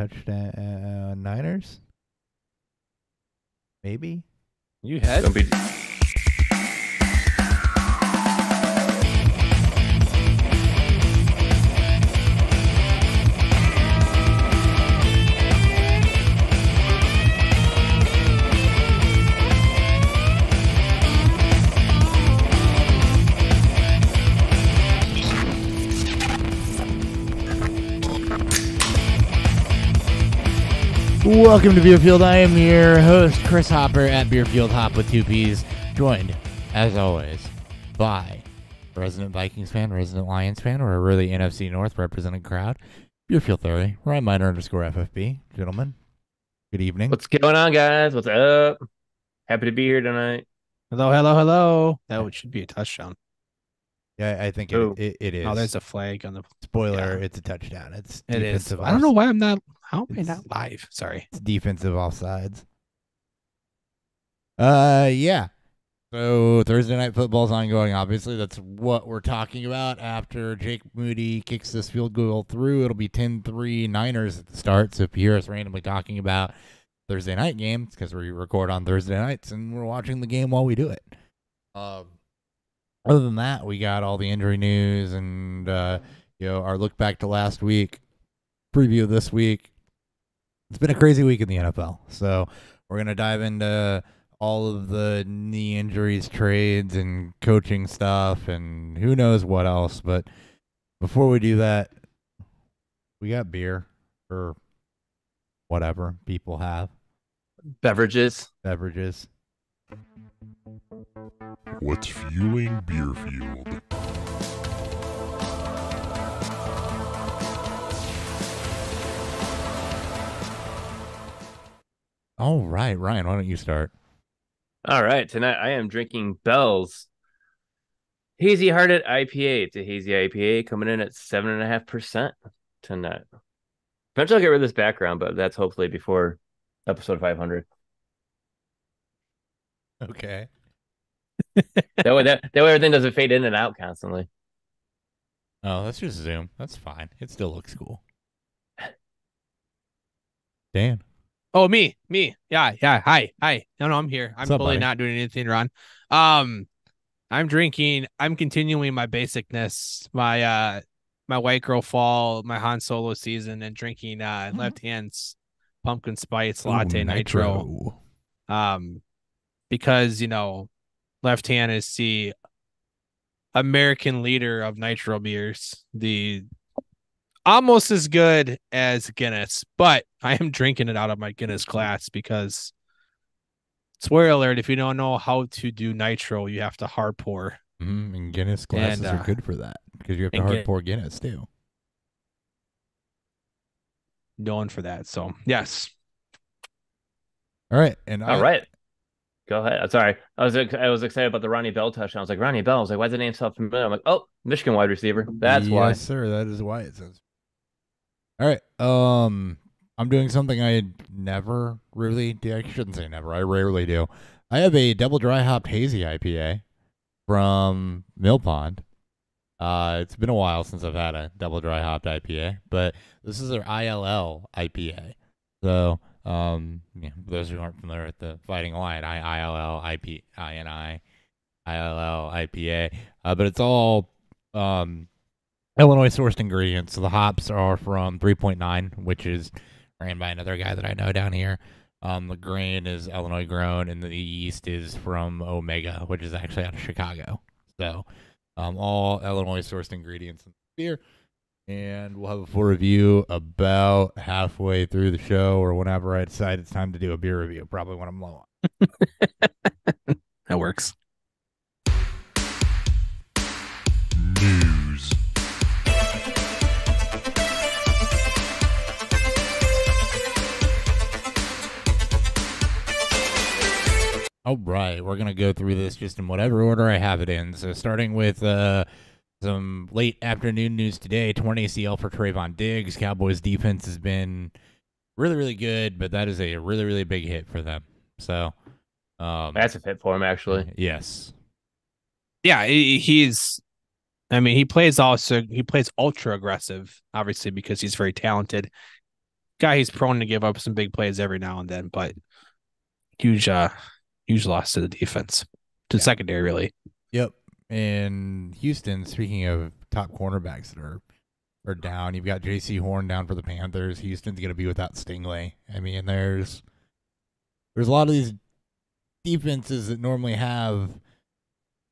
touchdown Niners. Maybe. You had. Don't be. Welcome to Beerfield. I am your host, Chris Hopper at Beerfield Hop with 2 P's, joined, as always, by resident Vikings fan, resident Lions fan, or a really NFC North representing crowd, Beerfield 30, Ryan Miner _ FFB. Gentlemen, good evening. What's going on, guys? What's up? Happy to be here tonight. Hello. That should be a touchdown. Yeah, I think it is. Oh, there's a flag on the spoiler. yeah. It's a touchdown. It is. I don't know why how am I not live? Sorry. It's defensive offsides. Yeah. So Thursday night football's ongoing. Obviously, that's what we're talking about. After Jake Moody kicks this field goal through, it'll be 10-3 Niners at the start. So if you hear us randomly talking about Thursday night games, because we record on Thursday nights and we're watching the game while we do it. Other than that, we got all the injury news and our look back to last week, preview of this week. It's been a crazy week in the NFL, so we're gonna dive into all of the knee injuries, trades, and coaching stuff, and who knows what else. But before we do that, we got beer or whatever people have. Beverages. What's fueling Beerfield? All right, Ryan, why don't you start? All right, tonight I am drinking Bell's Hazy Hearted IPA. It's a hazy IPA coming in at 7.5% tonight. Eventually I'll get rid of this background, but that's hopefully before episode 500. Okay. That way everything doesn't fade in and out constantly. Oh, let's just zoom. That's fine. It still looks cool. Dan. Oh, me. Yeah. Hi. No, I'm here. I'm totally not doing anything wrong. I'm continuing my basicness, my White Girl Fall, my Han Solo season, and drinking Left Hand's pumpkin spice latte nitro. Because Left Hand is the American leader of nitro beers, the almost as good as Guinness, but I am drinking it out of my Guinness glass because, spoiler alert, if you don't know how to do nitro, you have to hard pour. And Guinness glasses are good for that because you have to hard pour Guinness too. Known for that, so yes. All right, all right. Go ahead. I'm sorry. I was excited about the Ronnie Bell touchdown. I was like, Ronnie Bell. I was like, why is the name so familiar? I'm like, oh, Michigan wide receiver. That's why. Yes, sir. That is why it says. All right. I'm doing something I never really do. I shouldn't say never. I rarely do. I have a double dry hopped hazy IPA from Mill Pond. It's been a while since I've had a double dry hopped IPA, but this is their ILL IPA. So, those who aren't familiar with the Fighting Lion, ILL IPA, but it's all Illinois sourced ingredients. So the hops are from 3.9, which is ran by another guy that I know down here. The grain is Illinois grown, and the yeast is from Omega, which is actually out of Chicago. So, all Illinois sourced ingredients in the beer. And we'll have a full review about halfway through the show or whenever I decide it's time to do a beer review, probably when I'm low on. That works. News. All right, we're going to go through this just in whatever order I have it in. So starting with some late afternoon news today, torn ACL for Trayvon Diggs. Cowboys defense has been really, really good, but that is a really, really big hit for them. So massive hit for him, actually. Yes. Yeah, he's. I mean, he plays ultra aggressive, obviously, because he's very talented. guy he's prone to give up some big plays every now and then, but huge loss to the defense, to the secondary, really. Yep. And Houston, speaking of top cornerbacks that are down, you've got J.C. Horn down for the Panthers. Houston's going to be without Stingley. I mean, there's a lot of these defenses that normally have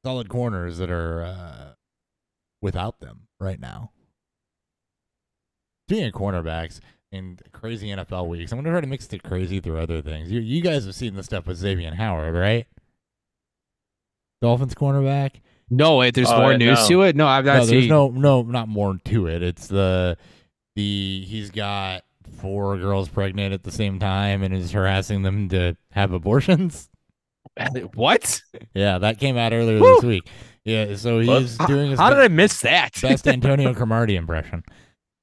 solid corners that are without them right now. Speaking of cornerbacks and crazy NFL weeks, I'm going to try to mix the crazy through other things. You guys have seen the stuff with Xavier Howard, right? Dolphins cornerback. No, wait, there's more news to it? No, I've not seen. There's not more to it. It's he's got 4 girls pregnant at the same time and is harassing them to have abortions. What? Yeah, that came out earlier this week. Yeah, so he's doing his How did I miss that? best Antonio Cromartie impression.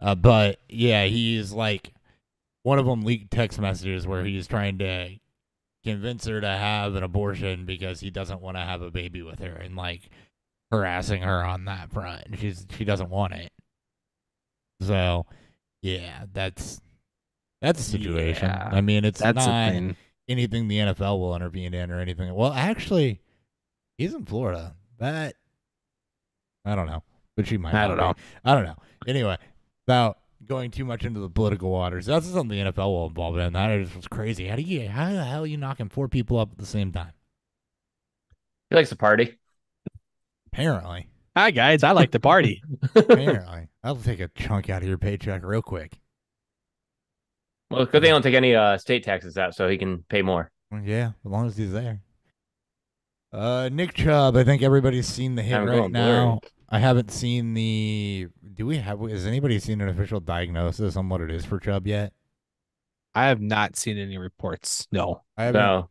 But yeah, he's like, one of them leaked text messages where he's trying to convince her to have an abortion because he doesn't want to have a baby with her, and like harassing her on that front. She doesn't want it. So yeah, that's a situation. Yeah, I mean, it's that's not a thing. anything the NFL will intervene in or anything. Well, actually, he's in Florida. That I don't know, but she might. I don't know. I don't know. Anyway, without going too much into the political waters, that's something the NFL will involve in. That just was crazy. How the hell are you knocking 4 people up at the same time? He likes to party. Apparently. Hi guys, I like to party. Apparently. I'll take a chunk out of your paycheck real quick. Well, good thing they don't take any state taxes out, so he can pay more. Well, yeah, as long as he's there. Nick Chubb, I think everybody's seen the hit I'm right going now. blurry. I haven't seen has anybody seen an official diagnosis on what it is for Chubb yet? I have not seen any reports. No. I haven't. No,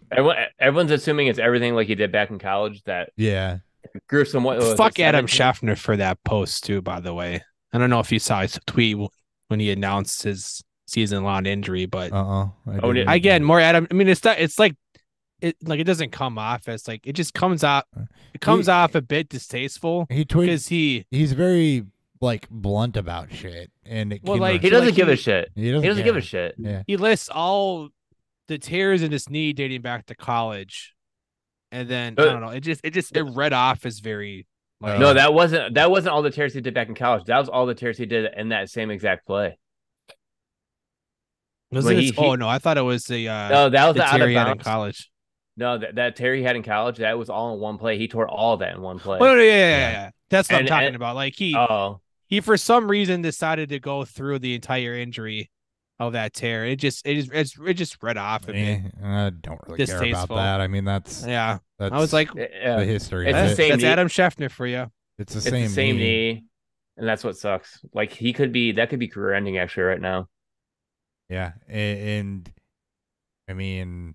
everyone's assuming it's everything like he did back in college. That Yeah. gruesome. What was Fuck it, Adam 17? Scheffner for that post too, by the way. I don't know if you saw his tweet when he announced his season-long injury, but again, more Adam. I mean, it's like it doesn't come off as like, it just comes off. It comes off a bit distasteful. He tweeted because he's very like blunt about shit, and it Well, came like, He right- doesn't give a shit. he He doesn't give care. a shit. Yeah. he lists all the tears in his knee dating back to college, and then I don't know. It read off as very like, No, that wasn't all the tears he did back in college. That was all the tears he did in that same exact play. was when it? he- Oh no, I thought it was the No, that was the the out tear of he had in bounds. college. No, that tear he had in college, that was all in one play. He tore all of that in one play. Oh no, yeah. That's what I'm And- talking and- about. Like he Oh, for some reason decided to go through the entire injury of that tear. It just read off a bit. I don't really care about Distasteful. that. I mean, that's Yeah, that's I was like, yeah. the history. It's of the it. same that's knee. Adam Scheffner for you. It's the It's same, the same knee, and that's what sucks. Like that could be career ending actually right now. Yeah, and I mean,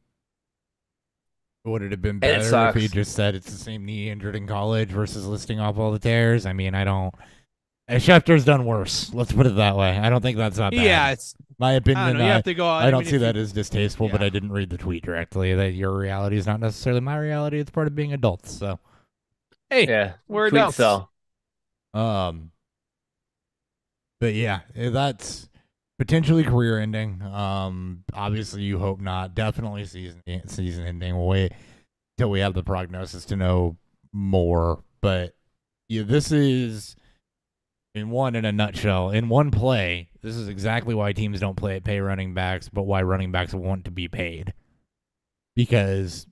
would it have been And it better if sucks. he just said it's the same knee injured in college versus listing off all the tears? I mean, I don't. Schefter's done worse. Let's put it that way. I don't think that's not bad. Yeah, it's My I opinion. don't know. You have to go. I don't mean, see if that you- as distasteful, but Yeah. I didn't read the tweet directly. That your reality is not necessarily my reality. It's part of being adults. So, Hey, Yeah, we're tweet adults. sell. but yeah, that's potentially career ending. Obviously you hope not. Definitely season ending. We'll wait till we have the prognosis to know more. But yeah, this is in a nutshell. In one play, this is exactly why teams don't pay running backs, but why running backs want to be paid. Because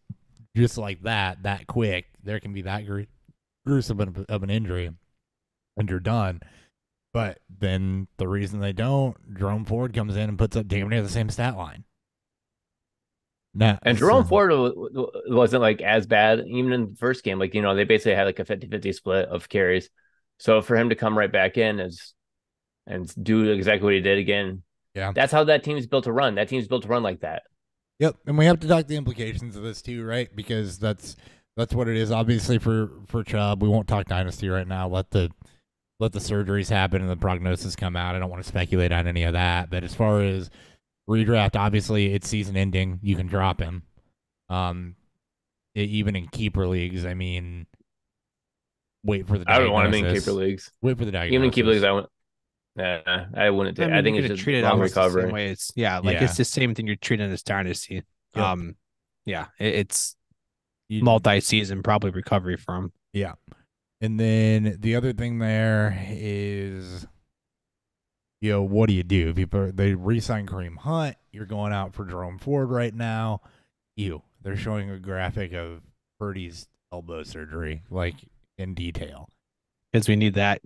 just like that quick, there can be that gruesome of an injury, and you're done. But then the reason they don't, Jerome Ford comes in and puts up damn near the same stat line. And Jerome Ford wasn't like as bad even in the first game. Like, they basically had like a 50-50 split of carries. So for him to come right back in and do exactly what he did again, yeah, that's how that team's built to run. That team's built to run like that. Yep, and we have to talk the implications of this too, right? Because that's what it is. Obviously for Chubb, we won't talk dynasty right now. Let the surgeries happen and the prognosis come out. I don't want to speculate on any of that. But as far as redraft, obviously it's season ending. You can drop him. Even in keeper leagues, I mean, wait for the I diagnosis. don't want him in keeper leagues. Wait for the diagnosis. Even in keeper leagues, I want. I wouldn't. I I mean, think you're it's gonna just treat it long almost the recovery. same way. It's it's the same thing you're treating as dynasty. Yep. It's You- multi-season probably recovery from. Yeah. And then the other thing there is, what do you do? They re-sign Kareem Hunt. You're going out for Jerome Ford right now. They're showing a graphic of Purdy's elbow surgery, like in detail. Because we need that.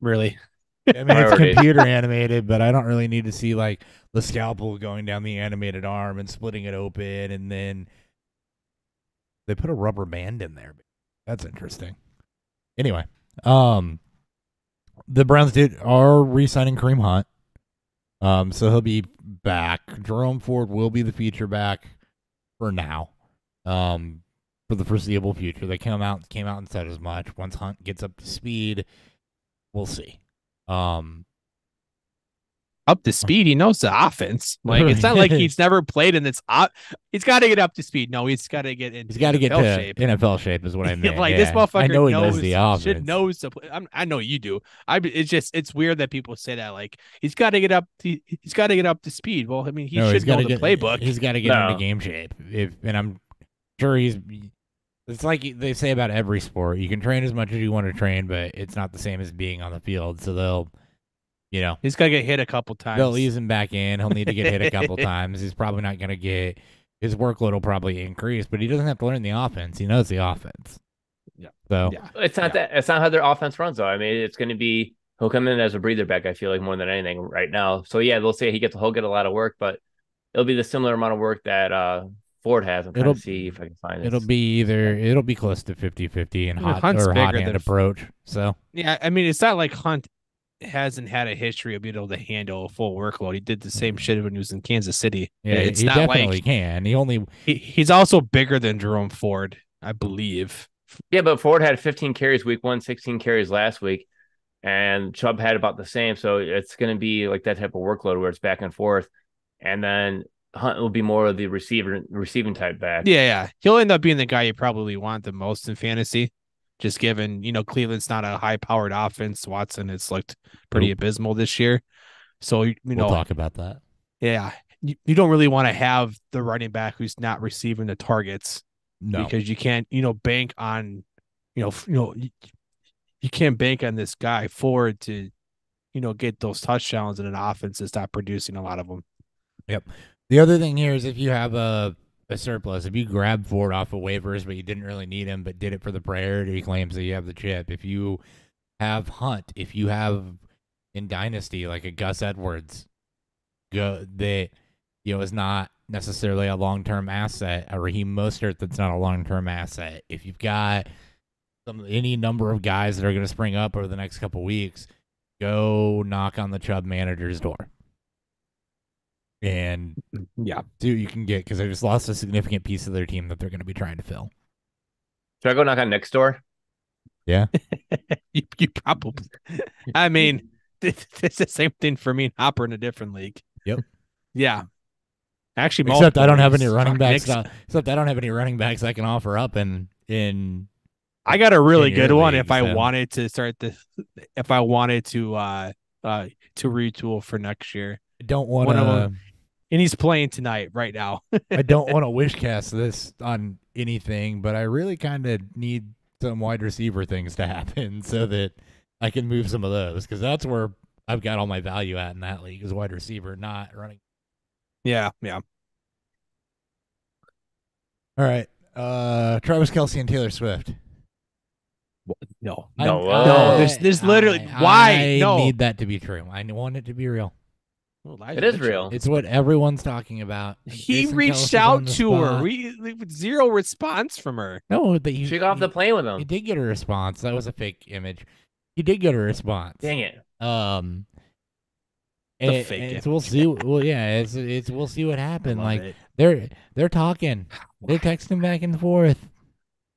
Really. I mean, it's Priorities. computer animated, but I don't really need to see like the scalpel going down the animated arm and splitting it open, and then they put a rubber band in there. That's interesting. Anyway, the Browns are re-signing Kareem Hunt, so he'll be back. Jerome Ford will be the feature back for now, for the foreseeable future. They came out and said as much. Once Hunt gets up to speed, we'll see. Up to speed, he knows the offense. Like it's not like he's never played in this. He's got to get up to speed. No, he's got to get in. He's got to get to NFL shape. NFL shape is what I meant. Like yeah. this motherfucker I know he knows the offense. should knows to play. I know you do. It's weird that people say that. Like he's got to get up. He's got to get up to speed. Well, I mean, he should know the playbook. He's got to get into game shape. And I'm sure it's like they say about every sport. You can train as much as you want to train, but it's not the same as being on the field. So they'll, he's got to get hit a couple times. They'll ease him back in. He'll need to get hit a couple times. He's probably not going to get his workload will probably increase, but he doesn't have to learn the offense. He knows the offense. Yeah. So It's not that. It's not how their offense runs, though. I mean, it's going to be he'll come in as a breather back. I feel like more than anything right now. So yeah, they'll say he'll get a lot of work, but it'll be the similar amount of work that Ford has. I'm trying to see if I can find it. It'll be close to 50-50 and hot Hunt's hand bigger than approach. So yeah, I mean, it's not like Hunt hasn't had a history of being able to handle a full workload. He did the same shit when he was in Kansas City. yeah, It's he not definitely like can. he's also bigger than Jerome Ford, I believe. Yeah, but Ford had 15 carries week 1, 16 carries last week, and Chubb had about the same. So it's going to be like that type of workload where it's back and forth, and then Hunt will be more of the receiving type back. Yeah. He'll end up being the guy you probably want the most in fantasy. Just given, Cleveland's not a high-powered offense. Watson has looked pretty abysmal this year. So, we'll talk about that. Yeah. You don't really want to have the running back who's not receiving the targets. No. Because you can't, bank on, you can't bank on this guy Ford to, get those touchdowns in an offense that's not producing a lot of them. Yep. The other thing here is if you have a surplus, if you grab Ford off of waivers, but you didn't really need him, but did it for the priority claims that you have the chip. If you have Hunt, if you have in Dynasty like a Gus Edwards, that is not necessarily a long-term asset, a Raheem Mostert that's not a long-term asset. If you've got any number of guys that are going to spring up over the next couple weeks, go knock on the Chubb manager's door. And see what you can get because they just lost a significant piece of their team that they're going to be trying to fill. Should I go knock on Nick's door? Yeah. you probably. I mean, it's the same thing for me and Hopper in a different league. Yep. Yeah. Actually, except I don't have any running backs. Except I don't have any running backs I can offer up in. I got a really good one. League, if I wanted to start if I wanted to retool for next year, I don't want to. And he's playing tonight, right now. I don't want to wish cast this on anything, but I really kind of need some wide receiver things to happen so that I can move some of those because that's where I've got all my value at in that league is wide receiver, not running. Yeah. All right. Travis Kelce and Taylor Swift. No. There's literally why? I need that to be true. I want it to be real. It is real. It's what everyone's talking about. He Jason reached Kelce's out on the to her. spot. We zero response from her. No, but She got off the plane with him. He did get a response. That was a fake image. He did get a response. Dang it. We'll see. Well, yeah, it's we'll see what happens. Like it. they're talking. They're texting back and forth.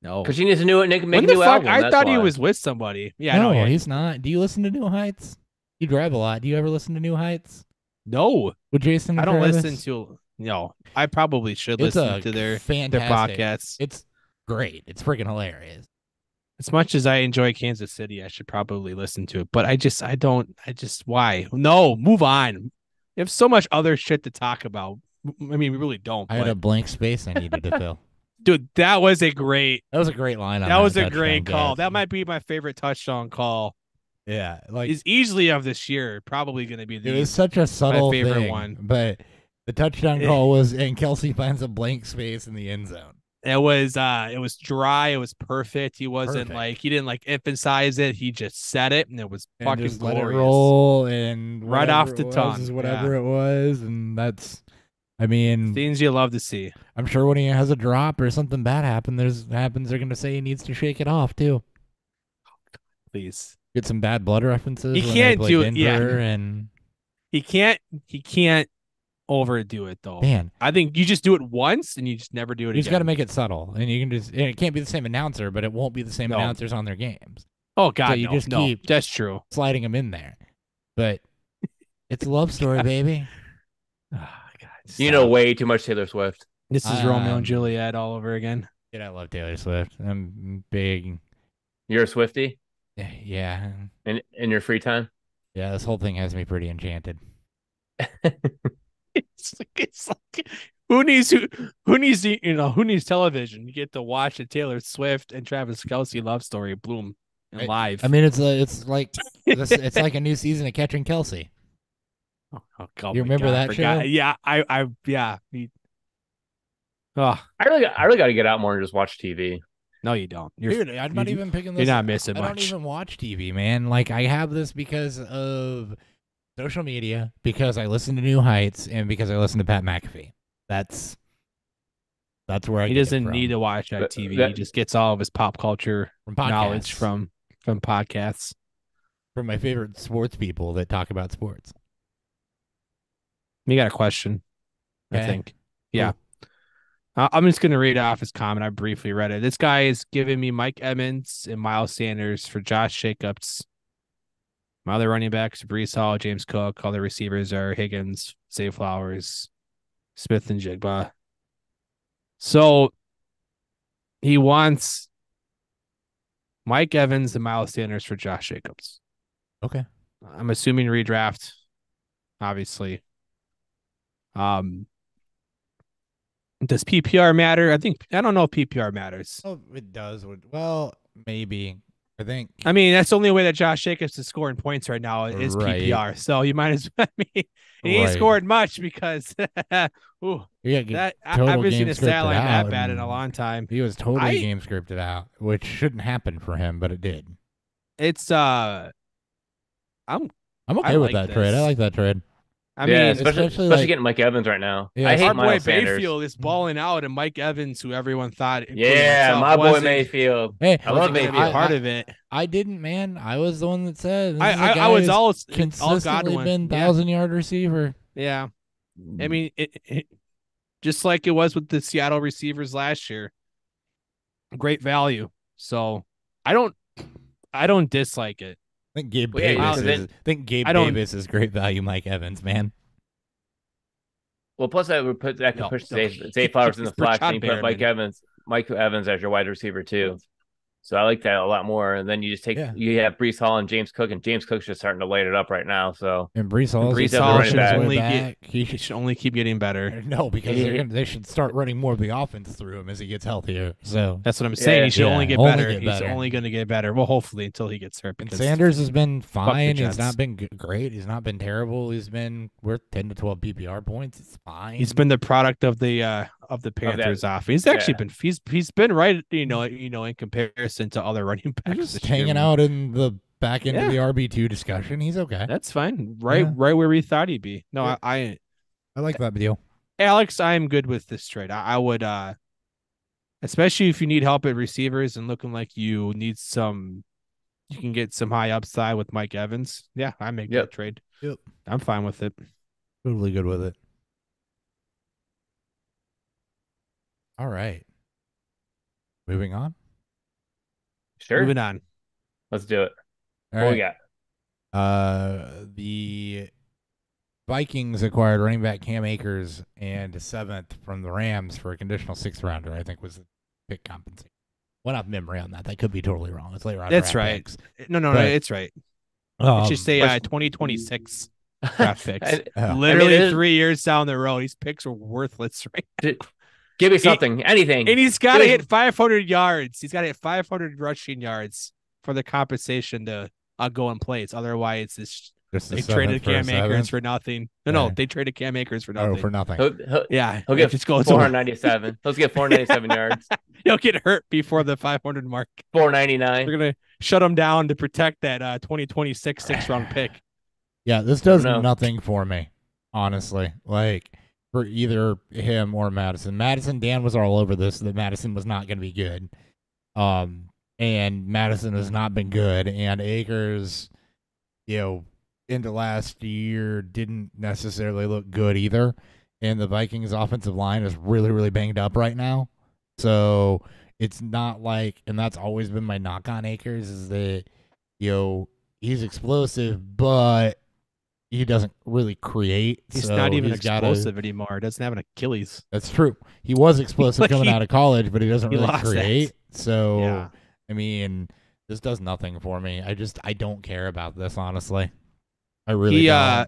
No, because she needs to make when a the new fuck? album. I thought he was with somebody. Yeah, no, he's not. Do you listen to New Heights? You drive a lot. Do you ever listen to New Heights? No, With Jason? I don't Travis? listen to. No, I probably should It's listen to their fantastic. podcasts. It's great. It's freaking hilarious. As much as I enjoy Kansas City, I should probably listen to it. But I don't. Why? No, move on. We have so much other shit to talk about. I mean, we really don't. I had a But blank space I needed to fill. dude, that was a great. That was a great line. On That was a touchdown great call. catch. That might be my favorite touchdown call. Yeah, like Is easily of this year. Probably going to be it was such a subtle favorite thing, one. but the touchdown call was, and Kelsey finds a blank space in the end zone. It was dry. It was perfect. He wasn't Perfect. he didn't emphasize it. He just said it, and it was And fucking just let it glorious. roll, and Right off whatever the it was tongue, is whatever it was, and that's. I mean, Things you love to see. I'm sure when he has a drop or something bad happens, they're going to say he needs to shake it off too. Please. Get some bad blood references. He when can't they play do it, Denver yeah. And He can't overdo it though. man, I think you just do it once and you just never do it you just again. got to make it subtle, and you can just. And it can't be the same announcer, but it won't be the same No. announcers on their games. Oh God, So you no, just no. keep- That's true. Sliding them in there, but it's a love story, baby. Oh, God, You know stop. way too much Taylor Swift. This is Romeo Um, and Juliet all over again. Dude, I love Taylor Swift. I'm big. You're a Swiftie Yeah, in your free time. yeah. This whole thing has me pretty enchanted. It's like who needs television? You get to watch the Taylor Swift and Travis Kelce love story bloom and live. I mean, it's like it's like a new season of Catching Kelsey. oh, You my remember God, that I forgot. show? Yeah, Oh I really got to get out more and just watch TV. no, you don't. You're Dude, I'm not even picking this. you're not missing I don't much. even watch TV, man. Like I have this because of social media, because I listen to New Heights, and because I listen to Pat McAfee. That's where I He get it doesn't from. need to watch that That- TV. that- he just gets all of his pop culture from podcasts, knowledge from podcasts. from my favorite sports people that talk about sports. You got a question, I Okay. think. Yeah. I'm just going to read off his comment. I briefly read it. This guy is giving me Mike Evans and Miles Sanders for Josh Jacobs. My other running backs, Brees Hall, James Cook. Other receivers are Higgins, Zay Flowers, Smith, and Jigba. So he wants Mike Evans and Miles Sanders for Josh Jacobs. Okay. I'm assuming redraft, obviously. Does PPR matter? I don't know if PPR matters. Oh, it does. Well, maybe. I think. I mean, that's the only way that Josh Jacobs is scoring points right now is Right. PPR. So you might as well. I mean, he ain't Right. scored much because ooh, Yeah, that I total haven't seen game a stat scripted like that out, bad in a and long time. He was totally I- game scripted out, which shouldn't happen for him, but it did. It's I'm okay with like that trade. I this. like that trade. I Yeah, mean, especially like- getting Mike Evans right now. Yeah, I hate our boy Miles Sanders. Mayfield is balling out, and Mike Evans, who everyone thought, including Yeah, myself, my boy wasn't- Mayfield. Hey, I love wasn't gonna be a Mayfield. part of it. I didn't, man. I was the one that said this is a I guy was who's all consistently Godwin. been Yeah. 1,000-yard receiver. Yeah. I mean, it just like it was with the Seattle receivers last year. Great value. So I don't dislike it. I think Gabe Well, yeah, Davis because is. it- I think Gabe I don't- Davis is great value. Mike Evans, man. Well, plus that could No, push no. Zay Flowers in the For flex, John and you put Mike Evans as your wide receiver too. So I like that a lot more. And then you just Yeah. you have Brees Hall and James Cook, and James Cook's just starting to light it up right now. So And Brees Hall. Brees is Hall pushing should his way only back. He He should. should only keep getting better. No, because they should start running more of the offense through him as he gets healthier. So That's what I'm saying. Yeah. He should Yeah, only get only better. get He's better. only going to get better. Well, hopefully until he gets hurt. and Because Sanders has been the fine. He's Jets. not been great. He's not been terrible. He's been worth 10 to 12 PPR points. It's fine. he's been the product of the Panthers off. He's actually been he's been right. In comparison to other running backs, He's just this year. hanging out in the back end Yeah. of the RB2 discussion. He's okay. That's fine. Right, Yeah. right where we thought he'd be. No, Yeah. I I like that deal. Alex, I am good with this trade. I would, especially if you need help at receivers and looking like you can get some high upside with Mike Evans. Yeah, I make Yep. that trade. Yep. I'm fine with it. Totally good with it. All right. Moving on. sure, Moving on. let's do it. All What we right. got? The Vikings acquired running back Cam Akers and a 7th from the Rams for a conditional 6th rounder, I think was the pick compensation. Went off memory on that. That could be totally wrong. It's later on. That's draft right. picks. No, But, it's right. It should say which- 2026 draft picks. I- Literally it is- 3 years down the road, these picks are worthless, right? Give me something, anything. And he's got to Give me- hit 500 yards. He's got to hit 500 rushing yards for the compensation to go in place. Otherwise, it's Just they the traded seventh for a Cam Akers seventh. for nothing. No, Yeah. they traded Cam Akers for Oh, nothing. for nothing. Yeah, He'll it get just goes 497. Let's get 497 yards. He'll get hurt before the 500 mark. 499. They're gonna shut him down to protect that 2026 6-round pick. Yeah, this does know. nothing for me, honestly. Like, for either him or Madison. Dan was all over this, that Madison was not going to be good. And Madison has not been good. And Akers, into last year didn't necessarily look good either. And the Vikings offensive line is really, really banged up right now. So it's not like, and that's always been my knock on Akers, is that, he's explosive, but he doesn't really create. He's so not even he's gotta- explosive anymore. He doesn't have an Achilles. That's true. He was explosive Like, coming he- out of college, but he doesn't he really lost that. create. So, Yeah. I mean, this does nothing for me. I don't care about this, honestly. I really He, don't.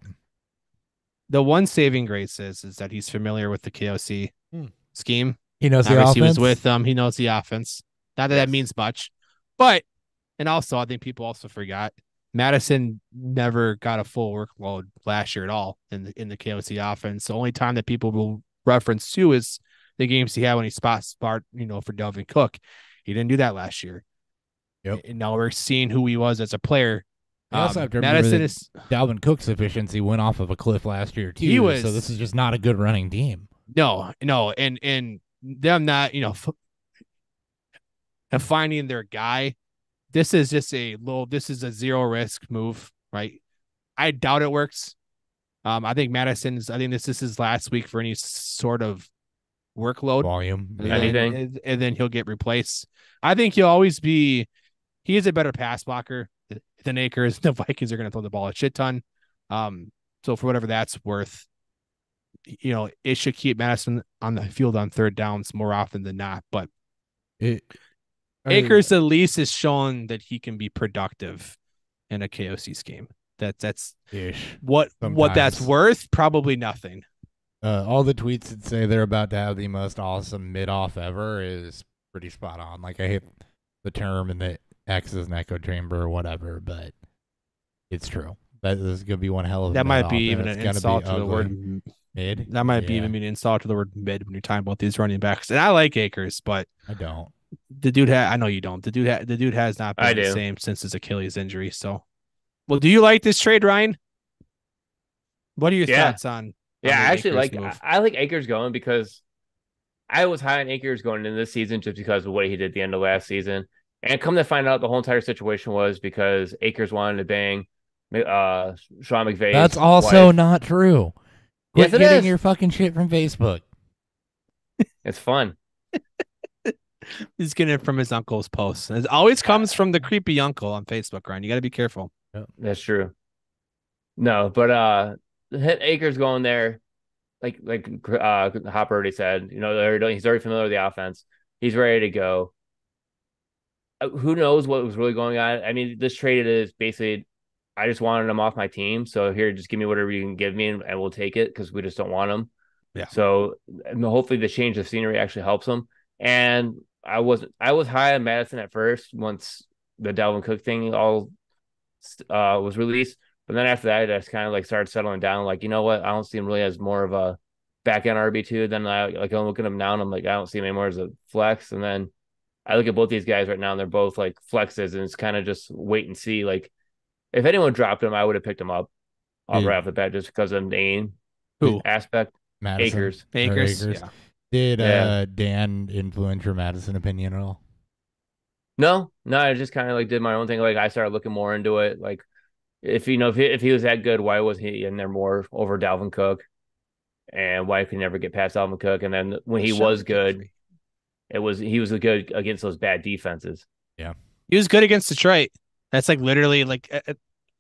The one saving grace is that he's familiar with the KOC scheme. He knows the Obviously, offense. he was with them. He knows the offense. Not that that means much, but and also I think people also forgot Madison never got a full workload last year at all in the KOC offense. The only time that people will reference to is the games he had when he spot for Dalvin Cook. He didn't do that last year. Yep. And now we're seeing who he was as a player. You also have to remember Madison that is Dalvin Cook's efficiency went off of a cliff last year too. He was- so this is just not a good running team. no, and them not finding their guy. This is just this is a zero risk move, right? I doubt it works. I think I think this is his last week for any sort of workload. Volume. And Yeah. then- Anything. and then he'll get replaced. I think he'll always be. He is a better pass blocker than Akers. The Vikings are going to throw the ball a shit ton. So for whatever that's worth, it should keep Madison on the field on third downs more often than not. But Akers at least has shown that he can be productive in a KOC scheme. That's ish. what that's Sometimes. worth. Probably nothing. All the tweets that say they're about to have the most awesome mid-off ever is pretty spot on. Like, I hate the term and that X is an echo chamber or whatever, but it's true. That is going to be one hell of a That might mid-off, be and even it's an gonna be insult to the ugly. word. Mid. That might be Yeah, even an insult to the word mid when you're talking about these running backs. And I like Akers, but I don't. the dude I know you don't. The dude has not I been the do. same since his Achilles injury. So, well, do you like this trade, Ryan? What are your Yeah. thoughts on? Yeah, the I actually Akers like move? I like Akers going because I was high on Akers going into this season just because of what he did at the end of last season. And come to find out, the whole entire situation was because Akers wanted to bang Sean McVay. That's also wife. not true. Yes, Quit it getting is. your fucking shit from Facebook. It's fun. He's getting it from his uncle's posts. It always comes from the creepy uncle on Facebook, Ryan. You got to be careful. That's true. No, but hit Akers going there, like Hopper already said. He's already familiar with the offense. He's ready to go. Who knows what was really going on? I mean, this trade is basically, I just wanted him off my team. So here, just give me whatever you can give me, and we'll take it because we just don't want him. Yeah. So hopefully the change of scenery actually helps him. And I was high on Madison at first once the Dalvin Cook thing all was released. But then after that, I just kind of like started settling down. Like, you know what? I don't see him really as more of a back end RB2. Then I'm looking at him now and I'm like, I don't see him anymore as a flex. And then I look at both these guys right now and they're both like flexes, and it's kind of just wait and see. Like, if anyone dropped him, I would have picked him up right off the bat just because of the name Who? aspect. Madison. Akers. Or Akers. Yeah. Did Yeah. Dan influence your Madison opinion at all? No, I just kind of like did my own thing. Like, I started looking more into it. Like, if he was that good, why was he in there more over Dalvin Cook? And why could he never get past Dalvin Cook? And then when he was good, he was good against those bad defenses. He was good against Detroit. That's like literally like I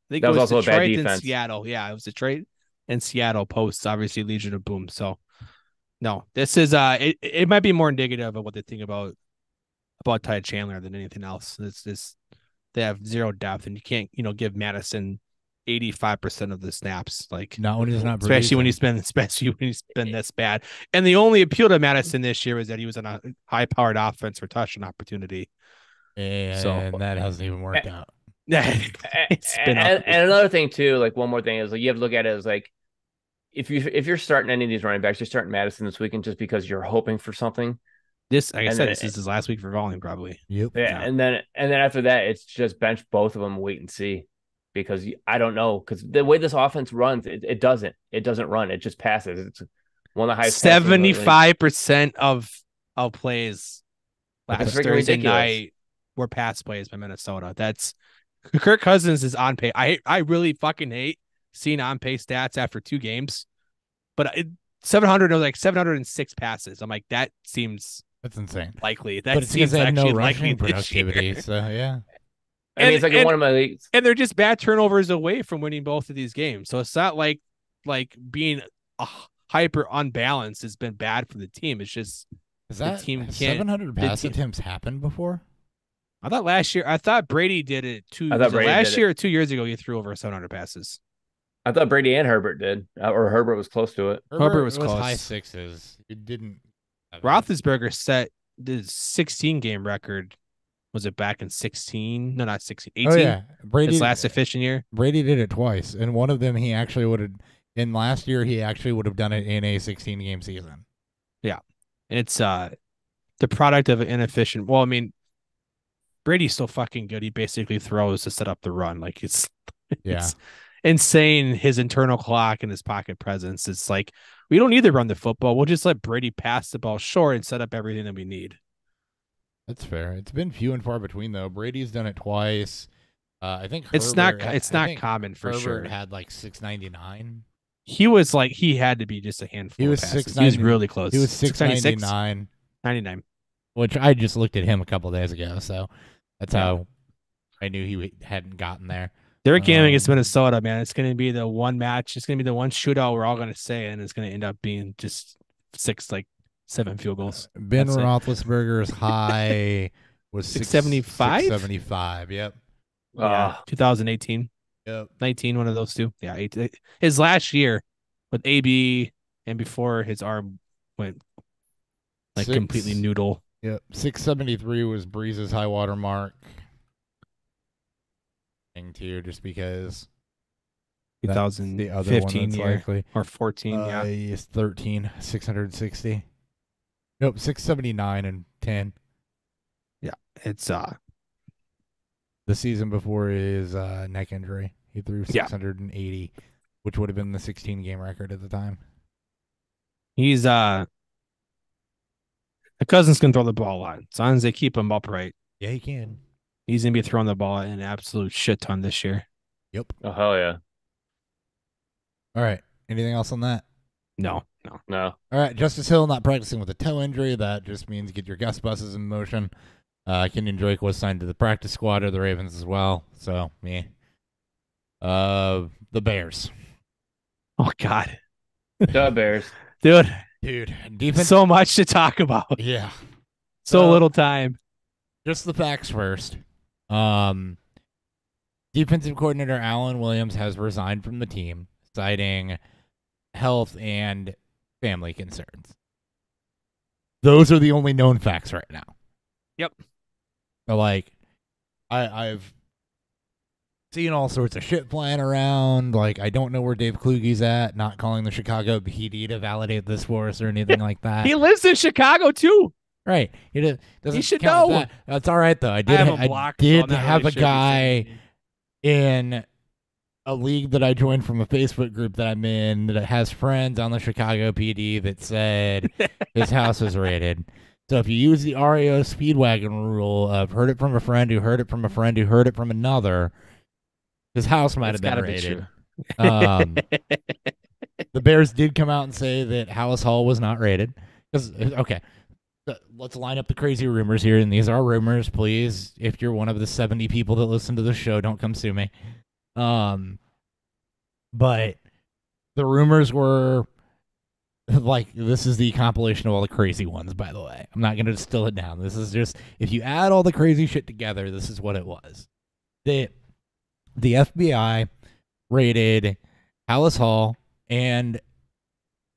think That it was was also a bad Detroit and defense. Seattle. Yeah, it was Detroit and Seattle posts, obviously Legion of Boom. So no, this is it might be more indicative of what they think about about Ty Chandler than anything else. It's just they have zero depth, and you can't give Madison 85% of the snaps. Like Not when he's not especially when producing. he's been this bad. And the only appeal to Madison this year was that he was on a high-powered offense for touchdown opportunity. And that hasn't even worked out. It's been and another thing too, like one more thing is like you have to look at it as like if you're starting any of these running backs, you're starting Madison this weekend just because you're hoping for something. This, like I said, this is his last week for volume, probably. Yep. Yeah, and then after that, it's just bench both of them, wait and see, because I don't know, because the way this offense runs, it doesn't run, it just passes. It's one of the highest 75% of plays last That's Thursday ridiculous. night were pass plays by Minnesota. That's Kirk Cousins is on pace. I really fucking hate seeing on pace stats after 2 games, but 700 or like 706 passes. I'm like, that seems That's insane. likely. But That it's because seems they had no actually likely rushing this year. productivity. So yeah. I mean, it's like in one of my leagues. And they're just bad turnovers away from winning both of these games. So it's not like being hyper unbalanced has been bad for the team. It's just Is that the team can't. 700 pass attempts happened before? I thought Brady did it last year or 2 years ago. He threw over 700 passes. I thought Brady and Herbert did, or Herbert was close to it. Herbert was close. high sixes. It didn't. Roethlisberger set the 16 game record. Was it back in 16? No, not 16. 18. Oh yeah, Brady. His last efficient year. Brady did it twice, and one of them he actually would have. In last year, he actually would have done it in a 16 game season. Yeah, it's the product of an inefficient. Well, I mean, Brady's still fucking good. He basically throws to set up the run. Like it's insane. His internal clock and his pocket presence. It's like we don't need to run the football. We'll just let Brady pass the ball short and set up everything that we need. That's fair. It's been few and far between though. Brady's done it twice. I think it's not common for Herbert sure. Had like 699. He had to be just a handful. He was 690. He was really close. He was 699. 99. Which I just looked at him a couple days ago, so that's how I knew he hadn't gotten there. Their game against Minnesota, man, it's going to be the one match. It's going to be the one shootout we're all going to say, and it's going to end up being just 7 field goals. Ben Roethlisberger's high was 675? 675, yep. 2018. Yep. 19, one of those two. Yeah, his last year with AB and before his arm went completely noodle. Yep. 673 was Breeze's high water mark. Thing too, just because 2015 year likely. Or 14, It's 13, 660. Nope, 679 and 10. Yeah, it's the season before his neck injury. He threw 680, which would have been the 16 game record at the time. He's the Cousins can throw the ball a lot. As long as they keep him upright. Yeah, he can. He's going to be throwing the ball an absolute shit ton this year. Yep. Oh, hell yeah. All right. Anything else on that? No. All right. Justice Hill not practicing with a toe injury. That just means get your Gus buses in motion. Kenyon Drake was signed to the practice squad of the Ravens as well. So, yeah. The Bears. Oh, God. The Bears. Dude, defense. So much to talk about. Yeah. So little time. Just the facts first. Defensive coordinator Alan Williams has resigned from the team, citing health and family concerns. Those are the only known facts right now. Yep. But I've seen all sorts of shit flying around. Like, I don't know where Dave Kluge's at, not calling the Chicago PD to validate this for us or anything like that. He lives in Chicago, too. Right. He should know. That. That's all right, though. I did have a guy in a league that I joined from a Facebook group that I'm in that has friends on the Chicago PD that said his house was raided. So if you use the REO Speedwagon rule of heard it from a friend who heard it from a friend who heard it from another, his house might have been raided. The Bears did come out and say that Hallis Hall was not raided. Okay, let's line up the crazy rumors here, and these are rumors. Please, if you're one of the 70 people that listen to the show, don't come sue me. But the rumors were like this is the compilation of all the crazy ones, by the way. I'm not going to distill it down. This is just, if you add all the crazy shit together, this is what it was. The FBI raided Alice Hall and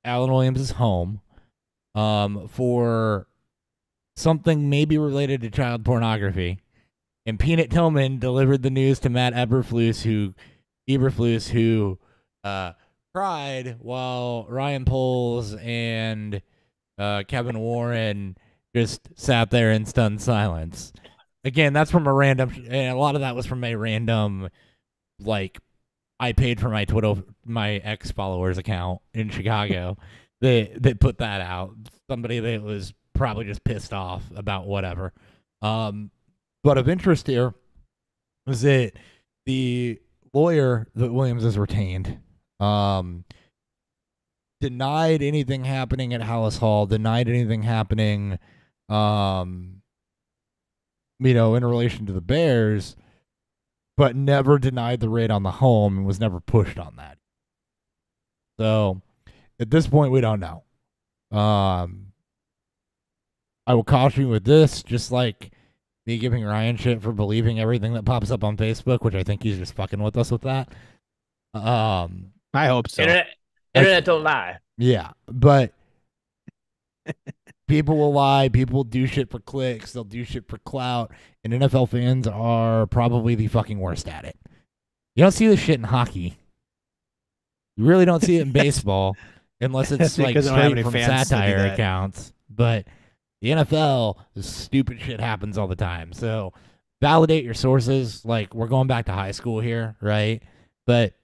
Alan Williams' home for something maybe related to child pornography. And Peanut Tillman delivered the news to Matt Eberflus, who cried while Ryan Poles and Kevin Warren just sat there in stunned silence. Again, that's from a random, and a lot of that was from a random, like, I paid for my ex followers account in Chicago that put that out. Somebody that was probably just pissed off about whatever. But of interest here was that the lawyer that Williams has retained denied anything happening at Hallis Hall, denied anything happening, in relation to the Bears, but never denied the raid on the home and was never pushed on that. So at this point, we don't know. I will caution you with this, just like me giving Ryan shit for believing everything that pops up on Facebook, which I think he's just fucking with us with that. I hope so. Internet don't lie. Yeah, but people will lie. People will do shit for clicks. They'll do shit for clout. And NFL fans are probably the fucking worst at it. You don't see this shit in hockey. You really don't see it in baseball unless it's like because they don't have straight any from fans to do satire that. accounts. But the NFL, this stupid shit happens all the time. So validate your sources. Like, we're going back to high school here, right? But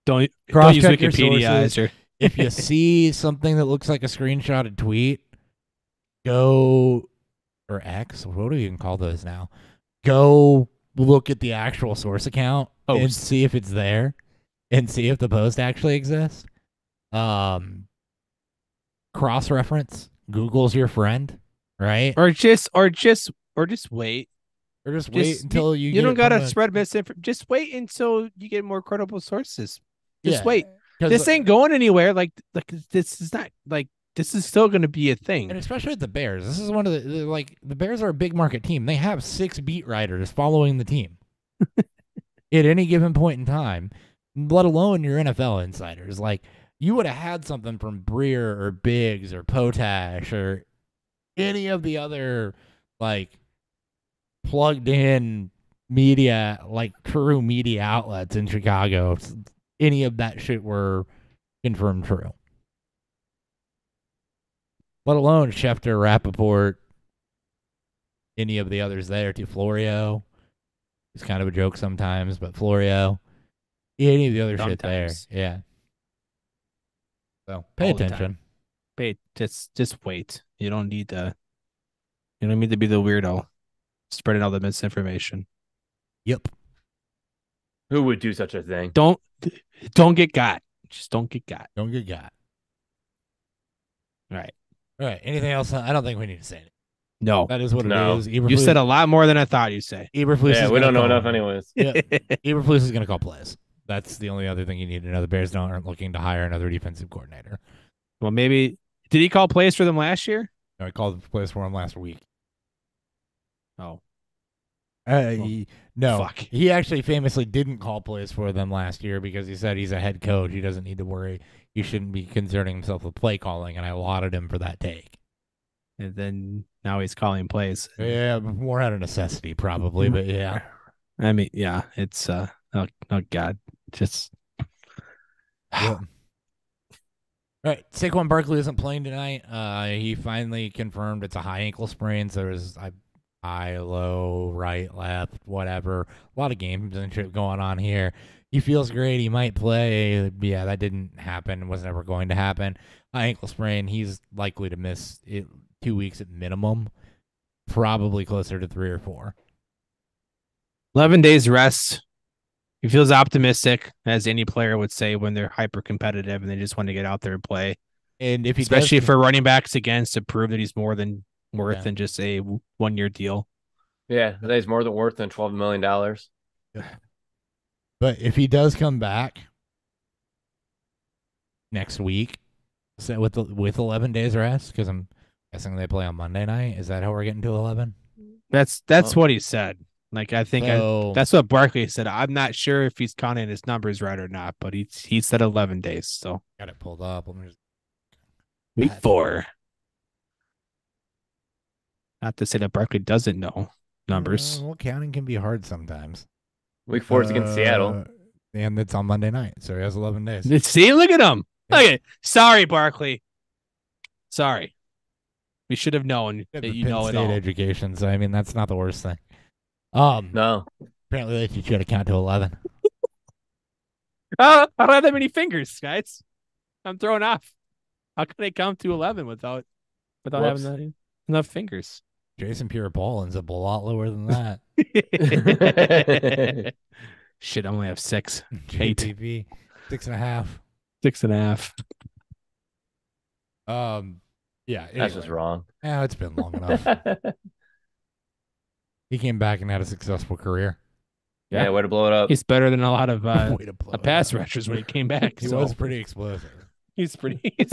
Don't use cross-check your Wikipedia sources. as your if you see something that looks like a screenshotted tweet, go, or X, what do you even call those now? Go look at the actual source account and Post. see if it's there and see if the post actually exists. Cross-reference. Google's your friend, right? or just wait. Or just wait until you You get don't it gotta from a- spread misinformation. Just wait until you get more credible sources. Just Yeah, wait. 'cause This ain't going anywhere. Like this is not like this is still going to be a thing. And especially with the Bears, this is one of the Bears are a big market team. They have 6 beat writers following the team at any given point in time, let alone your NFL insiders. Like, you would have had something from Breer or Biggs or Potash or any of the other, like, plugged in media, like true media outlets in Chicago. Any of that shit were confirmed true. Let alone Schefter, Rappaport, any of the others there too. Florio, he's kind of a joke sometimes, but Florio, any of the other shit there, Sometimes. yeah. So pay All the attention. Wait, just wait. You don't need to. You don't need to be the weirdo spreading all the misinformation. Yep. Who would do such a thing? Don't get got. Just don't get got. Don't get got. All right. All right. Anything else? I don't think we need to say it. No, That is what No. it is. you said a lot more than I thought you'd say. Eberflus Yeah, is we gonna don't know call- enough anyways. Yeah. Eberflus is going to call plays. That's the only other thing you need to know. The Bears aren't looking to hire another defensive coordinator. Well, maybe did he call plays for them last year? No, I called plays for him last week. Oh, No, fuck. he actually famously didn't call plays for them last year because he said he's a head coach. He doesn't need to worry. He shouldn't be concerning himself with play calling, and I lauded him for that take. and then now he's calling plays. Yeah, more out of necessity probably, but yeah. I mean, yeah, it's oh god, just Yeah. All right, Saquon Barkley isn't playing tonight. He finally confirmed it's a high ankle sprain, so there's high, low, right, left, whatever. A lot of games and shit going on here. He feels great. He might play. Yeah, that didn't happen. Was never going to happen. High ankle sprain. He's likely to miss 2 weeks at minimum. Probably closer to 3 or 4. 11 days rest. He feels optimistic, as any player would say when they're hyper competitive and they just want to get out there and play. And if he Especially does, for running backs against to prove that he's more than worth Yeah. than just a 1 year deal. Yeah, that is more than worth than $12 million. but if he does come back next week, So with 11 days rest, because I'm guessing they play on Monday night. Is that how we're getting to 11? That's what he said. Like I think So, that's what Barkley said. I'm not sure if he's counting his numbers right or not, but he said 11 days. So got it pulled up. Let me just, week 4. Not to say that Barkley doesn't know numbers. Well, counting can be hard sometimes. Week 4 is against Seattle. And it's on Monday night, so he has 11 days. See, look at him. Look at Sorry, Barkley. Sorry. We should have known that you know it State all. education, so I mean that's not the worst thing. No. Apparently they teach you to count to 11. I don't have that many fingers, guys. I'm thrown off. How can I count to 11 without having enough fingers? Jason Pierre-Paul ends up a lot lower than that. Shit, I only have 6. 8. JPP, 6.5. 6.5. Yeah, That's anyway. just wrong. Yeah, it's been long enough. He came back and had a successful career. Yeah, way to blow it up. He's better than a lot of Way to blow it pass up. rushers when he came back. He so was pretty explosive. he's pretty. He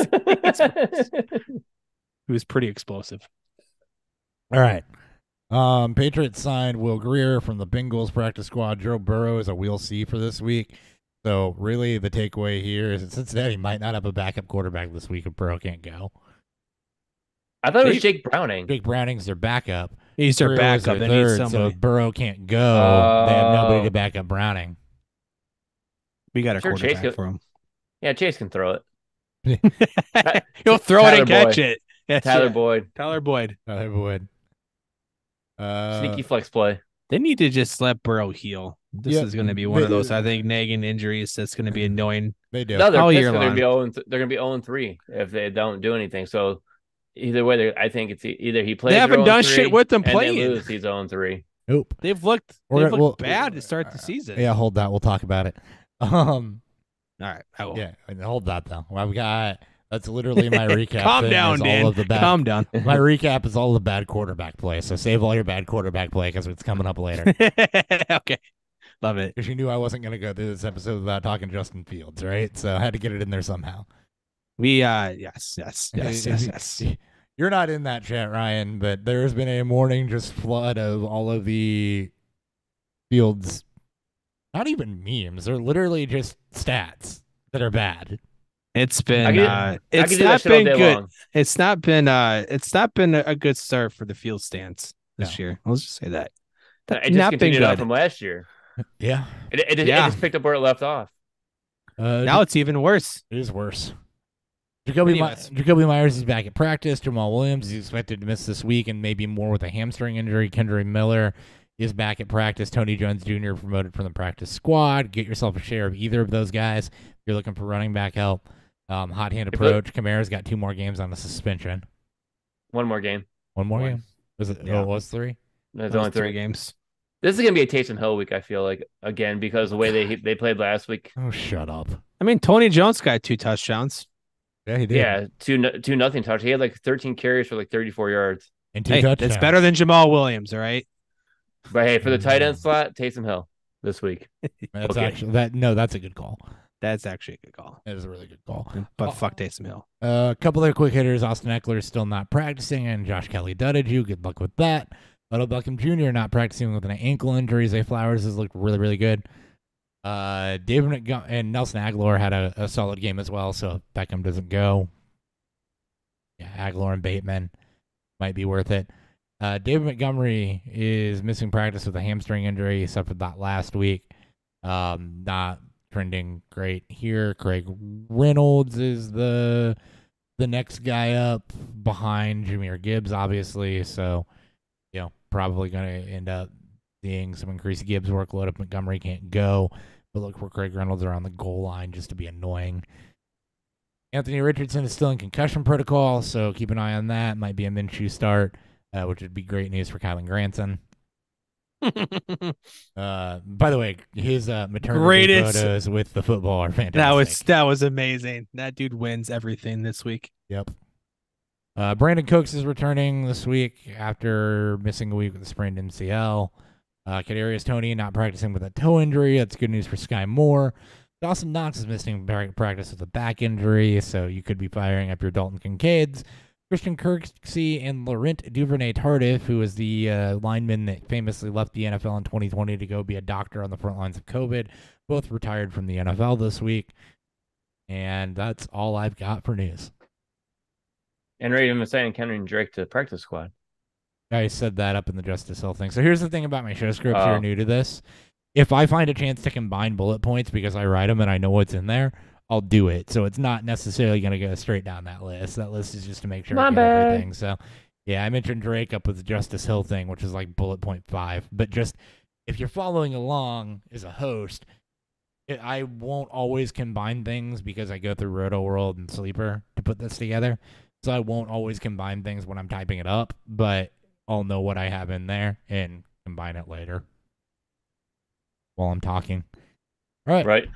was pretty explosive. All right. Patriots signed Will Greer from the Bengals practice squad. Joe Burrow is a we'll see for this week. So really the takeaway here is that Cincinnati might not have a backup quarterback this week if Burrow can't go. I thought it was Jake Browning. Jake Browning's their backup. He's their Greer was backup. their They need third, so somebody. if Burrow can't go, they have nobody Oh. to back up Browning. We got a Sure, Chase quarterback could- for him. Yeah, Chase can throw it. He'll throw it and Tyler catch Boyd. it. That's Tyler it. Boyd. Tyler Boyd. Tyler Boyd. Sneaky flex play. They need to just let Burrow heal. This Yeah, is going to be one of they- those, I think, nagging injuries that's going to be annoying. They do. No, they're all pissed year 'cause they're long. gonna be 0-3 if they don't do anything. So either way, I think it's either he plays. They haven't done 0-3, shit with them and playing. They lose, he's 0-3. Nope. They've looked bad to start the season. Yeah, hold that. We'll talk about it. All right. I will. Yeah, hold that though. Well, we got that's literally my recap. Calm thing down, is Dan. All of the bad, Calm down. my recap is all the bad quarterback play. So save all your bad quarterback play because it's coming up later. Okay. Love it. Because you knew I wasn't going to go through this episode without talking Justin Fields, right? So I had to get it in there somehow. We yes. You're not in that chat, Ryan, but there's been a morning just flood of all of the Fields, not even memes. They're literally just stats that are bad. It's been I it's can do that not shit all been day good. long. It's not been a good start for the field stance this year. Let's just say that. It just Not been continued on good. from last year. Yeah. It just picked up where it left off. Now it's even worse. It is worse. Jacoby Myers is back at practice. Jamal Williams is expected to miss this week and maybe more with a hamstring injury. Kendra Miller is back at practice. Tony Jones Jr. promoted from the practice squad. Get yourself a share of either of those guys if you're looking for running back help. Hot hand approach. Kamara's got 2 more games on the suspension. One more game. One more game? Was it? Yeah. Oh, it was 3? There's Those only 3 3 games. This is gonna be a Taysom Hill week. I feel like again because the way they played last week. Oh, shut up. I mean, Tony Jones got 2 touchdowns. Yeah, he did. Yeah, 2-0 touch. He had like 13 carries for like 34 yards. And 2 Hey, touchdowns. that's better than Jamal Williams, all right? But hey, for the tight end slot, Taysom Hill this week. That's Okay. actually that's a good call. That's actually a good call. That is a really good call. But fuck Taysom Hill. A couple other quick hitters. Austin Eckler is still not practicing, and Josh Kelly dudded you. Good luck with that. Odell Beckham Jr. not practicing with an ankle injury. Zay Flowers has looked really, really good. David and Nelson Aguilar had a solid game as well, so if Beckham doesn't go, yeah, Aguilar and Bateman might be worth it. David Montgomery is missing practice with a hamstring injury. He suffered that last week. Not trending great here. Craig Reynolds is the next guy up behind Jahmyr Gibbs, obviously. So, probably going to end up seeing some increased Gibbs workload if Montgomery can't go. But look for Craig Reynolds around the goal line just to be annoying. Anthony Richardson is still in concussion protocol, so keep an eye on that. Might be a Minshew start, which would be great news for Kylan Granson. By the way, his maternity Greatest. photos with the football are fantastic. that was amazing. That dude wins everything this week. Yep. Brandon Cooks is returning this week after missing a week with a sprained MCL. Kadarius Toney not practicing with a toe injury. That's good news for Sky Moore. Dawson Knox is missing practice with a back injury, so you could be firing up your Dalton Kincaids. Christian Kirksey and Laurent Duvernay-Tardif, who is the lineman that famously left the NFL in 2020 to go be a doctor on the front lines of COVID, both retired from the NFL this week. And that's all I've got for news. And Raven was saying Kenyon Drake to the practice squad. I said that up in the Justice Hill thing. So here's the thing about my show scripts. Oh. You're new to this. If I find a chance to combine bullet points because I write them and I know what's in there, I'll do it. So it's not necessarily going to go straight down that list. That list is just to make sure I get everything. So, yeah, I mentioned Drake up with the Justice Hill thing, which is like bullet point 5. But just if you're following along as a host, I won't always combine things because I go through Roto World and Sleeper to put this together. So I won't always combine things when I'm typing it up, but I'll know what I have in there and combine it later while I'm talking. All right. Right.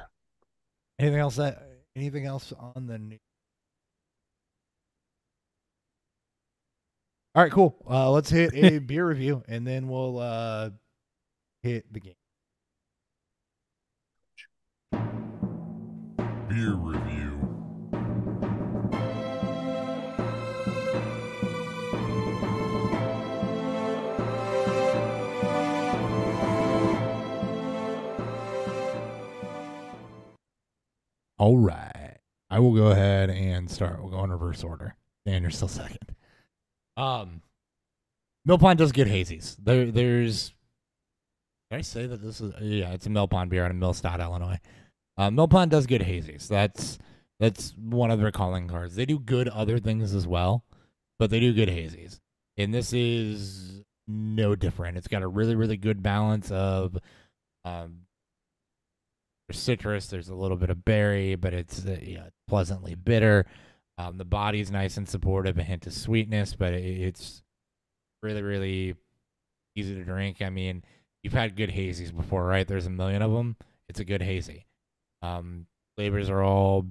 Anything else on the news? All right, cool. Let's hit a beer review and then we'll hit the game. Beer review. All right. I will go ahead and start. We'll go in reverse order. Dan, you're still second. Mill Pond does good hazies. There's did I say that this is it's a Mill Pond beer out of Millstadt, Illinois. Mill Pond does good hazies. That's one of their calling cards. They do good other things as well, but they do good hazies. And this is no different. It's got a really, really good balance of citrus. There's a little bit of berry, but it's pleasantly bitter. The body's nice and supportive, a hint of sweetness, but it's really, really easy to drink. I mean, you've had good hazies before, right? There's a million of them. It's a good hazy. Flavors are all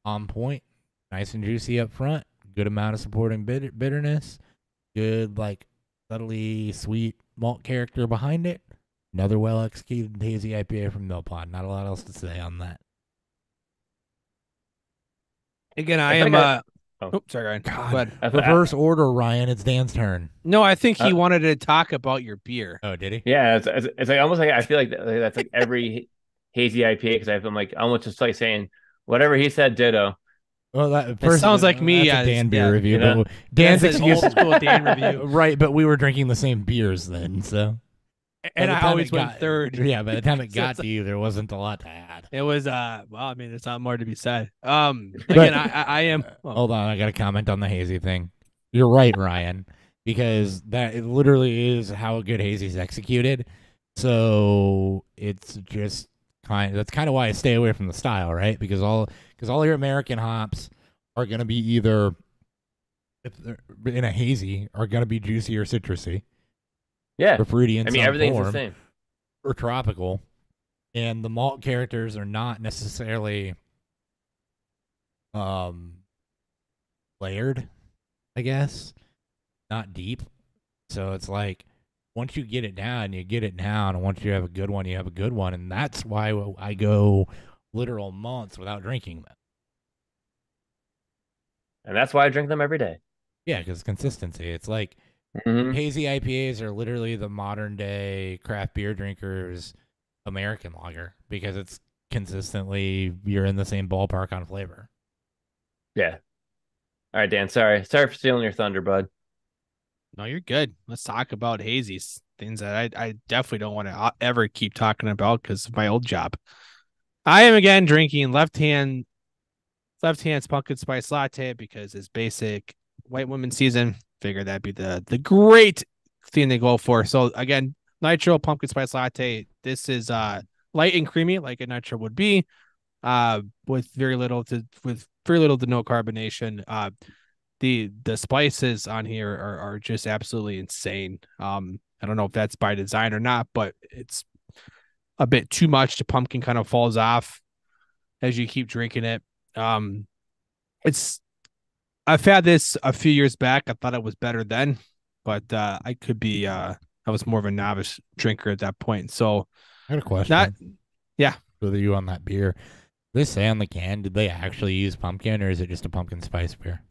on point, nice and juicy up front. Good amount of supporting bitterness. Good, like, subtly sweet malt character behind it. Another well-executed hazy IPA from Mill Pond. Not a lot else to say on that. Again, I am. Sorry, Ryan. God, Go ahead. Reverse order, Ryan. It's Dan's turn. No, I think he wanted to talk about your beer. Oh, did he? Yeah, it's like almost like I feel like that's like every hazy IPA because I'm like almost just like saying whatever he said, ditto. Well, that sounds like me. That's a Dan beer review. You know? But Dan's That's an excuse, old school Dan review. right? But we were drinking the same beers then, so. And I always went third. Yeah, by the time it So got it's to you, there wasn't a lot to add. It was well, I mean, there's not more to be said. Again, I am. Hold on, I got to comment on the hazy thing. You're right, Ryan, because that it literally is how a good hazy is executed. So it's just that's kind of why I stay away from the style, right? Because all your American hops are gonna be either, if they're in a hazy, are gonna be juicy or citrusy. Yeah, or fruity in some everything's form, the same. or tropical, and the malt characters are not necessarily layered, I guess, not deep. So it's like once you get it down, you get it down, and once you have a good one, you have a good one, and that's why I go literal months without drinking them. And that's why I drink them every day. Yeah, because consistency. It's like hazy IPAs are literally the modern day craft beer drinkers' American lager because it's consistently you're in the same ballpark on flavor. Yeah. All right, Dan. Sorry for stealing your thunder, bud. No, you're good. Let's talk about hazies. Things that I definitely don't want to ever keep talking about because of my old job. I am again drinking left hand's pumpkin spice latte because it's basic white woman season. Figure that'd be the great thing to go for. So again, nitro pumpkin spice latte. This is light and creamy like a nitro would be, with very little to no carbonation. The spices on here are just absolutely insane. I don't know if that's by design or not, but it's a bit too much. The pumpkin kind of falls off as you keep drinking it. I've had this a few years back. I thought it was better then, but I could be I was more of a novice drinker at that point. So I had a question. Yeah. with you on that beer. They say on the can, did they actually use pumpkin, or is it just a pumpkin spice beer?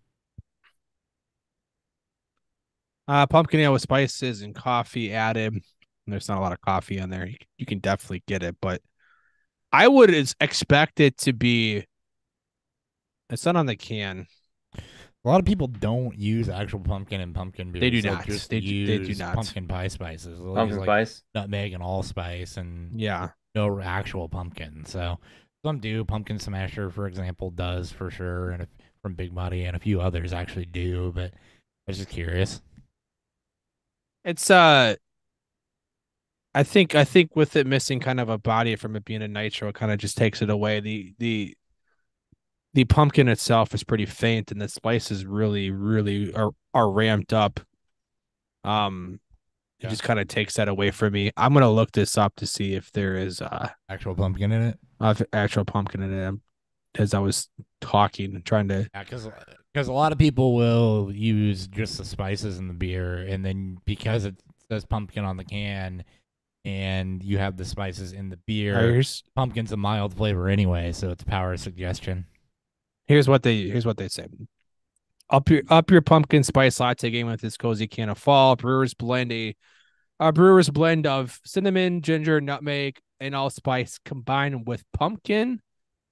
Pumpkin ale with spices and coffee added. There's not a lot of coffee on there. You can definitely get it, but I would expect it to be. It's not on the can. A lot of people don't use actual pumpkin in pumpkin beer. They do They'll not. Just They do not. Pumpkin pie spices. They'll Pumpkin use, spice. nutmeg and allspice, and Yeah. no actual pumpkin. So some do. Pumpkin Smasher, for example, does for sure, and from Big Body, and a few others actually do. But I was just curious. It's I think with it missing kind of a body from it being a nitro, it kind of just takes it away. The pumpkin itself is pretty faint, and the spices really are ramped up. It just kind of takes that away from me. I'm gonna look this up to see if there is Actual pumpkin in it. actual pumpkin in it. As I was talking and trying to, Yeah, because a lot of people will use just the spices in the beer, and then because it says pumpkin on the can, and you have the spices in the beer, pumpkin's a mild flavor anyway, so it's power suggestion. Here's what they say. Up your pumpkin spice latte game with this cozy can of fall. Brewers blend of cinnamon, ginger, nutmeg, and allspice combined with pumpkin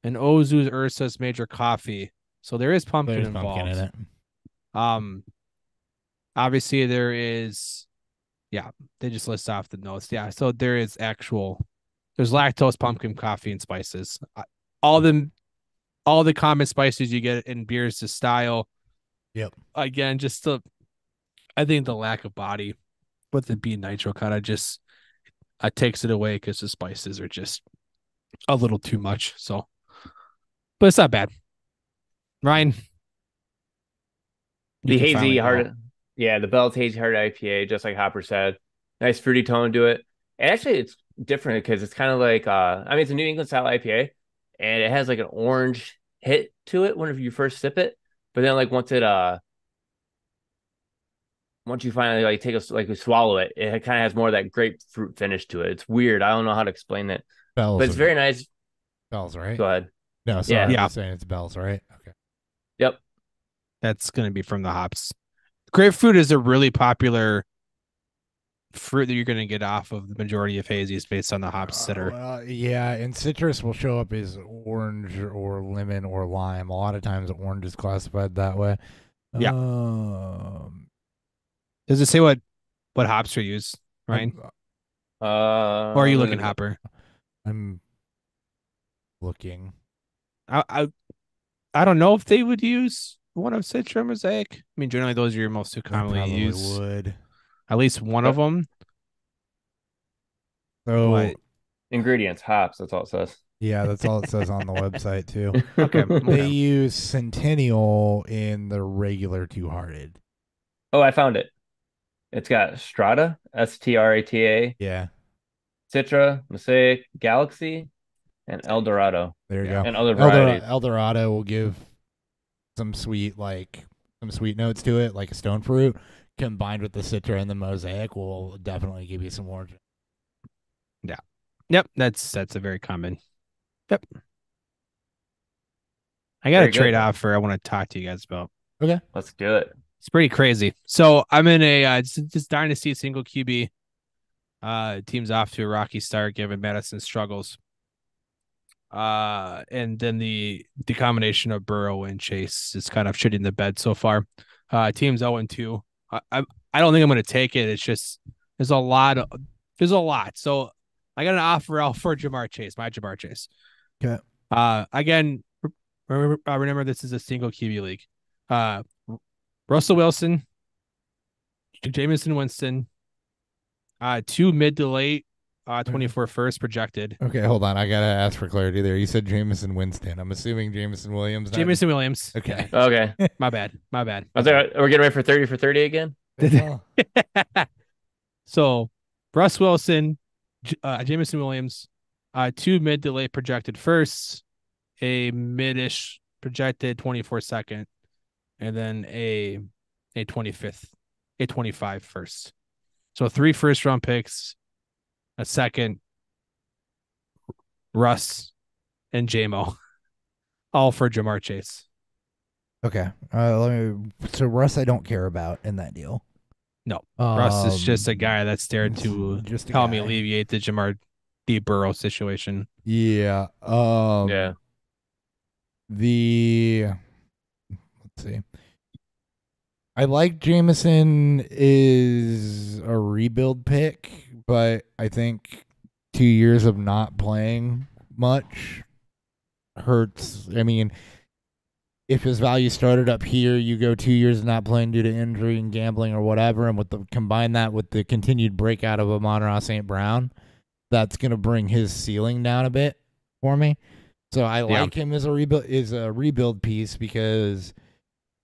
and Ozu's Ursa's Major Coffee. So there is pumpkin involved. Pumpkin in it. Obviously there is. Yeah, they just list off the notes. Yeah, so there's lactose, pumpkin, coffee, and spices. All the common spices you get in beers to style. Yep. Again, I think the lack of body with the being nitro kind of just takes it away because the spices are just a little too much. So, but it's not bad. Ryan, The hazy hard, the Bell's hazy hard IPA, just like Hopper said, nice fruity tone to it. And actually, it's different because it's kind of like it's a New England style IPA, and it has like an orange hit to it whenever you first sip it. But then like once you finally like you swallow it, it kind of has more of that grapefruit finish to it. It's weird. I don't know how to explain it, Bell's, but it's very nice. Bell's, right? Go ahead. No, sorry, I'm saying it's Bell's, right? Okay. Yep. That's gonna be from the hops. Grapefruit is a really popular fruit that you're going to get off of the majority of hazies based on the hops that are. Yeah, and citrus will show up as orange or lemon or lime. A lot of times, orange is classified that way. Yeah. Does it say what hops are used, Ryan? Or are you looking, Hopper? I'm looking. I don't know if they would use one of Citra Mosaic. I mean, generally those are your most two commonly used. Would. At least one of them. So ingredients, hops. That's all it says. Yeah, that's all it says on the website too. Okay. They use Centennial in the regular Two Hearted. Oh, I found it. It's got Strata, Strata. Yeah. Citra, Mosaic, Galaxy, and El Dorado. There you go. And other varieties. El Dorado will give some sweet notes to it, like a stone fruit. Combined with the Citra and the Mosaic will definitely give you some orange. Yeah. Yep. That's a very common. Yep. I got a trade offer I want to talk to you guys about. Okay. Let's do it. It's pretty crazy. So I'm in a just dynasty single QB. Team's off to a rocky start given Madison struggles. And then the combination of Burrow and Chase is kind of shitting the bed so far. Team's 0-2. I don't think I'm going to take it. It's just there's a lot. So I got an offer out for Ja'Marr Chase, my Ja'Marr Chase. Okay. Again, remember this is a single QB league. Russell Wilson, Jameson Winston, 2 mid to late, 24 first projected. Okay, hold on. I gotta ask for clarity there. You said Jameson Winston. I'm assuming Jameson Williams. Jameson Williams. Okay. Okay. My bad. I was like, we're getting ready for 30 for 30 again. So, Russ Wilson, Jameson Williams, 2 mid to late projected firsts, a mid-ish projected 24 second, and then a 25 first. So 3 first round picks, a second, Russ, and JMO, all for Jamar Chase. Okay. So Russ, I don't care about in that deal. No, Russ is just a guy that's there it's to just a help me guy. alleviate the Jamar D. Burrow situation. Yeah. Yeah. Let's see. I like Jameson is a rebuild pick, but I think 2 years of not playing much hurts. I mean, if his value started up here, you go 2 years not playing due to injury and gambling or whatever, and combine that with the continued breakout of Amon-Ra St. Brown, that's going to bring his ceiling down a bit for me. So I like him as a rebuild piece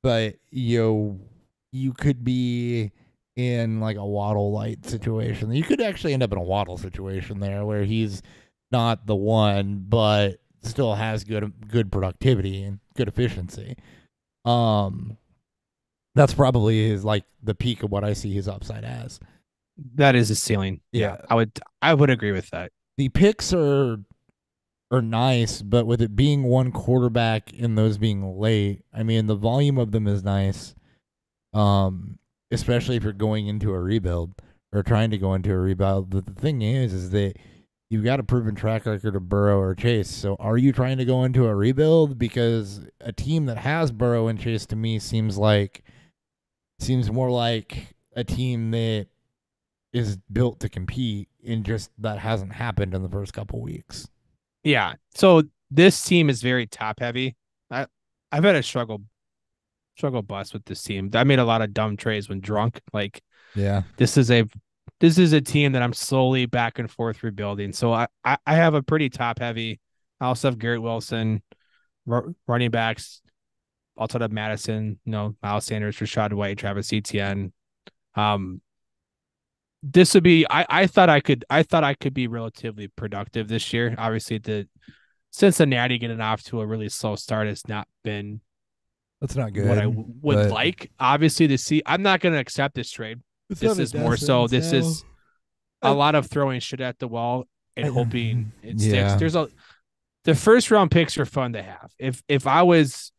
but you could be in like a Waddle light situation. You could actually end up in a Waddle situation there where he's not the one, but still has good productivity and good efficiency. That's probably his like the peak of what I see his upside as. That is a ceiling. Yeah. I would agree with that. The picks are nice, but with it being one quarterback and those being late, I mean the volume of them is nice. Especially if you're going into a rebuild or trying to go into a rebuild. But the thing is that you've got a proven track record of Burrow or Chase. So are you trying to go into a rebuild? Because a team that has Burrow and Chase to me seems more like a team that is built to compete, and just that hasn't happened in the first couple weeks. Yeah. So this team is very top heavy. I've had a struggle bus with this team. I made a lot of dumb trades when drunk. Like, yeah, this is a team that I'm slowly back and forth rebuilding. So I have a pretty top heavy. I also have Garrett Wilson, running backs, outside of Madison, Miles Sanders, Rashad White, Travis Etienne. This would be I thought I could be relatively productive this year. Obviously, the Cincinnati getting off to a really slow start has not been that's not good. what I would like. Obviously, I'm not going to accept this trade. This is more so. This is a lot of throwing shit at the wall and hoping it sticks. The first round picks are fun to have. If I was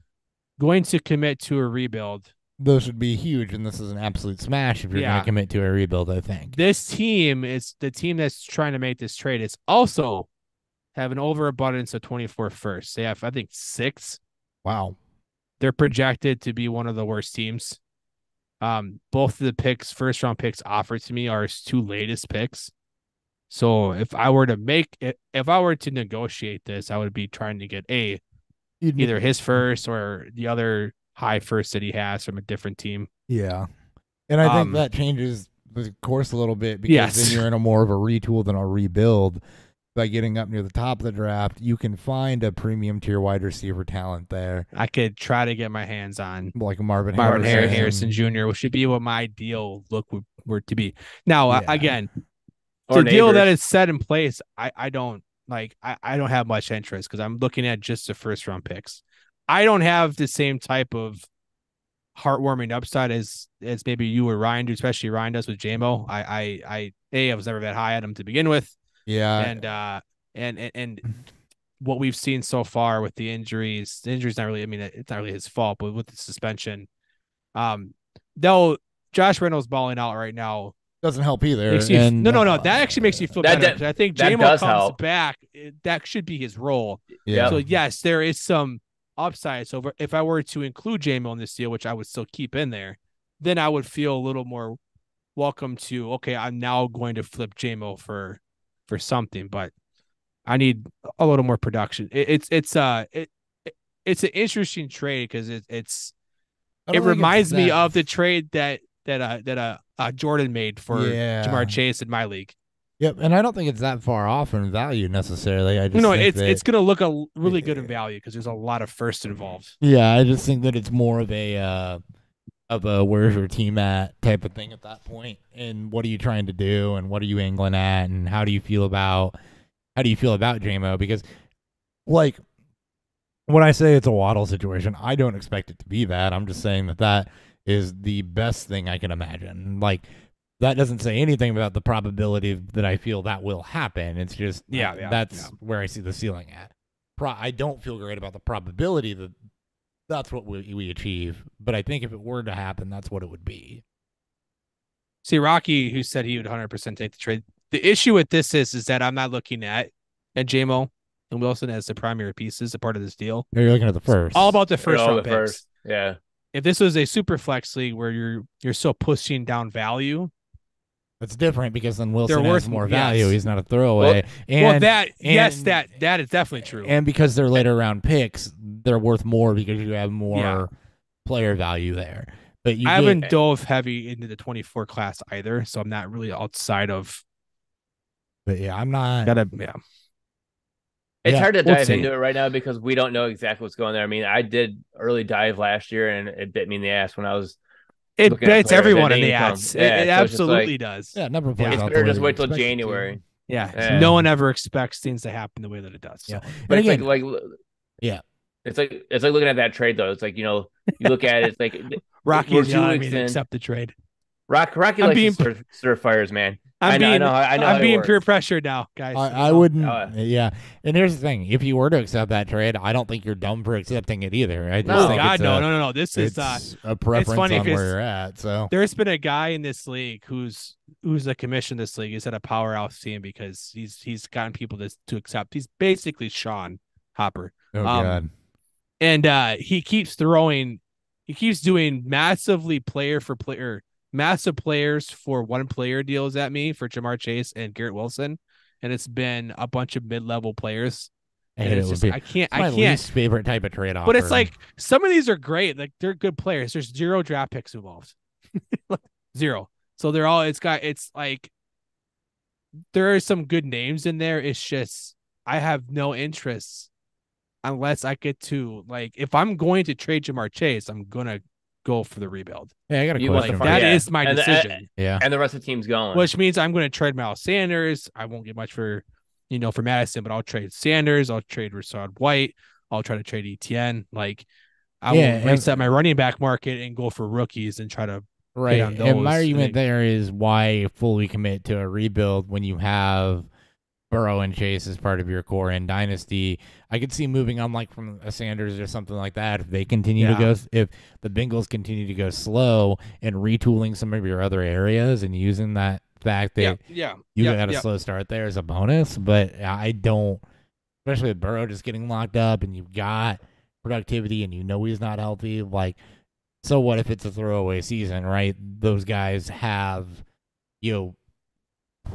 going to commit to a rebuild, those would be huge, and this is an absolute smash if you're going to commit to a rebuild, I think. This team is the team that's trying to make this trade. It's also have an overabundance of 24 firsts. They have, I think, 6. Wow. They're projected to be one of the worst teams. Both of the first-round picks offered to me are his 2 latest picks. So if I were to negotiate this, I would be trying to get either his first or the other high first that he has from a different team. Yeah. And I think that changes the course a little bit, because then you're in a more of a retool than a rebuild. By getting up near the top of the draft, you can find a premium tier wide receiver talent there. I could try to get my hands on like Marvin Harrison Jr., which should be what my ideal look were to be. Now, again, the deal that is set in place, I don't have much interest, because I'm looking at just the first round picks. I don't have the same type of heartwarming upside as maybe you or Ryan do, especially Ryan does with JMO. I was never that high at him to begin with. Yeah. And what we've seen so far with the injuries not really, it's not really his fault, but with the suspension, though Josh Reynolds balling out right now doesn't help either. No, that actually makes you feel better. I think JMO comes back, that should be his role. Yeah. So yes, there is some upside. So if I were to include JMO in this deal, which I would still keep in there, then I would feel a little more welcome to, okay, I'm now going to flip JMO for something, but I need a little more production. It's an interesting trade, because it reminds me of the trade that Jordan made for Jamar Chase in my league. Yep, and I don't think it's that far off in value necessarily. I just it's going to look really good in value, because there's a lot of first involved. Yeah, I just think that it's more of a where's your team at type of thing at that point, and what are you trying to do, and what are you angling at, and how do you feel about JMO? Because like when I say it's a Waddle situation, I don't expect it to be that. I'm just saying that is the best thing I can imagine. Like that doesn't say anything about the probability that I feel that will happen. It's just that's where I see the ceiling at. I don't feel great about the probability that that's what we achieve, but I think if it were to happen, that's what it would be. See, Rocky, who said he would 100% take the trade. The issue with this is that I'm not looking at JMO and Wilson as the primary pieces, a part of this deal. You're looking at the first. It's all about the first round picks. Yeah. If this was a super flex league where you're still pushing down value, it's different because then Wilson has more value. Yes. He's not a throwaway. That is definitely true. And because they're later round picks, they're worth more because you have more player value there. But I haven't dove heavy into the 24 class either, so I'm not really outside of. But I'm not. It's hard to dive into it right now because we don't know exactly what's going there. I mean, I did early dive last year, and it bit me in the ass when I was. It bits everyone in the ass. It absolutely does. Yeah, number of players. It's better just wait till January. Yeah, no one ever expects things to happen the way that it does. So. Yeah, but it's again, it's like looking at that trade though. It's like you look at it. It's like Rocky accept the trade. Rocky likes to stir fires, man. I'm being peer pressured now, guys. I wouldn't. And here's the thing: if you were to accept that trade, I don't think you're dumb for accepting it either. I just think no. This is a preference on where you're at. So there's been a guy in this league who's a commission this league. He's at a powerhouse team because he's gotten people to accept. He's basically Sean Hopper. Oh God. And he keeps doing massively player for player. Massive players for one player deals at me for Ja'Marr Chase and Garrett Wilson, and it's been a bunch of mid-level players. And it's just I can't. Least favorite type of trade offer. But it's like some of these are great, like they're good players. There's 0 draft picks involved, 0. So they're all. It's like there are some good names in there. It's just I have no interest unless I get to if I'm going to trade Ja'Marr Chase, I'm gonna go for the rebuild. Yeah, I got a question. That is my decision. And the rest of the team's going. Which means I'm going to trade Miles Sanders. I won't get much for Madison, but I'll trade Sanders. I'll trade Rachaad White. I'll try to trade ETN. I will reset my running back market and go for rookies and try to right. And my argument there is why fully commit to a rebuild when you have Burrow and Chase as part of your core in Dynasty. I could see moving on from a Sanders or something like that if they continue to go, if the Bengals continue to go slow and retooling some of your other areas and using that fact that you got a slow start there as a bonus. But I don't, especially with Burrow just getting locked up and you've got productivity and he's not healthy. So what if it's a throwaway season, right? Those guys have,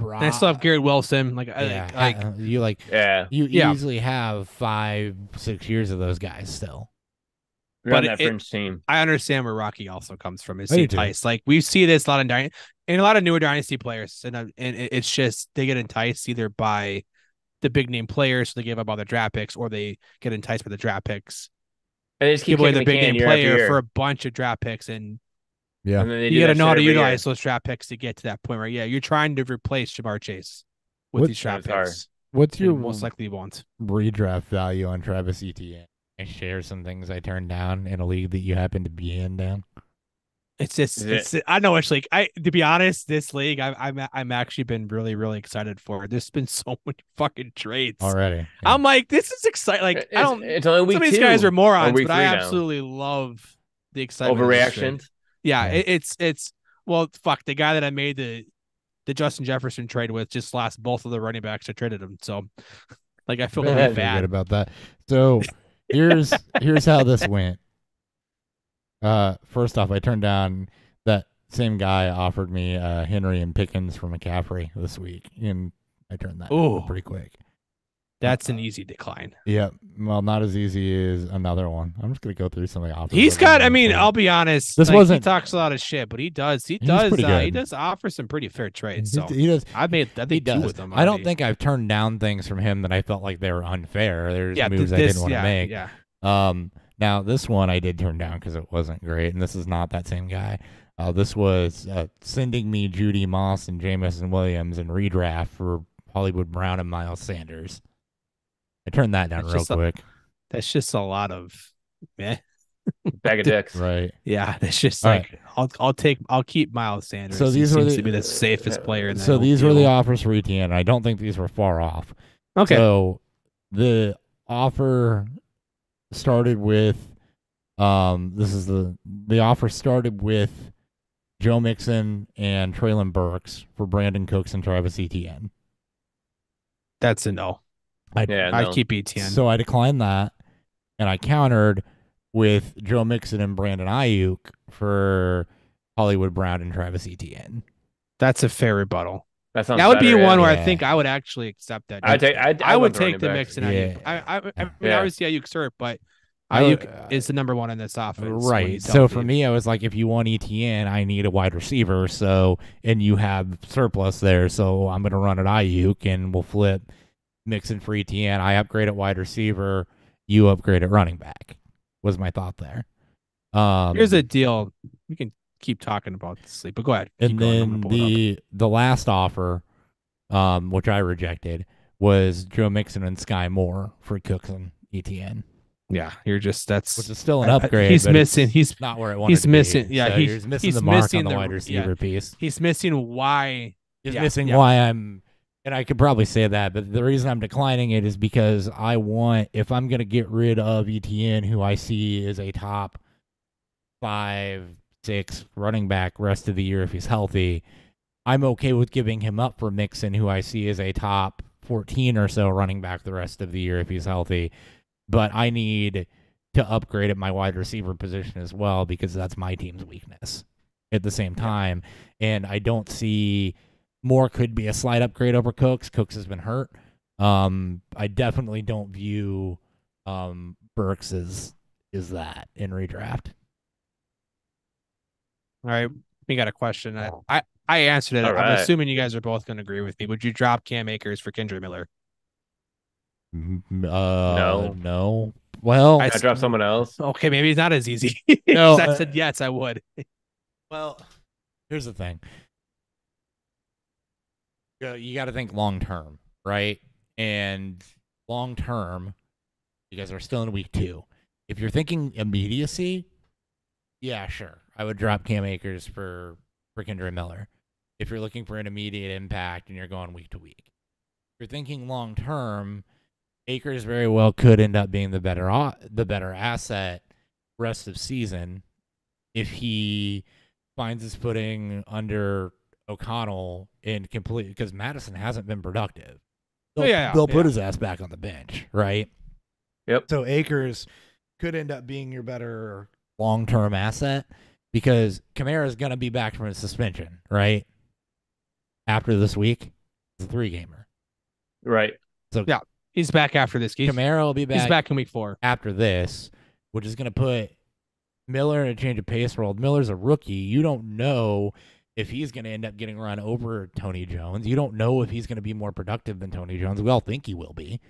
I still have Garrett Wilson. You easily have 5-6 years of those guys still. You're on that fringe team. I understand where Rocky also comes from. It's enticed. We see this a lot in a lot of newer dynasty players, and it's just they get enticed either by the big name players, so they give up all their draft picks, or they get enticed by the draft picks. And they just keep give away the big name player for a bunch of draft picks and. Yeah, and you got to know how to utilize those draft picks to get to that point where you're trying to replace Ja'Marr Chase with these draft picks. What's your most likely want redraft value on Travis Etienne? I share some things I turned down in a league that you happen to be in, Dan. It's just I know which league. To be honest, this league I'm actually been really really excited for. There's been so many fucking trades already. Yeah. I'm like, this is exciting. It's only week some of these 2, guys are morons, but I now. Absolutely love the excitement. Overreactions. Yeah, it's the guy that I made the Justin Jefferson trade with just lost both of the running backs. I traded him, so I feel really bad about that. So here's how this went. First off, I turned down that same guy offered me Henry and Pickens for McCaffrey this week, and I turned that down pretty quick. That's an easy decline. Yeah. Well, not as easy as another one. I'm just going to go through some of the offers. He's got, I'll be honest. He talks a lot of shit, but he does offer some pretty fair trades. So he does. I think 2 with them. I don't think I've turned down things from him that I felt like they were unfair. There's moves I didn't want to make. Yeah. Now this one I did turn down because it wasn't great, and this is not that same guy. This was sending me Judy Moss and Jameson Williams in redraft for Hollywood Brown and Miles Sanders. I turned that down real quick. That's just a lot of bag of dicks. Right. Yeah, that's just I'll keep Miles Sanders. So these he were seems the- to be the safest player in that. So whole these were the deal. offers for ETN. I don't think these were far off. Okay. So the offer started with the offer started with Joe Mixon and Traylon Burks for Brandon Cooks and Travis Etienne. That's a no. Yeah, I no. keep ETN. So I declined that, and I countered with Joe Mixon and Brandon Ayuk for Hollywood Brown and Travis Etienne. That's a fair rebuttal. That sounds That would be better, one where Yeah. I think I would actually accept that. I would went take the running mix back. and Yeah. Ayuk. I mean, Yeah. obviously Ayuk's hurt, but I would- Ayuk is the number one in this offense. when Right. he's So healthy. for me, I was like, if you want ETN, I need a wide receiver. So, and you have surplus there. So I'm going to run at Ayuk and we'll flip Mixon for ETN. I upgrade at wide receiver. You upgrade at running back was my thought there. Here's the deal. We can keep talking about this sleep, but go ahead. and Keep going. I'm then gonna pull it up. the last offer, which I rejected, was Joe Mixon and Sky Moore for Cooks and ETN, Yeah, you're just which is still an upgrade. He's but missing. it's He's not where it wanted he's to be. missing. Yeah, So he's missing he's the mark missing on the the- wide receiver piece. he's missing why. He's Yeah, missing yeah. why I'm, and I could probably say that, but the reason I'm declining it is because I want, if I'm going to get rid of ETN, who I see is a top 5-6 running back rest of the year if he's healthy, I'm okay with giving him up for Mixon, who I see as a top 14 or so running back the rest of the year if he's healthy. But I need to upgrade at my wide receiver position as well because that's my team's weakness at the same time. And I don't see Moore could be a slight upgrade over Cooks. Cooks has been hurt. I definitely don't view Burks as that in redraft. All right, we got a question. I answered it. All I'm right. assuming you guys are both going to agree with me. Would you drop Cam Akers for Kendra Miller? No. Well, I I drop someone else. Okay, maybe it's not as easy. No, I said yes, I would. here's the thing. You got to think long term, right? And long term, you guys are still in week 2. If you're thinking immediacy, yeah, sure. I would drop Cam Akers for Kendra Miller. If you're looking for an immediate impact and you're going week to week. If you're thinking long term, Akers very well could end up being the better asset rest of season if he finds his footing under O'Connell and completely, because Madison hasn't been productive. They'll put his ass back on the bench, right? Yep. So Akers could end up being your better long-term asset because Kamara is going to be back from his suspension, right? After this week, it's a 3-gamer. Right. So Yeah. He's back after this. Kamara will be back. He's back in week 4. After this, which is going to put Miller in a change of pace role. Miller's a rookie. You don't know if he's going to end up getting run over Tony Jones. You don't know if he's going to be more productive than Tony Jones. We all think he will be.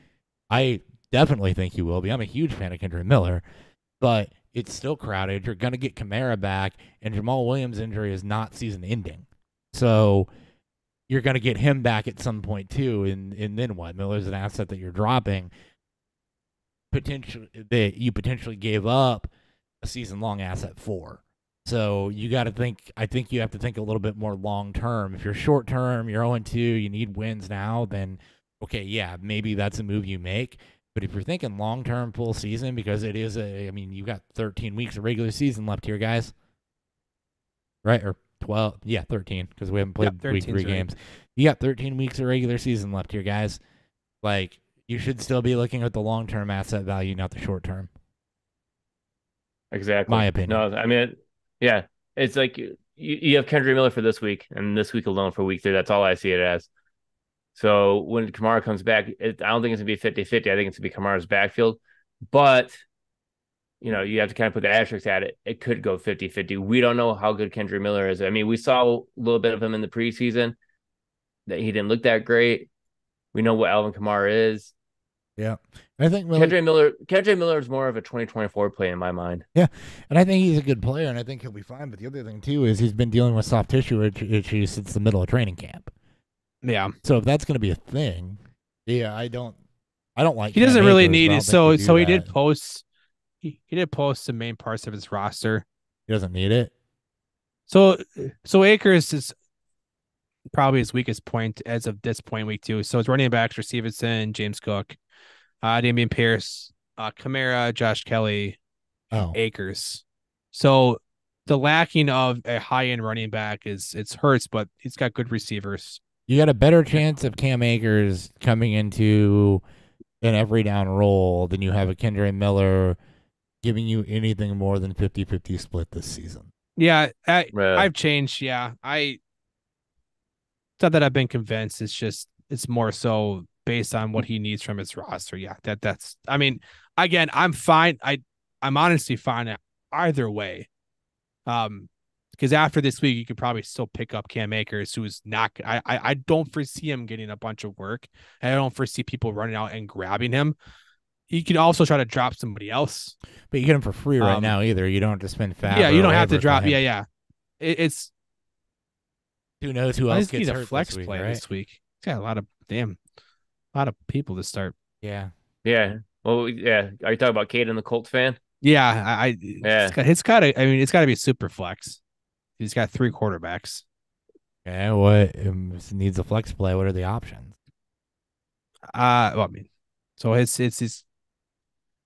I definitely think he will be. I'm a huge fan of Kendra Miller, but it's still crowded. You're going to get Kamara back, and Jamal Williams' injury is not season ending. So you're going to get him back at some point too, and then what? Miller's an asset that you're dropping. That you potentially gave up a season-long asset for. So you got to think. I think you have to think a little bit more long-term. If you're short-term, you're 0-2, you need wins now, then okay, yeah, maybe that's a move you make. But if you're thinking long-term, full season, because it is you got 13 weeks of regular season left here, guys. Right? Or 12, 13, because we haven't played week 3 games. You got 13 weeks of regular season left here, guys. Like, you should still be looking at the long-term asset value, not the short-term. Exactly. My opinion. No, I mean, yeah, it's like you have Kendra Miller for this week and this week alone for week 3. That's all I see it as. So when Kamara comes back, I don't think it's going to be 50-50. I think it's going to be Kamara's backfield. But, you have to kind of put the asterisk at it. It could go 50-50. We don't know how good Kendra Miller is. I mean, we saw a little bit of him in the preseason. That he didn't look that great. We know what Alvin Kamara is. Yeah. I think Kendra Miller is more of a 2024 play in my mind. Yeah, and I think he's a good player, and I think he'll be fine. But the other thing, too, is he's been dealing with soft tissue issues since the middle of training camp. Yeah. So if that's going to be a thing, yeah, I don't like. He doesn't Cam really Akers, need but I it. don't So think they do he did that. post. He did post the main parts of his roster. He doesn't need it. So Akers is probably his weakest point as of this point, week 2. So it's running backs for Stevenson, James Cook, Damian Pierce, Kamara, Josh Kelly, Oh, Akers. So the lacking of a high-end running back it's hurts, but he's got good receivers. you got a better chance of Cam Akers coming into an every down role than you have a Kendre Miller giving you anything more than 50-50 split this season. Yeah, Right. I've changed. Yeah, it's not that I've been convinced. It's more so based on what he needs from his roster. Yeah, that's. I mean, again, I'm fine. I'm honestly fine either way. Because after this week, you could probably still pick up Cam Akers, who's not. I don't foresee him getting a bunch of work. I don't foresee people running out and grabbing him. You can also try to drop somebody else. But you get him for free right now either. You don't have to spend fab. Yeah, you don't have to whatever drop. for him. Yeah. It's Who knows who I else just gets need a hurt flex this week, play right? this week. It's got a lot of people to start. Yeah. Yeah. Well, yeah. Are you talking about Caden, the Colts fan? Yeah, Yeah. it's got to be super flex. He's got 3 quarterbacks. Okay. What needs a flex play? What are the options? Well, I mean, so it's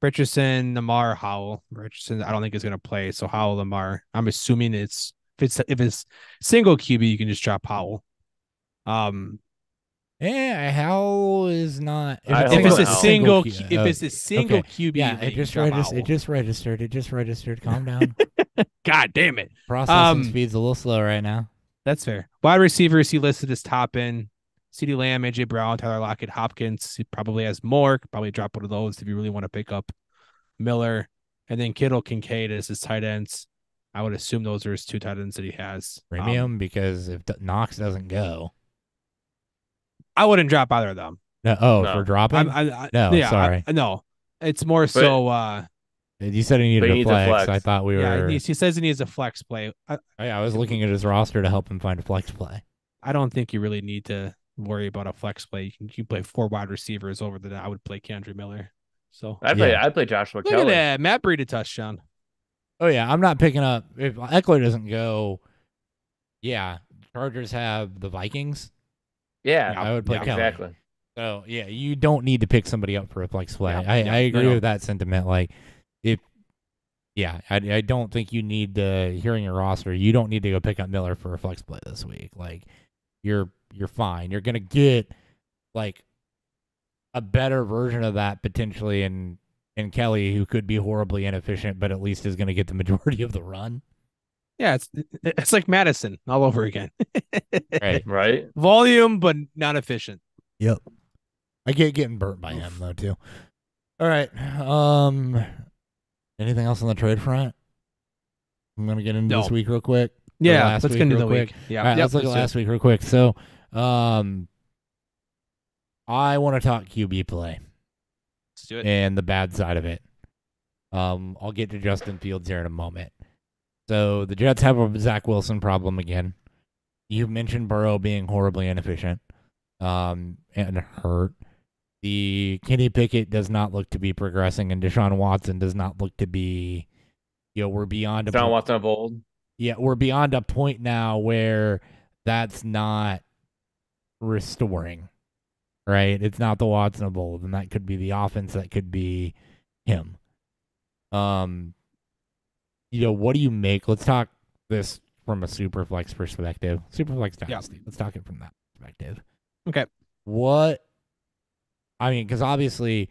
Richardson, Lamar, Howell. Richardson, I don't think is going to play. So Howell, Lamar. I'm assuming if it's single QB, you can just drop Howell. Yeah, Howell is not. I If hope it's a Howell. single, Q- if it's a single okay. QB, yeah, then it you just drop registered. It Howell. just registered. It just registered. Calm down. God damn it. Processing speed's a little slow right now. That's fair. Wide receivers, he listed as top end. CeeDee Lamb, AJ Brown, Tyler Lockett, Hopkins. He probably has more. Could probably drop one of those if you really want to pick up Miller. And then Kittle, Kincaid as his tight ends. I would assume those are his 2 tight ends that he has. Premium because if Knox doesn't go. I wouldn't drop either of them. No, No. for dropping? No, sorry. No. It's more so You said he But needed he a needs a flex. flex. I thought we were. he says he needs a flex play. I was looking at his roster to help him find a flex play. I don't think you really need to worry about a flex play. You can play 4 wide receivers over the. I would play Kendre Miller. So I'd play Joshua look at Kelly. that. Matt Breida a touchdown. Oh yeah, I'm not picking up if Eckler doesn't go. Yeah, Chargers have the Vikings. Yeah, I would play Kelly. exactly. So yeah, you don't need to pick somebody up for a flex play. Yeah, I agree no. with that sentiment. Like, I don't think you need to. Hearing your roster, you don't need to go pick up Miller for a flex play this week. Like, you're fine. You're gonna get like a better version of that potentially in Kelly, who could be horribly inefficient, but at least is gonna get the majority of the run. Yeah, it's like Madison all over again. Right. Right. Volume, but not efficient. Yep. I get getting burnt by him though too. All right. Anything else on the trade front? I'm gonna get into No. this week real quick. Yeah, last let's week get into real the quick. week. Yeah, All right, yep, let's look at do it. last week real quick. So, I want to talk QB play Let's do it. and the bad side of it. I'll get to Justin Fields here in a moment. So the Jets have a Zach Wilson problem again. You mentioned Burrow being horribly inefficient, and hurt. The Kenny Pickett does not look to be progressing, and Deshaun Watson does not look to be. We're beyond a John Watson of old. Yeah, we're beyond a point now where that's not restoring, right? It's not the Watson of old, and that could be the offense. That could be him. What do you make? Let's talk this from a Superflex perspective. Superflex Dynasty. Let's talk it from that perspective. Okay. Because obviously,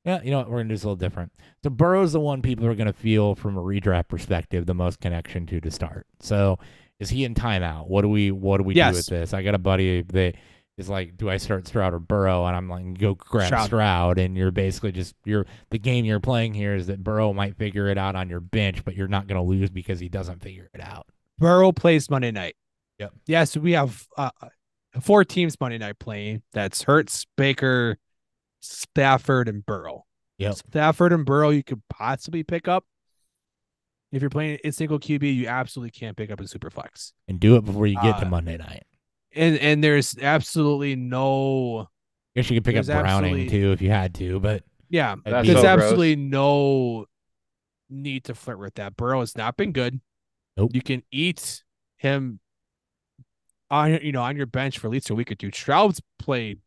yeah, you know what? We're going to do this a little different. So Burrow's the one people are going to feel from a redraft perspective the most connection to start. So is he in timeout? What do we do with this? I got a buddy that is like, do I start Stroud or Burrow? And I'm like, go grab Stroud. And you're basically the game you're playing here is that Burrow might figure it out on your bench, but you're not going to lose because he doesn't figure it out. Burrow plays Monday night. Yep. Yeah, so we have 4 teams Monday night playing. That's Hurts, Baker, Stafford, and Burrow. Yep. Stafford and Burrow you could possibly pick up. If you're playing a single QB, you absolutely can't pick up a super flex. And do it before you get to Monday night. And there's absolutely no. I guess you could pick up Browning too if you had to, but yeah, That's there's so absolutely no need to flirt with that. Burrow has not been good. Nope. You can eat him on your bench for at least a week or two. Stroud's played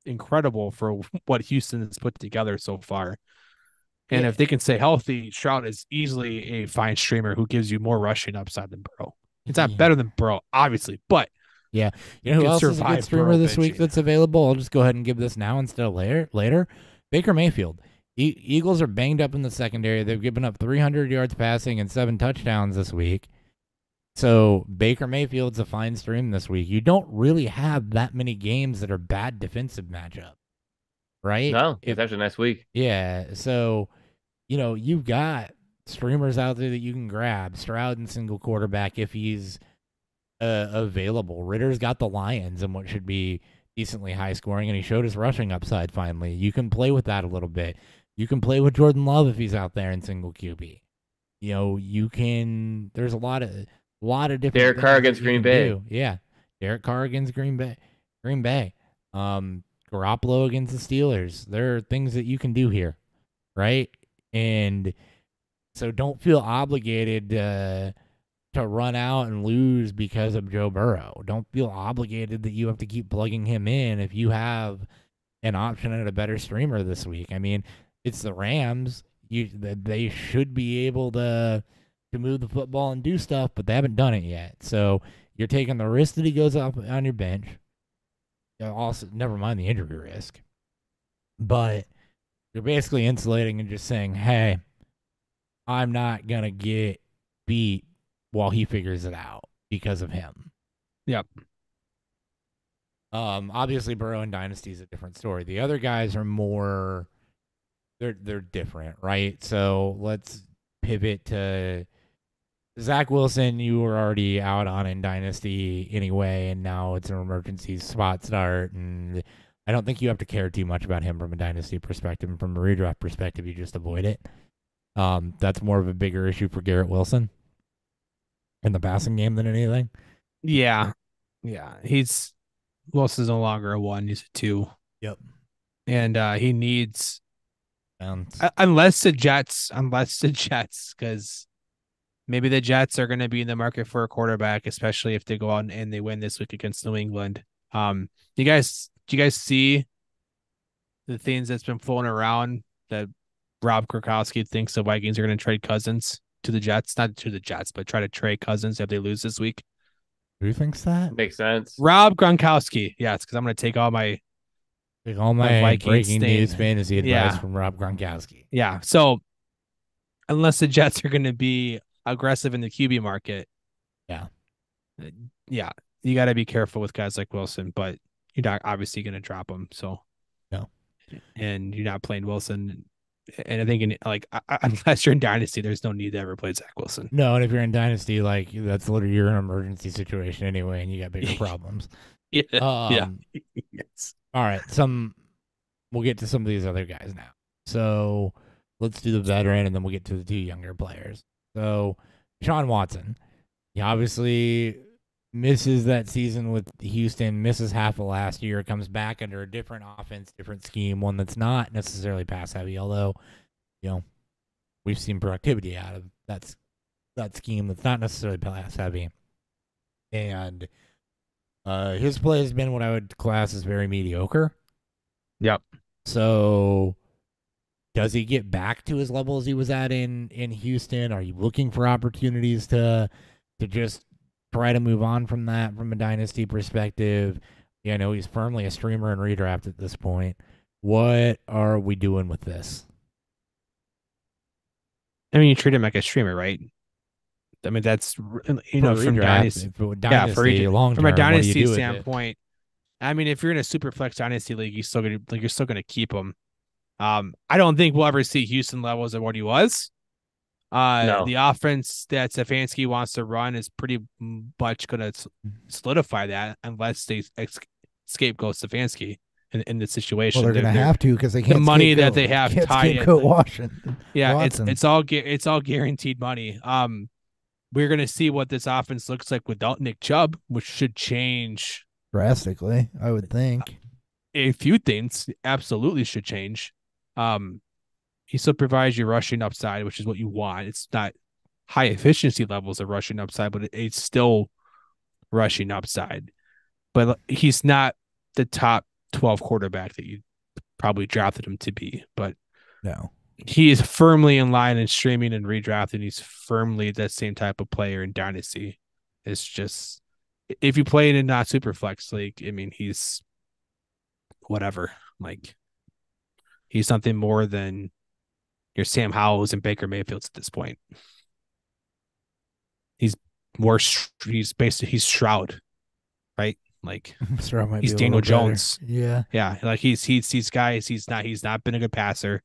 incredible for what Houston has put together so far. And if they can stay healthy, Stroud is easily a fine streamer who gives you more rushing upside than Burrow. It's not better than Burrow, obviously, but yeah. You know who else is a good streamer this week that's available? I'll just go ahead and give this now instead of later. Baker Mayfield. Eagles are banged up in the secondary. They've given up 300 yards passing and 7 touchdowns this week. So Baker Mayfield's a fine stream this week. You don't really have that many games that are bad defensive matchup, right? No, it's actually a nice week. Yeah. So, you've got streamers out there that you can grab. Stroud and single quarterback if he's available. Ritter's got the Lions and what should be decently high scoring, and he showed his rushing upside finally. You can play with that a little bit. You can play with Jordan Love if he's out there in single QB. You can. There's a lot of different. Derek Carr against Green Bay. Yeah, Derek Carr against Green Bay. Garoppolo against the Steelers. There are things that you can do here, right? And so don't feel obligated to run out and lose because of Joe Burrow. Don't feel obligated that you have to keep plugging him in if you have an option at a better streamer this week. I mean, it's the Rams. They should be able to move the football and do stuff, but they haven't done it yet. So you're taking the risk that he goes up on your bench. Also, never mind the injury risk. But you're basically insulating and just saying, hey, I'm not going to get beat while he figures it out because of him. Yep. Obviously, Burrow and Dynasty is a different story. The other guys are more, they're different, right? So let's pivot to Zach Wilson. You were already out on in Dynasty anyway, and now it's an emergency spot start, and I don't think you have to care too much about him from a Dynasty perspective. And from a redraft perspective, you just avoid it. That's more of a bigger issue for Garrett Wilson in the passing game than anything. Yeah. Wilson's no longer a 1, he's a 2. Yep. And he needs unless the Jets, because maybe the Jets are going to be in the market for a quarterback, especially if they go out and they win this week against New England. Do you guys see the things that's been floating around that Rob Gronkowski thinks the Vikings are going to trade Cousins to the Jets? Not to the Jets, but try to trade Cousins if they lose this week. Who thinks that? Makes sense. Rob Gronkowski. Yes, because I'm going to take all my breaking news fantasy advice from Rob Gronkowski. Yeah. So unless the Jets are going to be aggressive in the QB market, you got to be careful with guys like Wilson, but you're not obviously going to drop them. So no, and you're not playing Wilson. And I think unless you're in Dynasty, there's no need to ever play Zach Wilson. No, and if you're in Dynasty, that's literally you're in an emergency situation anyway, and you got bigger problems. Yes. All right. We'll get to some of these other guys now. So let's do the veteran, and then we'll get to the 2 younger players. So Sean Watson, he obviously misses that season with Houston, misses half of last year, comes back under a different offense, different scheme, one that's not necessarily pass heavy, although, we've seen productivity out of that scheme that's not necessarily pass heavy. And his play has been what I would class as very mediocre. Yep. So does he get back to his levels he was at in Houston? Are you looking for opportunities to just try to move on from that from a Dynasty perspective? I know he's firmly a streamer and redraft at this point. What are we doing with this? I mean, you treat him like a streamer, right? I mean, that's, from Dynasty. From a Dynasty standpoint. I mean, if you're in a super flex Dynasty league, you're still gonna keep him. I don't think we'll ever see Houston levels of what he was. No. The offense that Stefanski wants to run is pretty much going to solidify that unless they scapegoat Stefanski in this situation. Well, they're going to have to because they can't. The money that they have tied in Washington. Yeah, Watson. it's all guaranteed money. We're going to see what this offense looks like without Nick Chubb, which should change drastically, I would think. A few things absolutely should change. He still provides you rushing upside, which is what you want. It's not high efficiency levels of rushing upside, but it's still rushing upside. But he's not the top 12 quarterback that you probably drafted him to be. But No. he is firmly in line in streaming and redrafting. He's firmly that same type of player in Dynasty. It's just, if you play in a not super flex league, I mean, he's whatever. Like, he's something more than your Sam Howells and Baker Mayfields at this point. He's worse. He's Shroud, right? Like, he's Daniel Jones. Yeah. Yeah, like he's guys. He's not been a good passer.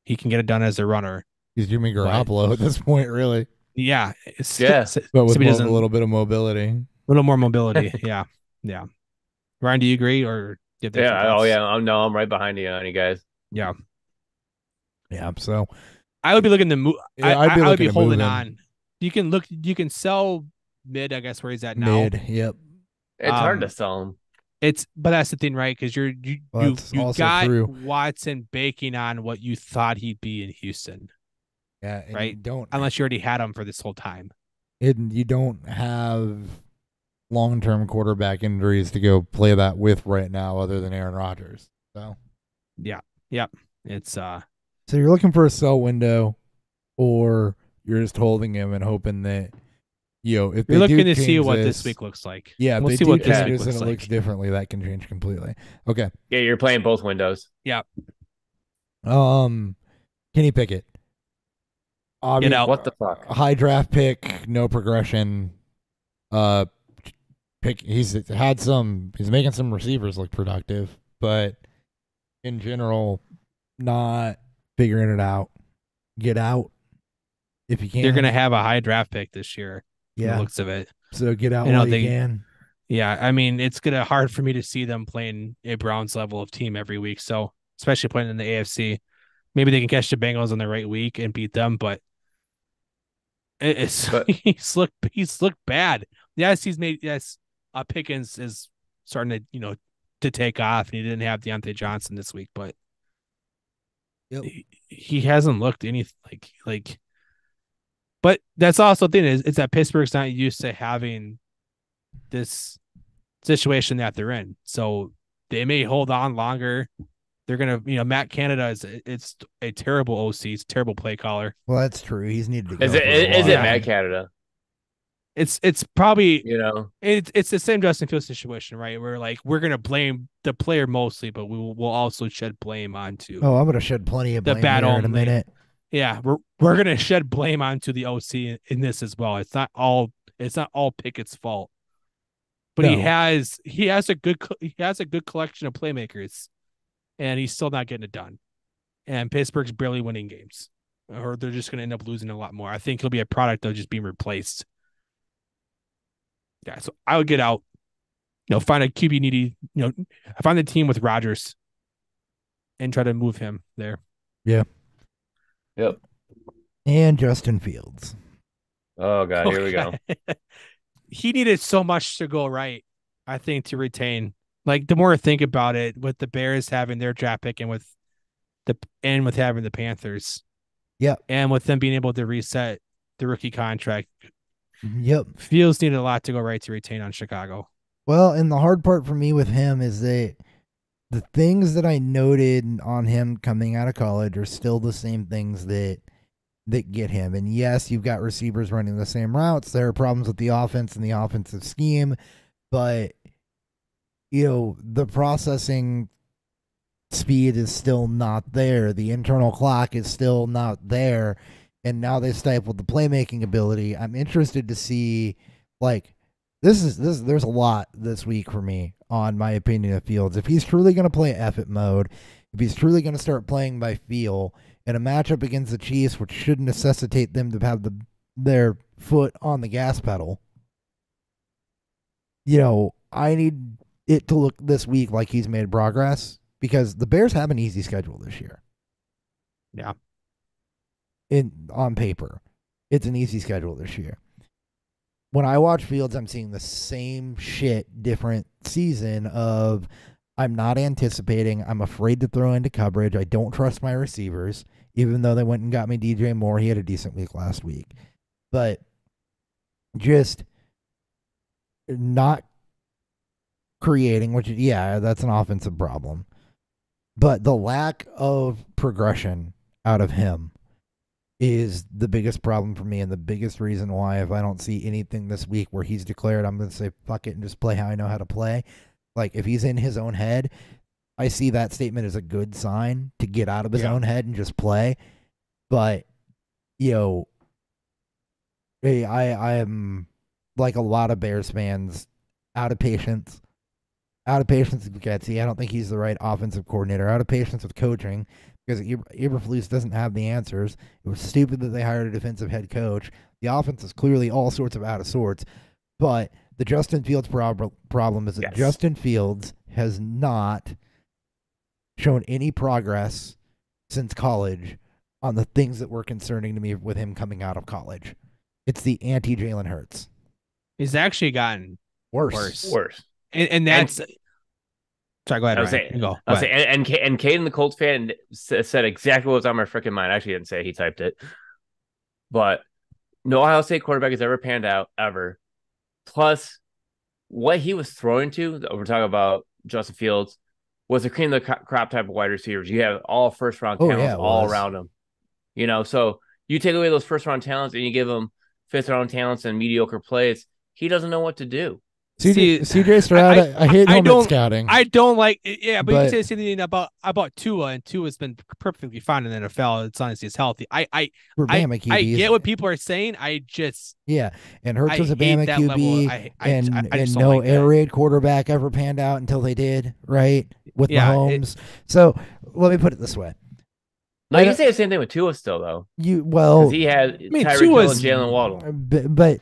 He can get it done as a runner. He's Jimmy Garoppolo at this point, really. Yeah, But with a little bit of mobility. A little more mobility. Yeah. Ryan, do you agree or? Yeah. Oh yeah. I'm right behind you, on you guys. Yeah. So I would be looking to move. Yeah, I would be holding him. on. You can sell mid, I guess, where he's at now. Yep. It's hard to sell him. But that's the thing, right? Because you got true. Watson baking on what you thought he'd be in Houston. Yeah. Right. Unless you already had him for this whole time. You don't have long-term quarterback injuries to go play that with right now, other than Aaron Rodgers. So. Yeah. It's So you're looking for a sell window, or you're just holding him and hoping that, if you're looking to see what this week looks like. Yeah, we'll if see they what do this change week this looks and it like. looks differently, that can change completely. Okay. Yeah, you're playing both windows. Yeah. Kenny Pickett. Get out. What the fuck? High draft pick, no progression. He's making some receivers look productive, but in general, not figuring it out. Get out if you can. They're gonna have a high draft pick this year. Yeah, the looks of it. So get out while you can. Yeah, I mean, it's gonna hard for me to see them playing a Browns level of team every week. So especially playing in the AFC, maybe they can catch the Bengals on the right week and beat them. But he's looked bad. Yes, Pickens is starting to to take off, and he didn't have Deontay Johnson this week, but he hasn't looked anything like. But that's also the thing is that Pittsburgh's not used to having this situation that they're in, so they may hold on longer. They're gonna, Matt Canada it's a terrible OC, it's a terrible play caller. Well, that's true. He's needed to go. Is it Matt Canada? It's probably it's the same Justin Fields situation, right? Where we're gonna blame the player mostly, but we'll also shed blame onto. Oh, I'm gonna shed plenty of blame the bad here in a minute. Yeah, we're gonna shed blame onto the OC in this as well. It's not all Pickett's fault, but he has a good collection of playmakers, and he's still not getting it done. And Pittsburgh's barely winning games, or they're just gonna end up losing a lot more. I think he'll be a product of just being replaced. Yeah, so I would get out, find a QB needy, find the team with Rodgers and try to move him there. Yeah. Yep. And Justin Fields. Oh God, here we go. He needed so much to go right, I think, to retain. Like, the more I think about it, with the Bears having their draft pick and with having the Panthers. Yeah. And with them being able to reset the rookie contract. Yep. Fields needed a lot to go right to retain on Chicago. Well, and the hard part for me with him is that the things that I noted on him coming out of college are still the same things that get him. And yes, you've got receivers running the same routes. There are problems with the offense and the offensive scheme, but the processing speed is still not there. The internal clock is still not there. And now they stifled the playmaking ability. I'm interested to see, there's a lot this week for me on my opinion of Fields. If he's truly going to play effort mode, if he's truly going to start playing by feel in a matchup against the Chiefs, which should necessitate them to have their foot on the gas pedal, I need it to look this week like he's made progress, because the Bears have an easy schedule this year. Yeah. On paper, it's an easy schedule this year. When I watch Fields, I'm seeing the same shit, different season of I'm not anticipating. I'm afraid to throw into coverage. I don't trust my receivers, even though they went and got me DJ Moore. He had a decent week last week. but just not creating, which, yeah, that's an offensive problem. But the lack of progression out of him is the biggest problem for me, and the biggest reason why, if I don't see anything this week where he's declared, I'm going to say fuck it and just play how I know how to play. Like, if he's in his own head, I see that statement as a good sign to get out of his own head and just play. But, I am, like a lot of Bears fans, out of patience. Out of patience with Getsy. I don't think he's the right offensive coordinator. Out of patience with coaching, because Eberflus doesn't have the answers. It was stupid that they hired a defensive head coach. The offense is clearly all sorts of out of sorts. But the Justin Fields problem is that Justin Fields has not shown any progress since college on the things that were concerning to me with him coming out of college. It's the anti-Jalen Hurts. He's actually gotten Worse. And that's sorry, go ahead. I was saying, and Caden, the Colts fan, said exactly what was on my freaking mind. I actually didn't say, he typed it. But no Ohio State quarterback has ever panned out, ever. Plus, what he was throwing to, we're talking about Justin Fields, was a cream of the crop type of wide receivers. You have all first round talents all around him. So you take away those first round talents and you give him fifth round talents and mediocre plays. He doesn't know what to do. CJ Stroud, I hate helmet scouting. I don't like it, but you say something about Tua, and Tua's been perfectly fine in the NFL. It's honestly he's healthy. I get what people are saying. And Hurts was a Bama QB, and no like air raid quarterback ever panned out until they did, right? With Mahomes. So let me put it this way. No, you can say the same thing with Tua still, though. Because he had Tyreek Hill and Jalen Waddle. But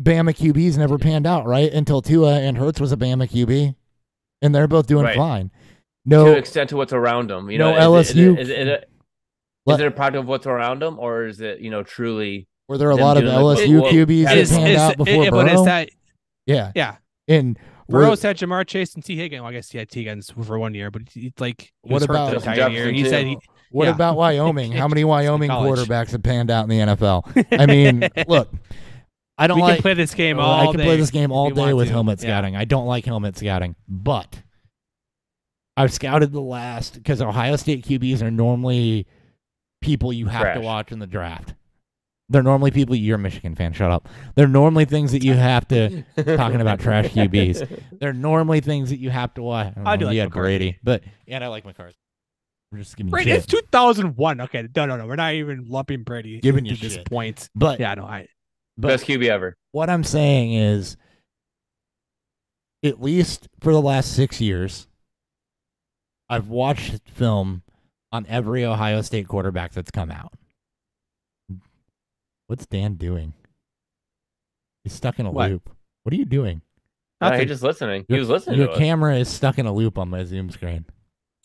Bama QBs never panned out, right? Until Tua and Hurts was a Bama QB, and they're both doing fine. No, to the extent to what's around them. LSU. Is it a product of what's around them, or is it truly? Were there a lot of LSU QBs that panned out before Burrow? Yeah. And Burrow's had Jamar Chase and T. Higgins. Well, I guess he had T. Higgins for 1 year, but he what about the entire year. He said What about Wyoming? How many Wyoming quarterbacks have panned out in the NFL? I mean, look. We can play this game all day. I can play this game all day with helmet scouting. I don't like helmet scouting, but I've scouted because Ohio State QBs are normally people you have to watch in the draft. They're normally people. You're a Michigan fan. Shut up. They're normally things that you have to. Talking about trash QBs. They're normally things that you have to watch. I do like McCarthy. Brady, and I like McCarthy. We're just giving Brady. You It's 2001. Okay, no. We're not even lumping Brady. Giving you this shit. point. But best QB ever. What I'm saying is, at least for the last 6 years, I've watched film on every Ohio State quarterback that's come out. What's Dan doing? He's stuck in a loop. What are you doing? No, he's just listening. He was listening. Your camera is stuck in a loop on my Zoom screen.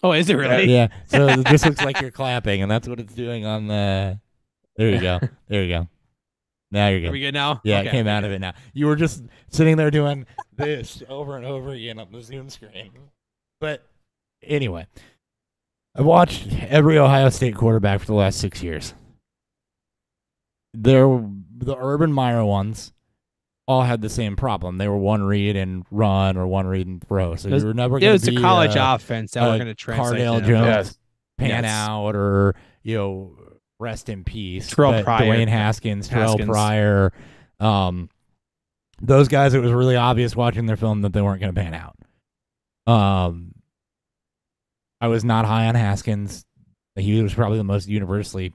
Oh, is it really? Yeah. So this looks like you're clapping, and that's what it's doing on the. There you go. Now you're good. Are we good now? Yeah, it came out of it now. You were just sitting there doing this over and over again on the Zoom screen. But anyway, I watched every Ohio State quarterback for the last 6 years. The Urban Meyer ones all had the same problem. They were one read and run or one read and throw. So you were never going to be a college offense that we're going to translate. Cardale Jones pan out or, rest in peace. Dwayne Haskins, Terrell Pryor. Those guys, it was really obvious watching their film that they weren't going to pan out. I was not high on Haskins. He was probably the most universal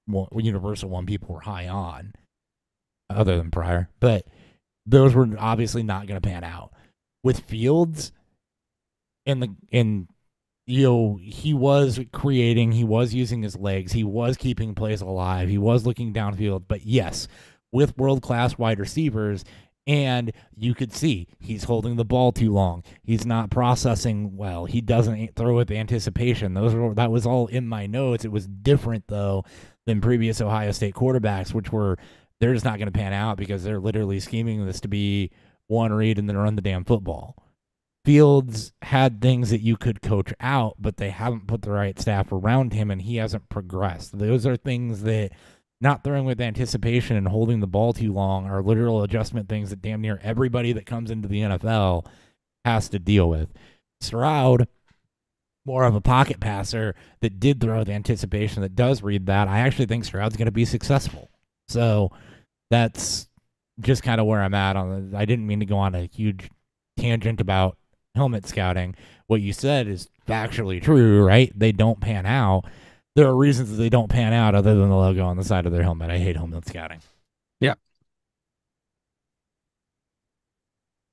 one people were high on, other than Pryor. But those were obviously not going to pan out. With Fields, he was creating, he was using his legs, he was keeping plays alive, he was looking downfield. But yes, with world-class wide receivers, and you could see he's holding the ball too long. He's not processing well. He doesn't throw with anticipation. That was all in my notes. It was different, though, than previous Ohio State quarterbacks, which they're just not going to pan out because they're literally scheming this to be one read and then run the damn football. Fields had things that you could coach out, but they haven't put the right staff around him, and he hasn't progressed. Those are things that not throwing with anticipation and holding the ball too long are literal adjustment things that damn near everybody that comes into the NFL has to deal with. Stroud, more of a pocket passer that did throw with anticipation, that does read that. I actually think Stroud's going to be successful. So that's just kind of where I'm at on it. I didn't mean to go on a huge tangent about helmet scouting. What you said is factually true, right? They don't pan out. There are reasons that they don't pan out other than the logo on the side of their helmet. I hate helmet scouting. Yeah.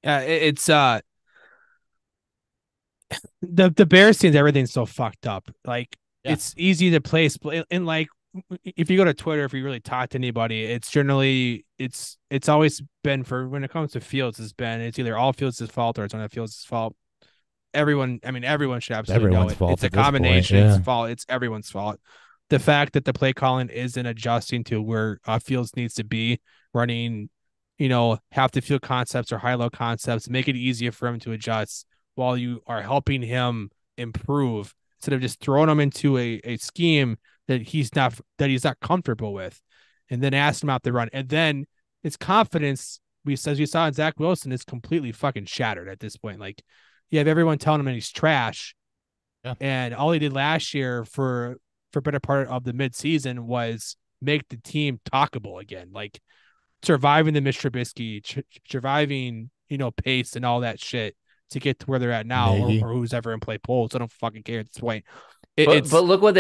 It's the Bears teams, everything's so fucked up. Like it's easy to place, and like if you go to Twitter, if you really talk to anybody, it's generally it's always been, for when it comes to Fields, it's either all Fields' fault or it's one of Fields' fault. Everyone should absolutely know it. It's a combination. Point, yeah. It's fault. It's everyone's fault. The fact that the play calling isn't adjusting to where Fields needs to be, running, half the field concepts or high-low concepts, make it easier for him to adjust while you are helping him improve, instead of just throwing him into a scheme that he's not comfortable with, and then ask him out the run. And then his confidence, as we saw in Zach Wilson, is completely fucking shattered at this point. Like, you have everyone telling him that he's trash. Yeah. And all he did last year for better part of the midseason was make the team talkable again, like surviving the Mitch Trubisky, surviving, pace and all that shit to get to where they're at now, or who's ever in play polls. I don't fucking care at this point. But look what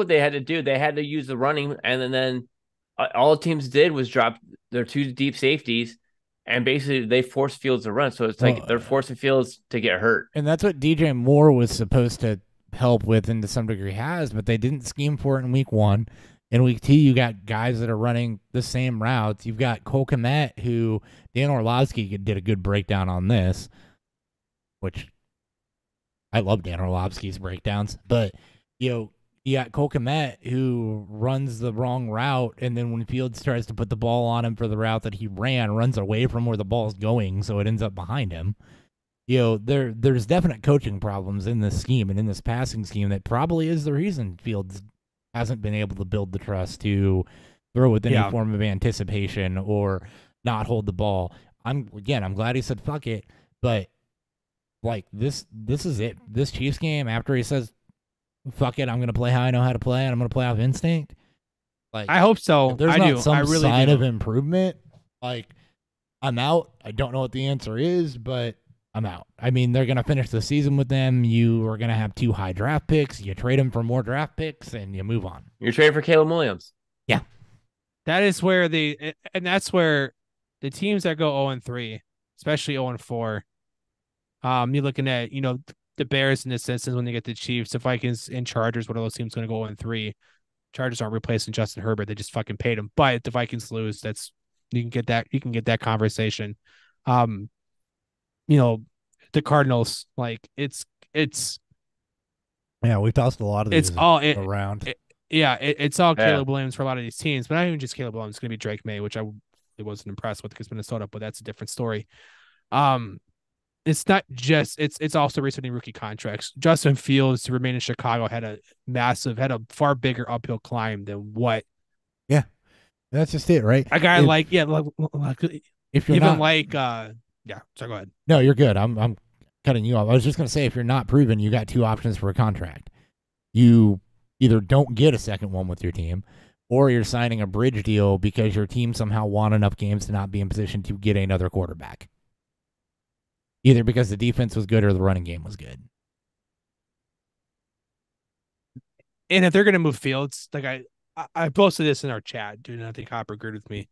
they had to do. They had to use the running, and then all teams did was drop their two deep safeties, and basically they forced Fields to run. So it's like they're forcing Fields to get hurt. And that's what DJ Moore was supposed to help with, and to some degree has, but they didn't scheme for it in week 1. In week 2, you got guys that are running the same routes. You've got Cole Kmet, who Dan Orlovsky did a good breakdown on this, which I love Dan Orlovsky's breakdowns. But, you got Cole Kmet, who runs the wrong route, and then when Fields tries to put the ball on him for the route that he ran, runs away from where the ball's going, so it ends up behind him. There's definite coaching problems in this scheme and in this passing scheme that probably is the reason Fields hasn't been able to build the trust to throw with any form of anticipation or not hold the ball. I'm glad he said fuck it, but like this is it. This Chiefs game, after he says fuck it, I'm gonna play how I know how to play, and I'm gonna play off instinct. Like, I hope so. If there's I not do. some I really sign do. of improvement, like, I'm out. I don't know what the answer is, but I'm out. I mean, they're going to finish the season with them. You are going to have 2 high draft picks. You trade them for more draft picks, and you move on. You're trading for Caleb Williams. Yeah. That is where that's where the teams that go 0-3, especially 0-4, you're looking at, the Bears in this instance when they get the Chiefs, the Vikings and Chargers, one of those teams going to go 0-3. Chargers aren't replacing Justin Herbert. They just fucking paid him. But if the Vikings lose, you can get that conversation. The Cardinals, like it's yeah, we've tossed a lot of these around. It's all Caleb Williams for a lot of these teams, but not even just Caleb Williams. It's going to be Drake May, which I wasn't impressed with because Minnesota, but that's a different story. It's not just it's also resetting rookie contracts. Justin Fields, to remain in Chicago, had a far bigger uphill climb than what. Yeah, that's just it, right? A guy if you're even not, so go ahead. No, you're good. I'm cutting you off. I was just going to say, if you're not proven, you got 2 options for a contract. You either don't get a second one with your team, or you're signing a bridge deal because your team somehow won enough games to not be in position to get another quarterback. Either because the defense was good or the running game was good. And if they're going to move Fields, like I posted this in our chat, dude, and I think Hopper agreed with me.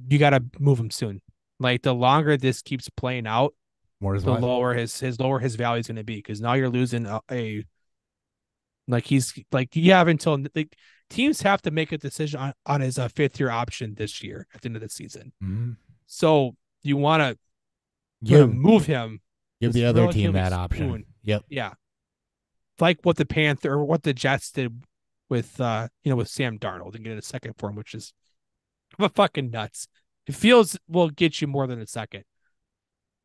You got to move him soon. Like, the longer this keeps playing out, the lower his value is going to be, because now you're losing you have until teams have to make a decision on his 5th-year option this year at the end of the season. Mm-hmm. So you want to move him. Give the other team that option. Soon. Yep. Yeah. Like what the Jets did with Sam Darnold and getting a second for him, which is fucking nuts. It feels will get you more than a second.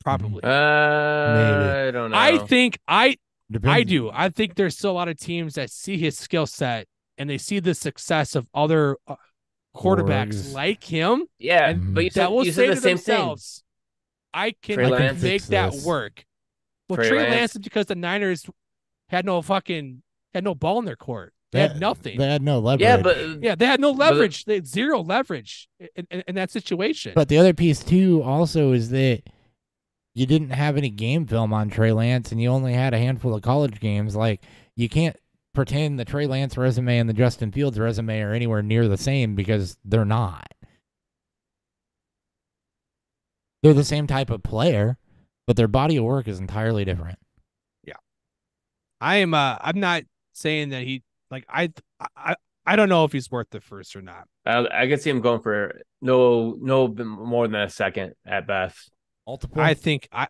Probably. Maybe. I don't know. I think I Depends. do. I think there's still a lot of teams that see his skill set and they see the success of other quarterbacks Borgs. like him Yeah, and but you that said will you say said to the same thing. themselves, I can Trey Lance. make Fix that this. work. Well, Trey Trey Lance. Lance is because the Niners had no ball in their court. They had nothing. They had no leverage. Yeah, but They had no leverage. They had zero leverage in that situation. But the other piece too also is that you didn't have any game film on Trey Lance, and you only had a handful of college games. Like, you can't pretend the Trey Lance resume and the Justin Fields resume are anywhere near the same, because they're not. They're the same type of player, but their body of work is entirely different. I'm not saying that he like I don't know if he's worth the first or not. I could see him going for no more than a second at best. Multiple. I think I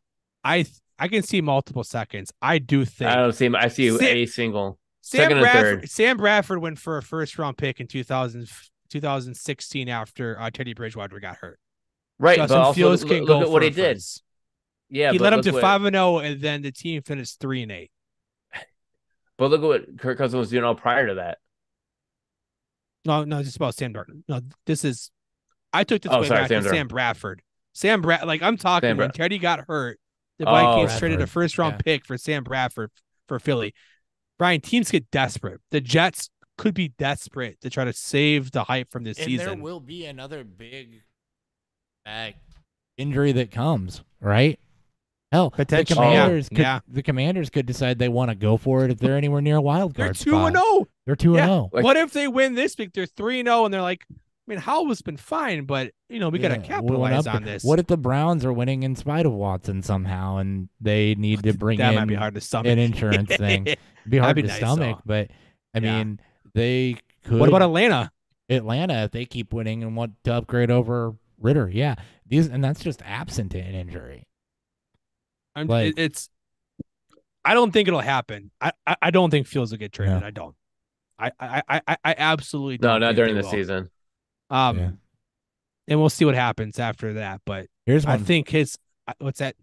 can see multiple seconds. I do think I don't see him. I see Sam- a single. Sam second and Bradford. third. Sam Bradford went for a first round pick in 2016 after Teddy Bridgewater got hurt. Right, Justin but also Fields can look go at what for he a did. first. Yeah, He but led him look to what- 5-0, and then the team finished 3-8. But look at what Kirk Cousins was doing all prior to that. No, just about Sam Darnold. No, this is. I took this Oh, way sorry, back Sam to Darnold. Sam Bradford. Like I'm talking Sam when Brad- Teddy got hurt, the Oh, Vikings traded a Bradford. first round Yeah. pick for Sam Bradford for Philly. Brian, teams get desperate. The Jets could be desperate to try to save the hype from this And season. there will be another big injury that comes, right? Hell, Potentially, the Commanders could decide they want to go for it if they're anywhere near a wild They're card 2-0. spot. They're 2-0. Yeah. Like- What if they win this week? They're 3-0, and they're like, I mean, Howell's been fine, but we got to capitalize on this. What if the Browns are winning in spite of Watson somehow, and they need to bring that in might be hard to stomach. an insurance thing? It'd be hard That'd be to nice, stomach, though. but I Yeah. mean, they could. What about Atlanta? Atlanta, if they keep winning and want to upgrade over Ritter? Yeah, and that's just absent an injury. Like- I don't think it'll happen. I don't think Fields will get traded. No. I don't. I absolutely don't. No, not think during they the will. season. Yeah. And we'll see what happens after that. But Here's I one. think what's that?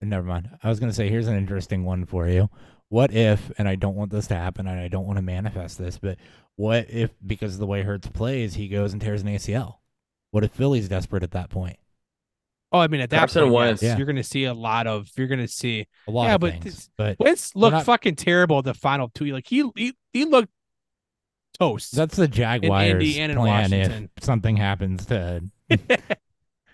Never mind. I was going to say, here's an interesting one for you. What if, and I don't want this to happen, and I don't want to manifest this, but what if, because of the way Hurts plays, he goes and tears an ACL? What if Philly's desperate at that point? Oh, I mean, at that Carson point, Wentz. yes, Yeah. you're going to see a lot of. You're going to see A lot Yeah, of but things. this- But Wentz looked not- fucking terrible the final two. Like he looked toast. that's the Jaguars' Indy and in plan Washington. if something happens to That's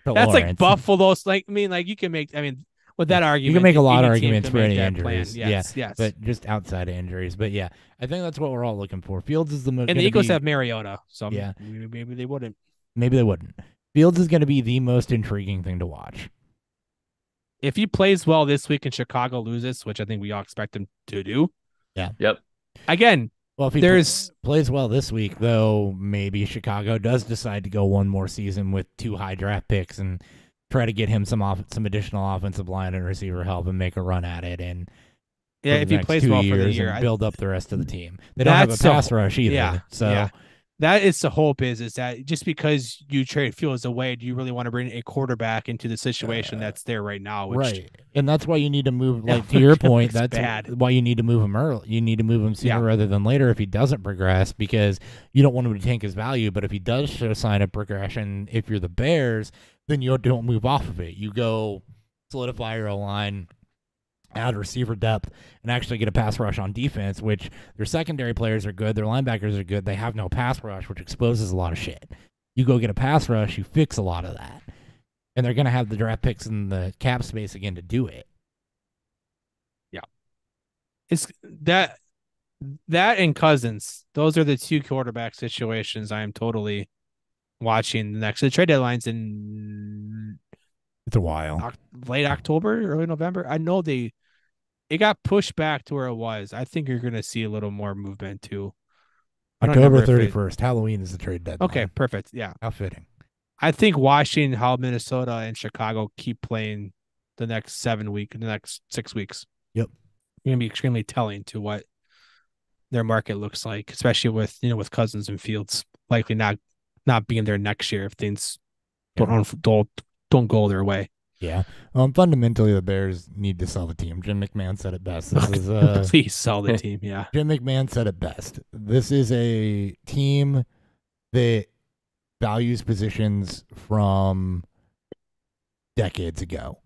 Lawrence. like Buffalo's. Like I mean, like you can make. I mean, with that argument, make a lot of any team arguments can for make any that plan. injuries. Yes. but just outside of injuries. But yeah, I think that's what we're all looking for. Fields is the most. And the Eagles have Mariota, so Yeah. maybe they wouldn't. Maybe they wouldn't. Fields is going to be the most intriguing thing to watch. If he plays well this week and Chicago loses, which I think we all expect him to do. Yeah. Yep. Again, Well, if he plays well this week, though, maybe Chicago does decide to go one more season with 2 high draft picks and try to get him some additional offensive line and receiver help and make a run at it. And yeah, if he plays well for the year, and build up the rest of the team. They don't have a That's the- pass rush either. yeah, So yeah. That is the hope is that just because you trade Fields away, do you really want to bring a quarterback into the situation that's there right now? Which, right, and that's why you need to move. Yeah, Like to your it point, looks that's bad. why you need to move him early. You need to move him sooner Yeah. rather than later if he doesn't progress, because you don't want him to tank his value. But if he does show sign of progression, if you're the Bears, then you don't move off of it. You go solidify your O-line, add receiver depth, and actually get a pass rush on defense, which their secondary players are good, their linebackers are good, they have no pass rush, which exposes a lot of shit. You go get a pass rush, you fix a lot of that. And they're going to have the draft picks and the cap space again to do it. it's that and Cousins. Those are the 2 quarterback situations I am totally watching. The trade deadline's in It's a while. late October, early November. I know it got pushed back to where it was. I think you're going to see a little more movement too. I don't October remember if it- 31st. Halloween is the trade deadline. Okay, perfect. Yeah. How fitting. I think watching how Minnesota and Chicago keep playing the next 6 weeks. Yep. Going to be extremely telling to what their market looks like, especially with Cousins and Fields likely not being there next year if things don't go their way. Yeah. Fundamentally, the Bears need to sell the team. Jim McMahon said it best. This is Please sell the team. Yeah. Jim McMahon said it best. This is a team that values positions from decades ago.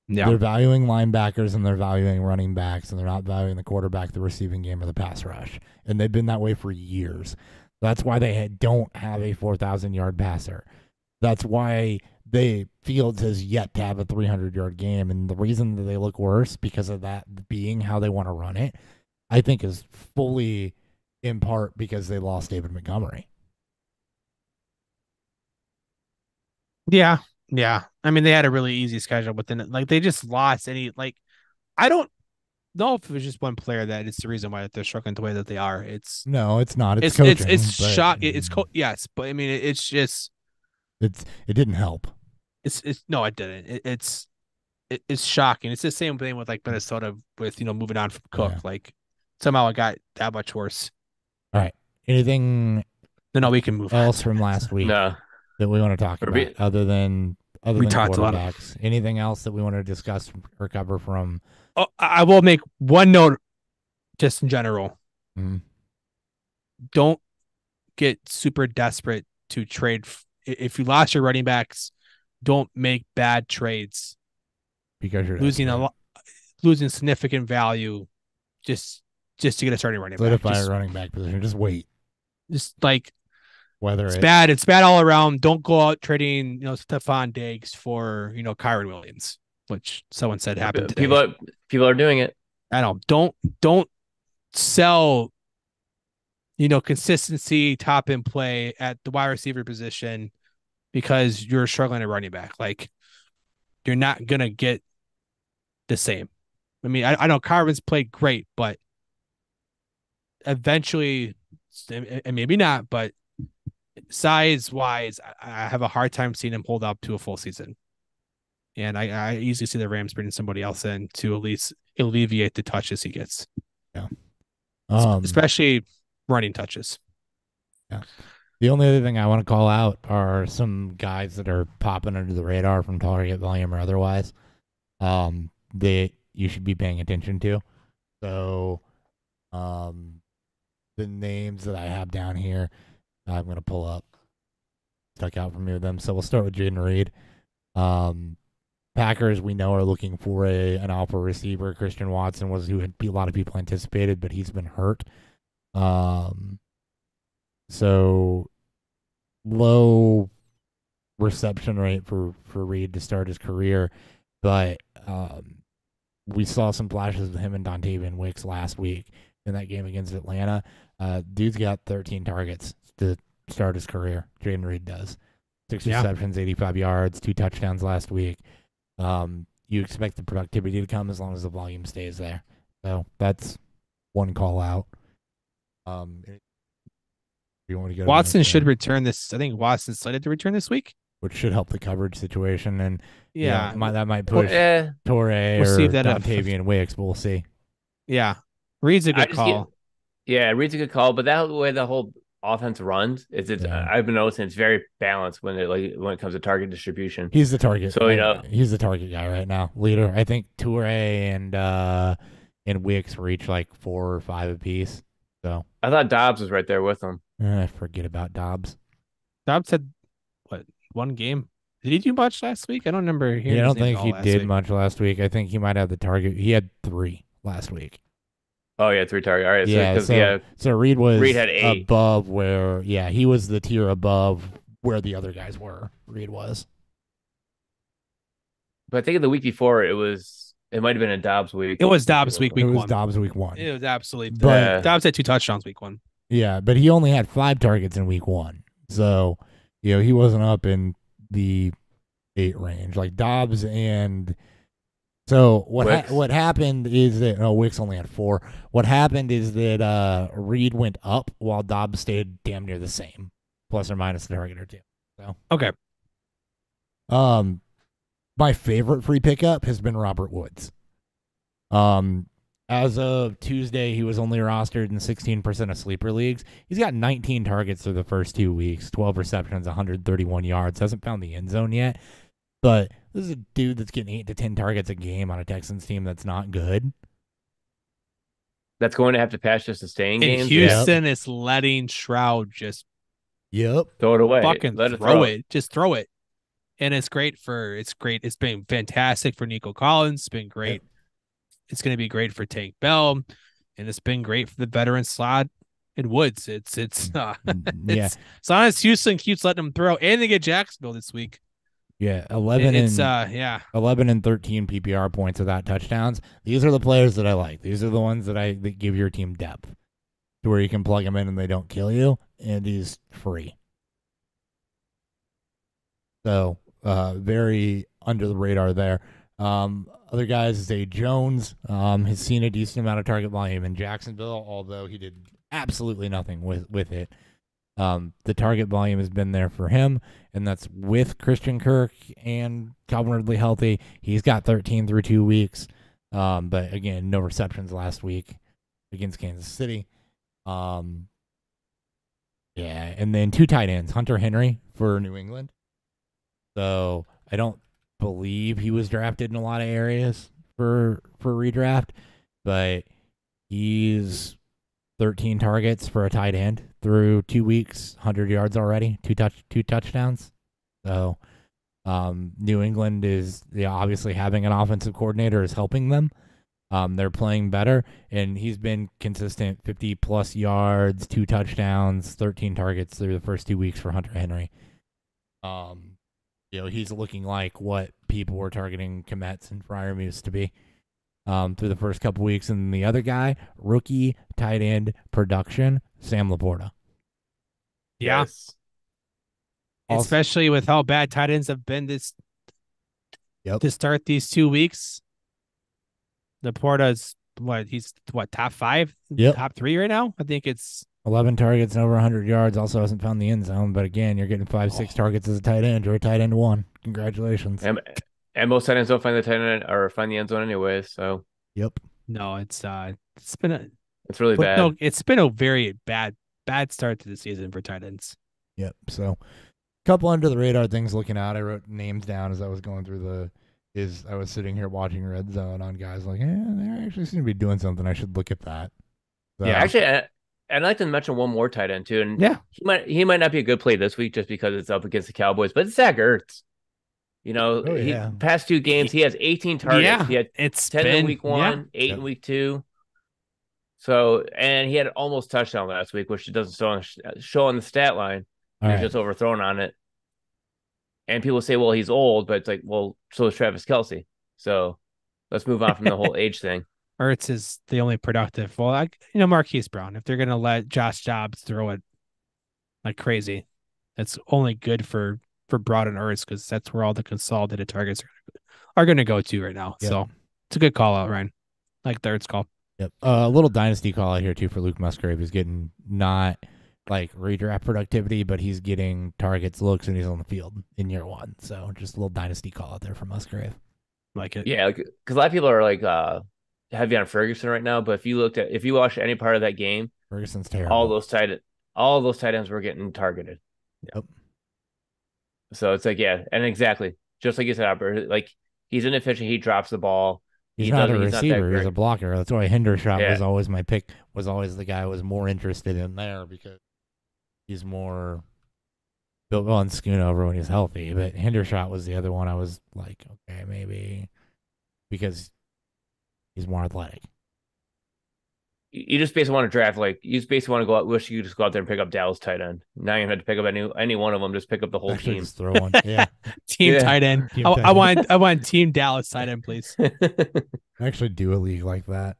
Yeah. They're valuing linebackers and they're valuing running backs, and they're not valuing the quarterback, the receiving game, or the pass rush. And they've been that way for years. That's why they don't have a 4,000-yard passer. That's why Fields has yet to have a 300-yard game. And the reason that they look worse because of that being how they want to run it, I think is fully in part because they lost David Montgomery. Yeah. Yeah. I mean, they had a really easy schedule within it. Like, they just lost any, like, I don't know if it was just one player that it's the reason why they're struggling the way that they are. No, it's not. It's it's coaching. it's but shock. Yes, but I mean, it's just it didn't help. it's no, it didn't. It's shocking. It's the same thing with like Minnesota with moving on from Cook. Yeah. Like somehow it got that much worse. All right. Anything No, we can move else on. from last week No. that we want to talk about other than talked a lot of- quarterbacks? Anything else that we want to discuss or cover from? Oh, I will make one note, just in general. Mhm. Don't get super desperate to trade. If you lost your running backs, don't make bad trades. Because you're Losing desperate. a lot, losing significant value, just to get a starting running back. Solidify a running back position. Just wait. Just like Whether it's bad. It's bad all around. Don't go out trading, Stephon Diggs for, Kyron Williams, which someone said happened today. People are doing it. I know. Don't sell, consistency top end play at the wide receiver position because you're struggling at running back. Like, you're not gonna get the same. I mean, I know Kyron's played great, but eventually, and maybe not, but size wise, I have a hard time seeing him hold up to a full season. And I easily see the Rams bringing somebody else in to at least alleviate the touches he gets. Yeah. Especially running touches. Yeah. The only other thing I want to call out are some guys that are popping under the radar from target volume or otherwise that you should be paying attention to. So the names that I have down here, I'm going to pull up. Stuck out from me with them. So we'll start with Jaden Reed. Packers, we know, are looking for an alpha receiver. Christian Watson was who a lot of people anticipated, but he's been hurt. So low reception rate for Reed to start his career, but we saw some flashes of him and Dontavian Wicks last week in that game against Atlanta. Dude's got 13 targets to start his career. Jaden Reed does. 6 receptions, 85 yards, 2 touchdowns last week. You expect the productivity to come as long as the volume stays there. So that's one call out. You want to go Watson should return this. I think Watson's slated to return this week, which should help the coverage situation. And yeah, that might push Torrey we'll or see if that Dontavian Wicks, but we'll see. Yeah, Reed's a good call. Reed's a good call, but that way the whole offense runs I've been noticing it's very balanced when it comes to target distribution. He's the target. So he's the target guy right now. Leader. I think Torrey and Wicks reach like 4 or 5 apiece. So I thought Dobbs was right there with him. Forget about Dobbs. Dobbs had one game. Did he do much last week? I don't remember hearing. I don't think he did much last week. I think he might have the target. He had 3 last week. Oh yeah, 3 targets. All right. So Reed had 8 above where. Yeah, he was the tier above where the other guys were. Reed was. But I think the week before it might have been a Dobbs week. It was Dobbs week 1. It was Dobbs week 1. It was absolutely. But Dobbs had 2 touchdowns week 1. Yeah, but he only had 5 targets in week 1. So, he wasn't up in the 8 range like Dobbs. And so what happened is that Wicks only had 4. What happened is that Reed went up while Dobbs stayed damn near the same, plus or minus a target or 2. So okay. My favorite free pickup has been Robert Woods. As of Tuesday, he was only rostered in 16% of sleeper leagues. He's got 19 targets through the first 2 weeks, 12 receptions, 131 yards. Hasn't found the end zone yet. But this is a dude that's getting 8 to 10 targets a game on a Texans team that's not good. That's going to have to pass just to stay in games. Houston is letting Stroud just Yep. Throw it away. Fucking Let it throw it. Just throw it. And it's great. It's been fantastic for Nico Collins. It's been great. Yep. It's going to be great for Tank Bell, and it's been great for the veteran slot in Woods. Yeah. It's Sonic Houston keeps letting them throw, and they get Jacksonville this week. Yeah. 11 and 11 and 13 PPR points without touchdowns. These are the players that I like. These are the ones that give your team depth to where you can plug them in and they don't kill you, and he's free. So very under the radar there. Other guys, Zay Jones has seen a decent amount of target volume in Jacksonville, although he did absolutely nothing with it. The target volume has been there for him, and that's with Christian Kirk and Calvin Ridley healthy. He's got 13 through 2 weeks, but again, no receptions last week against Kansas City. Yeah, and then 2 tight ends, Hunter Henry for New England. So I don't believe he was drafted in a lot of areas for redraft, but he's 13 targets for a tight end through 2 weeks, 100 yards already, two touchdowns. So New England is obviously having an offensive coordinator is helping them. They're playing better, and he's been consistent, 50-plus yards, 2 touchdowns, 13 targets through the first 2 weeks for Hunter Henry. He's looking like what people were targeting Kometz and Freiermuth to be through the first couple weeks. And the other guy, rookie tight end production, Sam Laporta. Yeah. Yes. Especially with how bad tight ends have been to start these 2 weeks. Laporta's he's top 5, top 3 right now. I think it's 11 targets and over 100 yards. Also hasn't found the end zone, but again, you're getting 5-6 targets as a tight end. You're a tight end 1. Congratulations. And most tight ends don't find the tight end or find the end zone anyway. So yep. No, it's really bad. No, it's been a very bad start to the season for tight ends. Yep. So a couple under the radar things looking out. I wrote names down as I was going through I was sitting here watching Red Zone on guys like, they actually seem to be doing something. I should look at that. So, yeah, actually, I'd like to mention one more tight end too, and he might not be a good play this week just because it's up against the Cowboys, but it's Zach Ertz. Past 2 games he has 18 targets. Yeah, he had 10 in week 1, 8 in week 2. So, and he had almost touchdown last week, which it doesn't show on the stat line. He's just overthrown on it. And people say, well, he's old, but it's like, well, so is Travis Kelce. So let's move on from the whole age thing. Ertz is the only productive. Well, Marquise Brown, if they're going to let Josh Jobs throw it like crazy, that's only good for Broad and Ertz because that's where all the consolidated targets are going to go to right now. Yep. So it's a good call out, Ryan. Like the Ertz call. Yep. A little dynasty call out here too for Luke Musgrave. He's getting not like redraft productivity, but he's getting targets, looks, and he's on the field in year 1. So just a little dynasty call out there for Musgrave. Like it. Yeah, because a lot of people are like heavy on Ferguson right now. But if you watch any part of that game, Ferguson's terrible. All those tight ends were getting targeted. Yep. So it's like, yeah, and exactly just like you said, Albert, like he's inefficient. He drops the ball. He's not a receiver. He's a blocker. That's why Hendershot was always my pick. Was always the guy I was more interested in there because he's more built on Schoonover when he's healthy. But Hendershot was the other one I was like, okay, maybe because he's more athletic. You just basically want to draft, you just basically want to go out. Wish you could just go out there and pick up Dallas tight end. Now you have to pick up any one of them. Just pick up the whole team. Just throw one. Yeah. Team tight end. I want team Dallas tight end, please. Actually, do a league like that.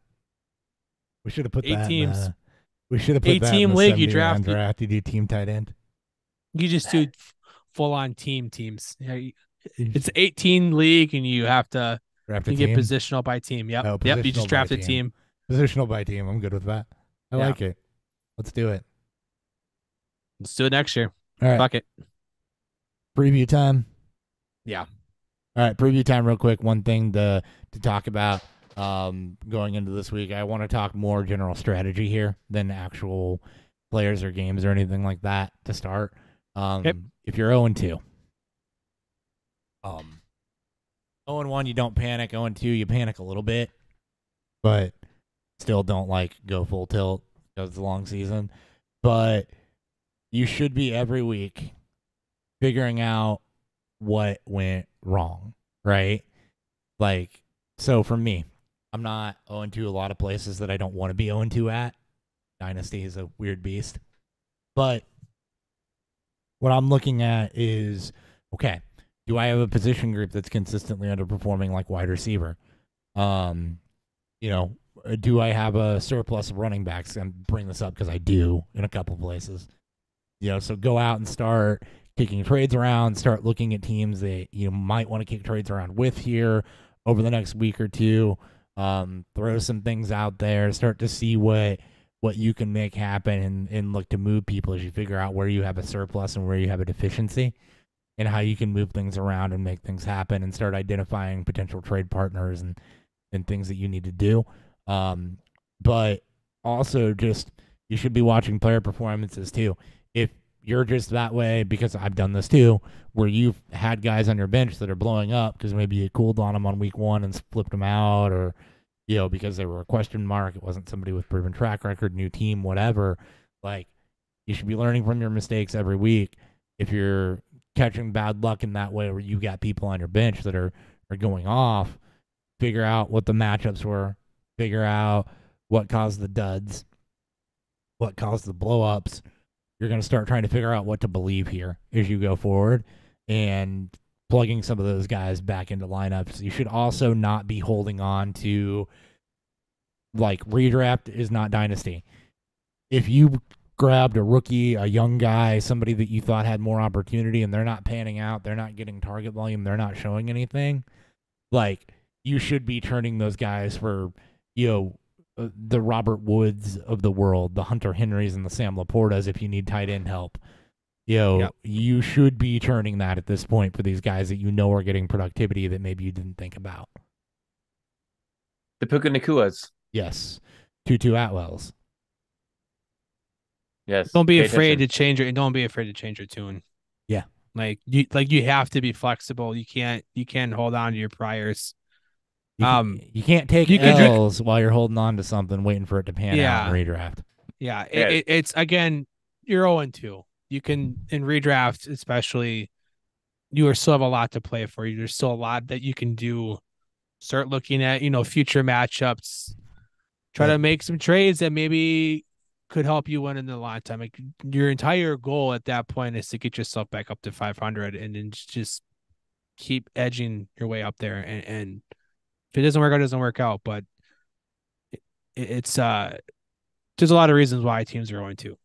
We should have put 8 that. Teams. We should have put 8 that team in the league. You draft. You do team tight end. You just do full on teams. It's 18 league, and you have to get positional by team. Yep. Oh, yep. You just draft a team. Positional by team. I'm good with that. I like it. Let's do it. Let's do it next year. All right. Fuck it. Preview time. Yeah. All right. Preview time real quick. One thing to talk about going into this week. I want to talk more general strategy here than actual players or games or anything like that to start. If you're 0-2. 0-1, you don't panic. 0-2, you panic a little bit. But still don't go full tilt because it's a long season. But you should be every week figuring out what went wrong, right? Like, so for me, I'm not 0-2 a lot of places that I don't want to be 0-2 at. Dynasty is a weird beast. But what I'm looking at is, okay, do I have a position group that's consistently underperforming like wide receiver? You know, do I have a surplus of running backs? And bring this up because I do in a couple places. You know, so go out and start kicking trades around, start looking at teams that you might want to kick trades around with here over the next week or two. Throw some things out there, start to see what you can make happen and look to move people as you figure out where you have a surplus and where you have a deficiency and how you can move things around and make things happen and start identifying potential trade partners and things that you need to do. But also just you should be watching player performances too. If you're just that way, because I've done this too, where you've had guys on your bench that are blowing up because maybe you cooled on them on week 1 and flipped them out, or because they were a question mark, it wasn't somebody with proven track record, new team, whatever. Like, you should be learning from your mistakes every week. If you're catching bad luck in that way where you got people on your bench that are going off, figure out what the matchups were, figure out what caused the duds, what caused the blow-ups. You're going to start trying to figure out what to believe here as you go forward and plugging some of those guys back into lineups. You should also not be holding on to, like, redraft is not dynasty. If you grabbed a rookie, a young guy, somebody that you thought had more opportunity and they're not panning out, they're not getting target volume, they're not showing anything, like, you should be turning those guys for, the Robert Woods of the world, the Hunter Henrys and the Sam Laportas if you need tight end help. You should be turning that at this point for these guys that are getting productivity that maybe you didn't think about. The Puka Nakuas. Yes. Tutu Atwells. Yes. Don't be Pay afraid attention. to change it. Don't be afraid to change your tune. Yeah. You have to be flexible. You can't hold on to your priors. You can't take L's while you're holding on to something, waiting for it to pan out and redraft. Yeah. It's again, you're 0-2. You can, in redraft especially, you still have a lot to play for. There's still a lot that you can do. Start looking at, future matchups. Try to make some trades that maybe could help you win in the long time. Like, your entire goal at that point is to get yourself back up to 500 and then just keep edging your way up there. And if it doesn't work out, it doesn't work out. But it's there's a lot of reasons why teams are 0-2.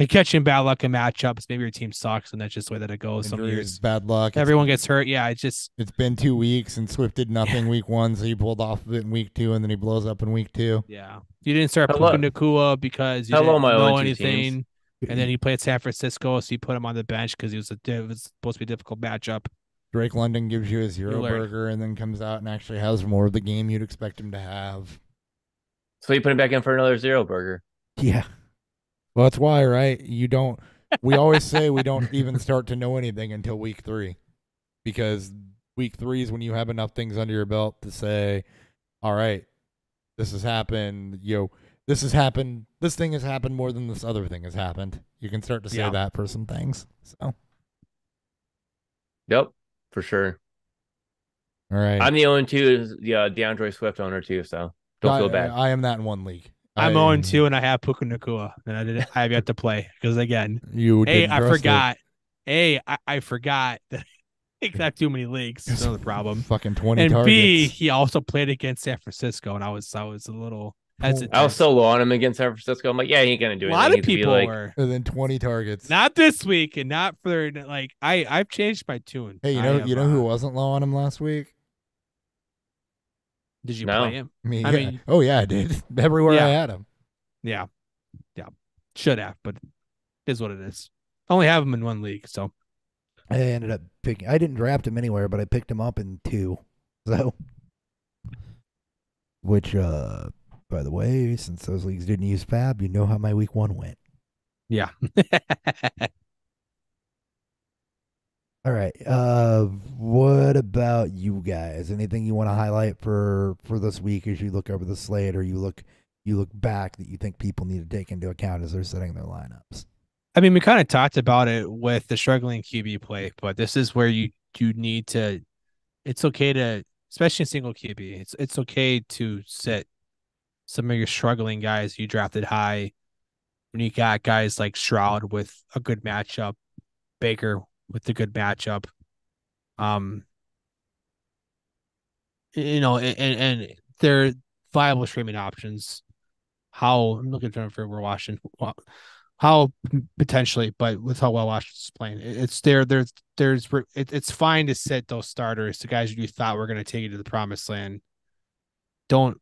Catching bad luck in matchups. Maybe your team sucks, and that's just the way that it goes. Injuries, some years, bad luck. everyone gets hurt. Yeah, it's been 2 weeks, and Swift did nothing week 1, so he pulled off of it in week 2, and then he blows up in week 2. Yeah, you didn't start Puka Nacua because you didn't know anything, and then he played San Francisco, so you put him on the bench because it was supposed to be a difficult matchup. Drake London gives you a 0 burger, and then comes out and actually has more of the game you'd expect him to have. So you put him back in for another 0 burger. Yeah. Well, that's why, right? We always say we don't even start to know anything until week 3, because week 3 is when you have enough things under your belt to say, all right, this has happened. This has happened. This thing has happened more than this other thing has happened. You can start to say that for some things. So. Yep, for sure. All right. I'm the 0-2 DeAndre Swift owner too, so don't feel bad. I am that in one league. I'm 0-2 and I have Puka Nacua, and I have yet to play because again, I forgot. I forgot that I have too many leagues. That's another problem. Fucking 20 and targets. B, he also played against San Francisco, and I was a little hesitant. I was so low on him against San Francisco. I'm like, yeah, he ain't gonna do anything. A lot of people were. And then 20 targets. Not this week, and not for I've changed my tune. Hey, you know who wasn't low on him last week? Did you play him? Me, I mean, oh yeah, I did. Everywhere I had him. Yeah. Should have, but it is what it is. I only have him in one league, so I ended up picking. I didn't draft him anywhere, but I picked him up in 2. So, which, by the way, since those leagues didn't use Fab, you know how my week 1 went. Yeah. All right. What about you guys? Anything you want to highlight for this week as you look over the slate, or you look back that you think people need to take into account as they're setting their lineups? I mean, we kind of talked about it with the struggling QB play, but this is where you need to. It's okay to, especially in single QB. It's okay to sit some of your struggling guys you drafted high when you got guys like Stroud with a good matchup, Baker with a good matchup. And they're viable streaming options. How I'm looking for we're watching. How potentially, but with how well Washington's playing, it's it's fine to sit those starters, the guys you thought were going to take you to the promised land. Don't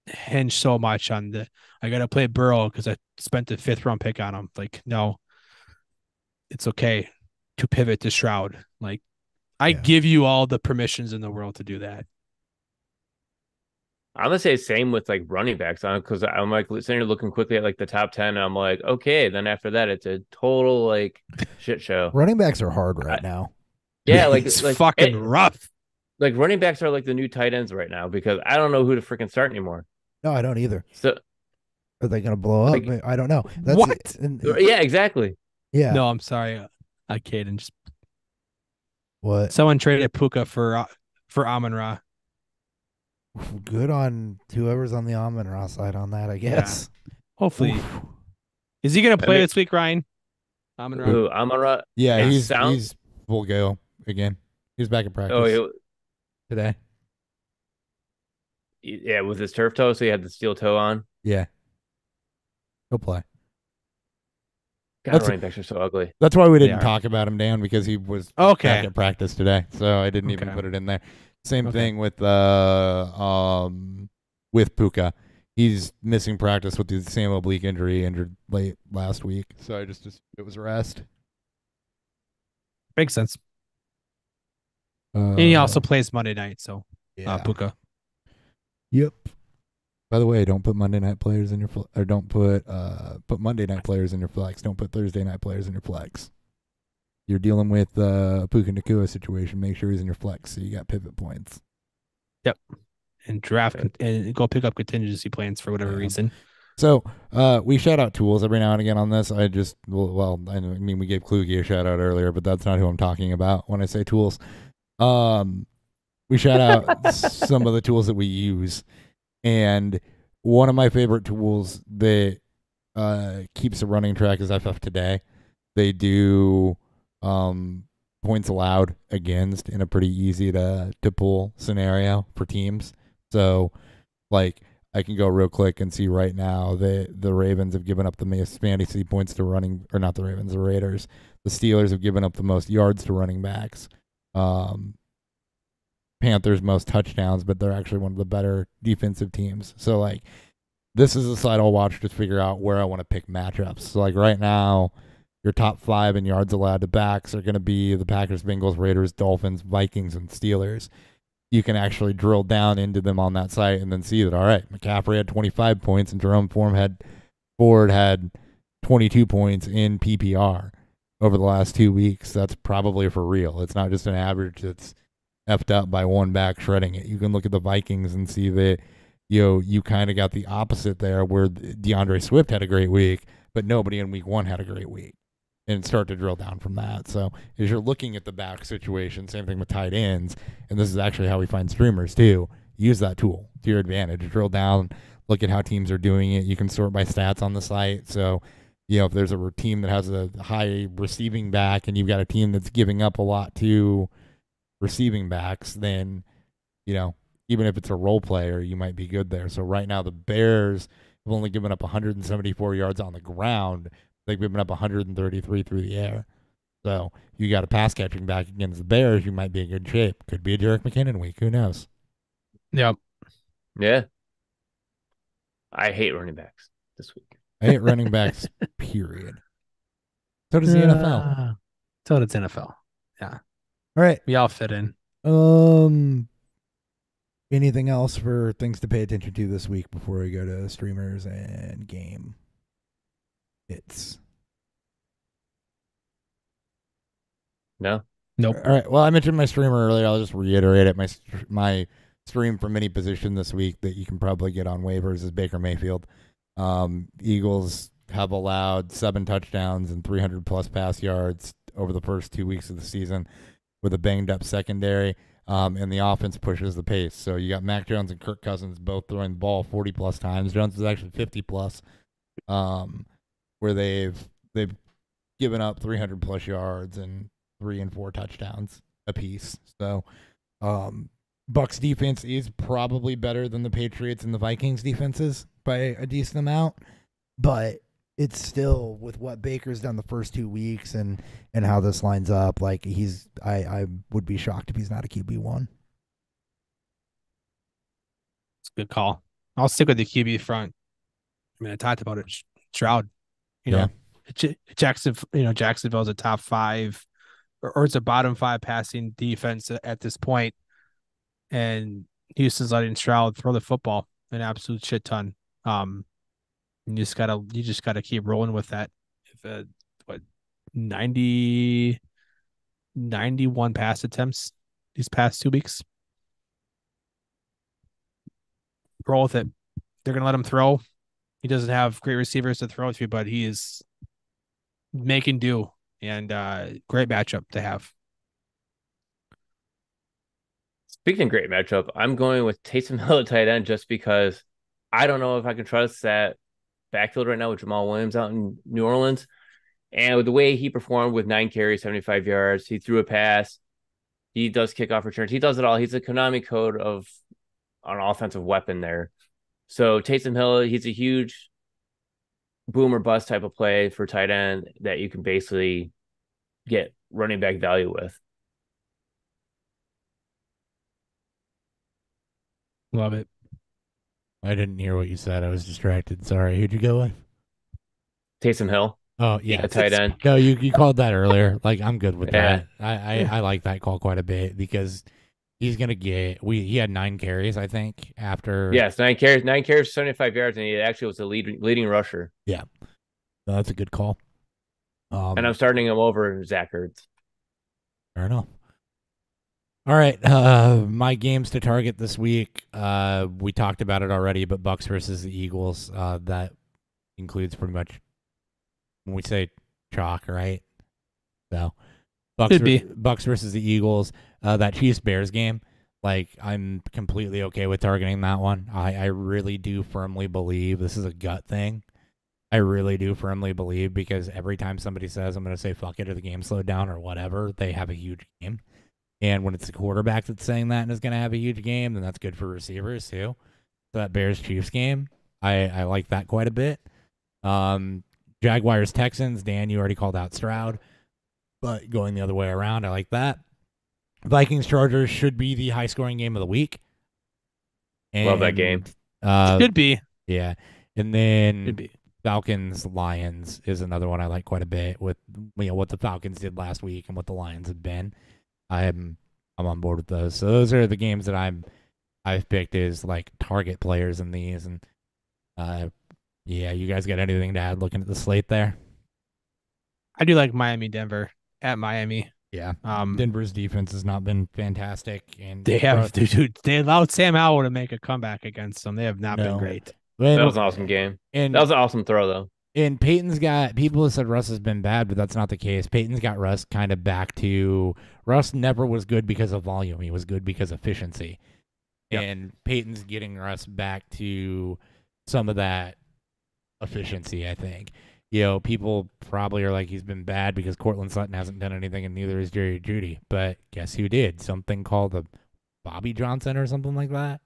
hinge so much on I got to play Burrow because I spent the 5th round pick on him. Like, no, it's okay to pivot to Stroud. Like, I give you all the permissions in the world to do that. I'm gonna say same with like running backs, because I'm like sitting here looking quickly at like the top 10, and I'm like, okay, then after that, it's a total like shit show. Running backs are hard right now. Yeah, like it's fucking rough. Like running backs are like the new tight ends right now because I don't know who to freaking start anymore. No, I don't either. So are they gonna blow up? Like, I don't know. That's what? Yeah, exactly. Yeah. No, I'm sorry, I kidding. Just what? Someone traded Puka for Amon-Ra. Good on whoever's on the Amon-Ra side on that, I guess. Yeah. Hopefully. Is he going to play this week, Ryan? Amon-Ra? Ooh, Amon-Ra? Yeah, he's full go again. He's back in practice today. Yeah, with his turf toe, so he had the steel toe on. Yeah. He'll play. God, running backs are so ugly. That's why we didn't talk about him, Dan, because he was back at practice today. So I didn't even put it in there. Same thing with Puka. He's missing practice with the same oblique injury, injured late last week. So I just assumed it was rest. Makes sense. And he also plays Monday night, so Puka. Yep. By the way, don't put Monday night players in your or don't put Monday night players in your flex. Don't put Thursday night players in your flex. You're dealing with Puka Nacua situation. Make sure he's in your flex so you got pivot points. Yep. And draft and go pick up contingency plans for whatever reason. So we shout out tools every now and again on this. I mean, we gave Kluge a shout out earlier, but that's not who I'm talking about when I say tools. We shout out some of the tools that we use. And one of my favorite tools that keeps a running track is FF Today. They do points allowed against in a pretty easy to pull scenario for teams. So, like, I can go real quick and see right now that the Ravens have given up the most fantasy points to running, or not the Ravens, the Raiders. The Steelers have given up the most yards to running backs. Panthers most touchdowns, but they're actually one of the better defensive teams. So, like, this is a side I'll watch to figure out where I want to pick matchups. So, like, right now, your top 5 in yards allowed to backs are going to be the Packers, Bengals, Raiders, Dolphins, Vikings, and Steelers. You can actually drill down into them on that site and then see that, all right, McCaffrey had 25 points and Jerome Ford had 22 points in PPR over the last 2 weeks. That's probably for real. It's not just an average that's effed up by one back shredding it. You can look at the Vikings and see that, you kind of got the opposite there where DeAndre Swift had a great week, but nobody in week 1 had a great week. And start to drill down from that. So as you're looking at the back situation, same thing with tight ends, and this is actually how we find streamers too. Use that tool to your advantage. Drill down, look at how teams are doing it. You can sort by stats on the site. So, if there's a team that has a high receiving back and you've got a team that's giving up a lot to receiving backs, then, even if it's a role player, you might be good there. So right now the Bears have only given up 174 yards on the ground. They've given up 133 through the air. So you got a pass catching back against the Bears, you might be in good shape. Could be a Jerick McKinnon week. Who knows? Yep. Yeah. I hate running backs this week. I hate running backs, period. So does the NFL. So does NFL. Yeah. All right. We all fit in. Anything else for things to pay attention to this week before we go to streamers and game? Nope. All right. Well, I mentioned my streamer earlier. I'll just reiterate it. My stream from any position this week that you can probably get on waivers is Baker Mayfield. Eagles have allowed 7 touchdowns and 300 plus pass yards over the first 2 weeks of the season with a banged up secondary. And the offense pushes the pace. So you got Mac Jones and Kirk Cousins both throwing the ball 40 plus times. Jones is actually 50 plus, where they've given up 300 plus yards and 3 and 4 touchdowns apiece. So Bucs defense is probably better than the Patriots and the Vikings defenses by a decent amount, but it's still, with what Baker's done the first 2 weeks and how this lines up, like I would be shocked if he's not a QB1. It's a good call. I'll stick with the QB front. I mean, I talked about it. Stroud, Jacksonville's a top 5 or it's a bottom 5 passing defense at this point, and Houston's letting Stroud throw the football an absolute shit ton. You just gotta keep rolling with that. If 91 pass attempts these past 2 weeks. Roll with it. They're gonna let him throw. He doesn't have great receivers to throw to, but he is making do, and great matchup to have. Speaking of great matchup, I'm going with Taysom Hill at tight end just because I don't know if I can trust that backfield right now with Jamal Williams out in New Orleans. And with the way he performed with 9 carries, 75 yards, he threw a pass. He does kickoff returns. He does it all. He's a Konami code of an offensive weapon there. So Taysom Hill, he's a huge boom or bust type of play for tight end that you can basically get running back value with. Love it. I didn't hear what you said. I was distracted. Sorry. Who'd you go with? Taysom Hill. Oh, yeah. A tight end. No, you called that earlier. Like, I'm good with Yeah. that. I like that call quite a bit because he's going to get – he had 9 carries, I think, after – Yes, 9 carries, 75 yards, and he actually was the leading rusher. Yeah. No, that's a good call. And I'm starting him over Zach Ertz. Fair enough. All right, my games to target this week. We talked about it already, but Bucks versus the Eagles. That includes pretty much when we say chalk, right? So Bucks versus the Eagles. That Chiefs Bears game, like I'm completely okay with targeting that one. I really do firmly believe this is a gut thing. I really do firmly believe because every time somebody says I'm going to say fuck it or the game slowed down or whatever, they have a huge game. And when it's the quarterback that's saying that and is going to have a huge game, then that's good for receivers too. So that Bears-Chiefs game, I like that quite a bit. Jaguars-Texans, Dan, you already called out Stroud. But going the other way around, I like that. Vikings-Chargers should be the high-scoring game of the week. And, Love that game. Should be. Yeah. And then Should be. Falcons-Lions is another one I like quite a bit with what the Falcons did last week and what the Lions have been. I'm on board with those. So those are the games that I've picked as like target players in these. And yeah, you guys got anything to add looking at the slate there? I do like Miami-Denver at Miami. Yeah. Denver's defense has not been fantastic, and They allowed Sam Howell to make a comeback against them. They have not been great. That was an awesome game. And that was an awesome throw, though. And Peyton's got, people have said Russ has been bad, but that's not the case. Peyton's got Russ kind of back to, Russ never was good because of volume. He was good because of efficiency. Yep. And Peyton's getting Russ back to some of that efficiency, I think. People probably are like, he's been bad because Cortland Sutton hasn't done anything, and neither is Jerry Jeudy. But guess who did? Something called the Bobby Johnson or something like that.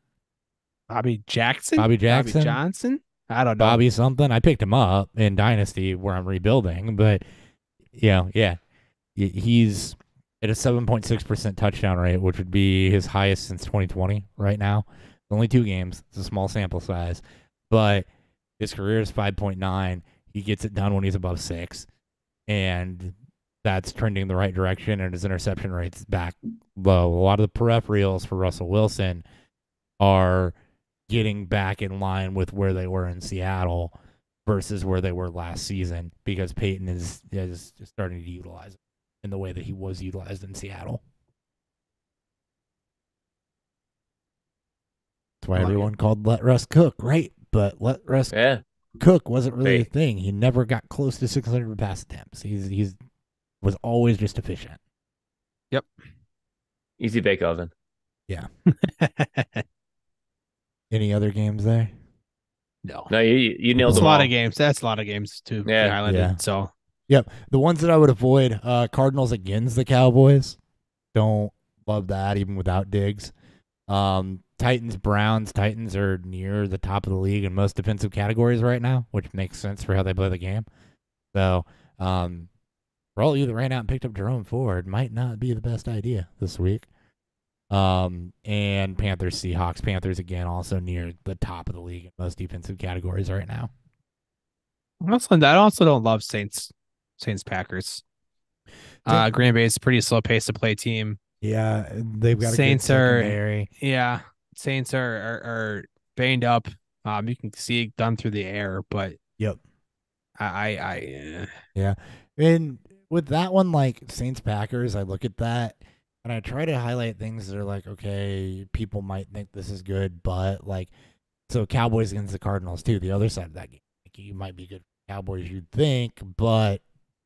Bobby Jackson? Bobby Johnson? I don't know. Bobby something. I picked him up in Dynasty where I'm rebuilding, but yeah. He's at a 7.6% touchdown rate, which would be his highest since 2020 right now. Only 2 games. It's a small sample size, but his career is 5.9. He gets it done when he's above 6, and that's trending the right direction, and his interception rate's back low. A lot of the peripherals for Russell Wilson are getting back in line with where they were in Seattle versus where they were last season because Peyton is starting to utilize it in the way that he was utilized in Seattle. That's why everyone called let Russ cook, right? But let Russ Cook wasn't really a Wait. thing. He never got close to 600 pass attempts. He's was always just efficient. Easy bake oven. Any other games there? No. No, you nailed That's a them lot all. of games. That's a lot of games too. Yeah. You highlighted. Yeah. So Yep. The ones that I would avoid, Cardinals against the Cowboys. Don't love that even without Diggs. Titans, Browns. Titans are near the top of the league in most defensive categories right now, which makes sense for how they play the game. So, for all you that ran out and picked up Jerome Ford, might not be the best idea this week. And Panthers, Seahawks. Panthers again also near the top of the league in most defensive categories right now. I also don't love Saints Packers. Green Bay is a pretty slow pace to play team. Yeah, they've got Saints a good are- secondary. Yeah, Saints are banged up. You can see it done through the air, but Yep. Yeah. And with that one, like Saints Packers, I look at that and I try to highlight things that are like, okay, people might think this is good, but like, so Cowboys against the Cardinals too, the other side of that game. Like, you might be good for Cowboys, you'd think, but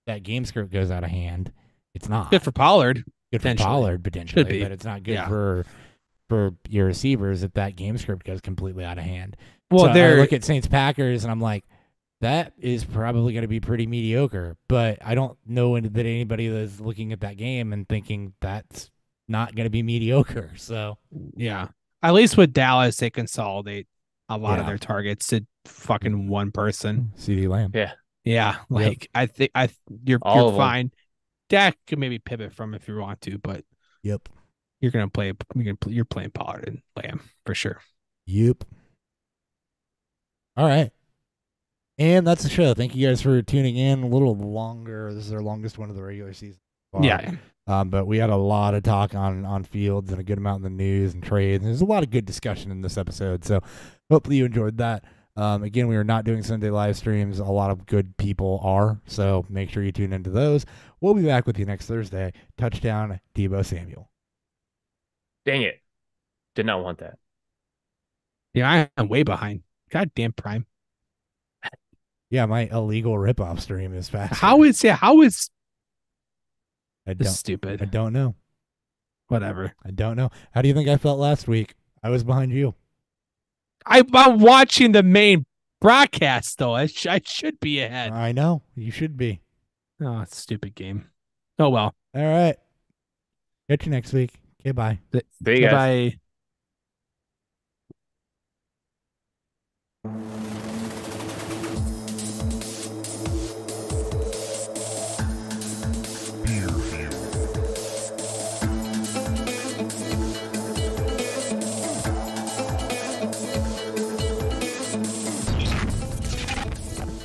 that game script goes out of hand. It's not Good for Pollard. good for potentially. Pollard potentially, Should be. but it's not good Yeah. for your receivers if that game script goes completely out of hand. Well, So I they're look at Saints Packers and I'm like, that is probably going to be pretty mediocre. But I don't know that anybody that's looking at that game and thinking that's not going to be mediocre. So yeah. At least with Dallas, they consolidate a lot of Yeah. their targets to fucking one person. CD Lamb. Yeah, like I think you're All of 'em. fine. Dak could maybe pivot from if you want to, but Yep. you're playing Pollard and Lamb for sure. Yep. All right. And that's the show. Thank you guys for tuning in. A little longer. This is our longest one of the regular season. so far. Yeah. But we had a lot of talk on fields and a good amount in the news and trades. There's a lot of good discussion in this episode. So hopefully you enjoyed that. Again, we are not doing Sunday live streams. A lot of good people are. So make sure you tune into those. We'll be back with you next Thursday. Touchdown, Deebo Samuel. Dang it. Did not want that. Yeah, I'm way behind. Goddamn Prime. Yeah, my illegal ripoff stream is fast. How is I this don't, stupid? I don't know. Whatever. I don't know. How do you think I felt last week? I was behind you. I'm watching the main broadcast though. I should be ahead. I know. You should be. Oh, it's a stupid game. Oh well. All right. Catch you next week. Okay, bye. See you guys. Bye.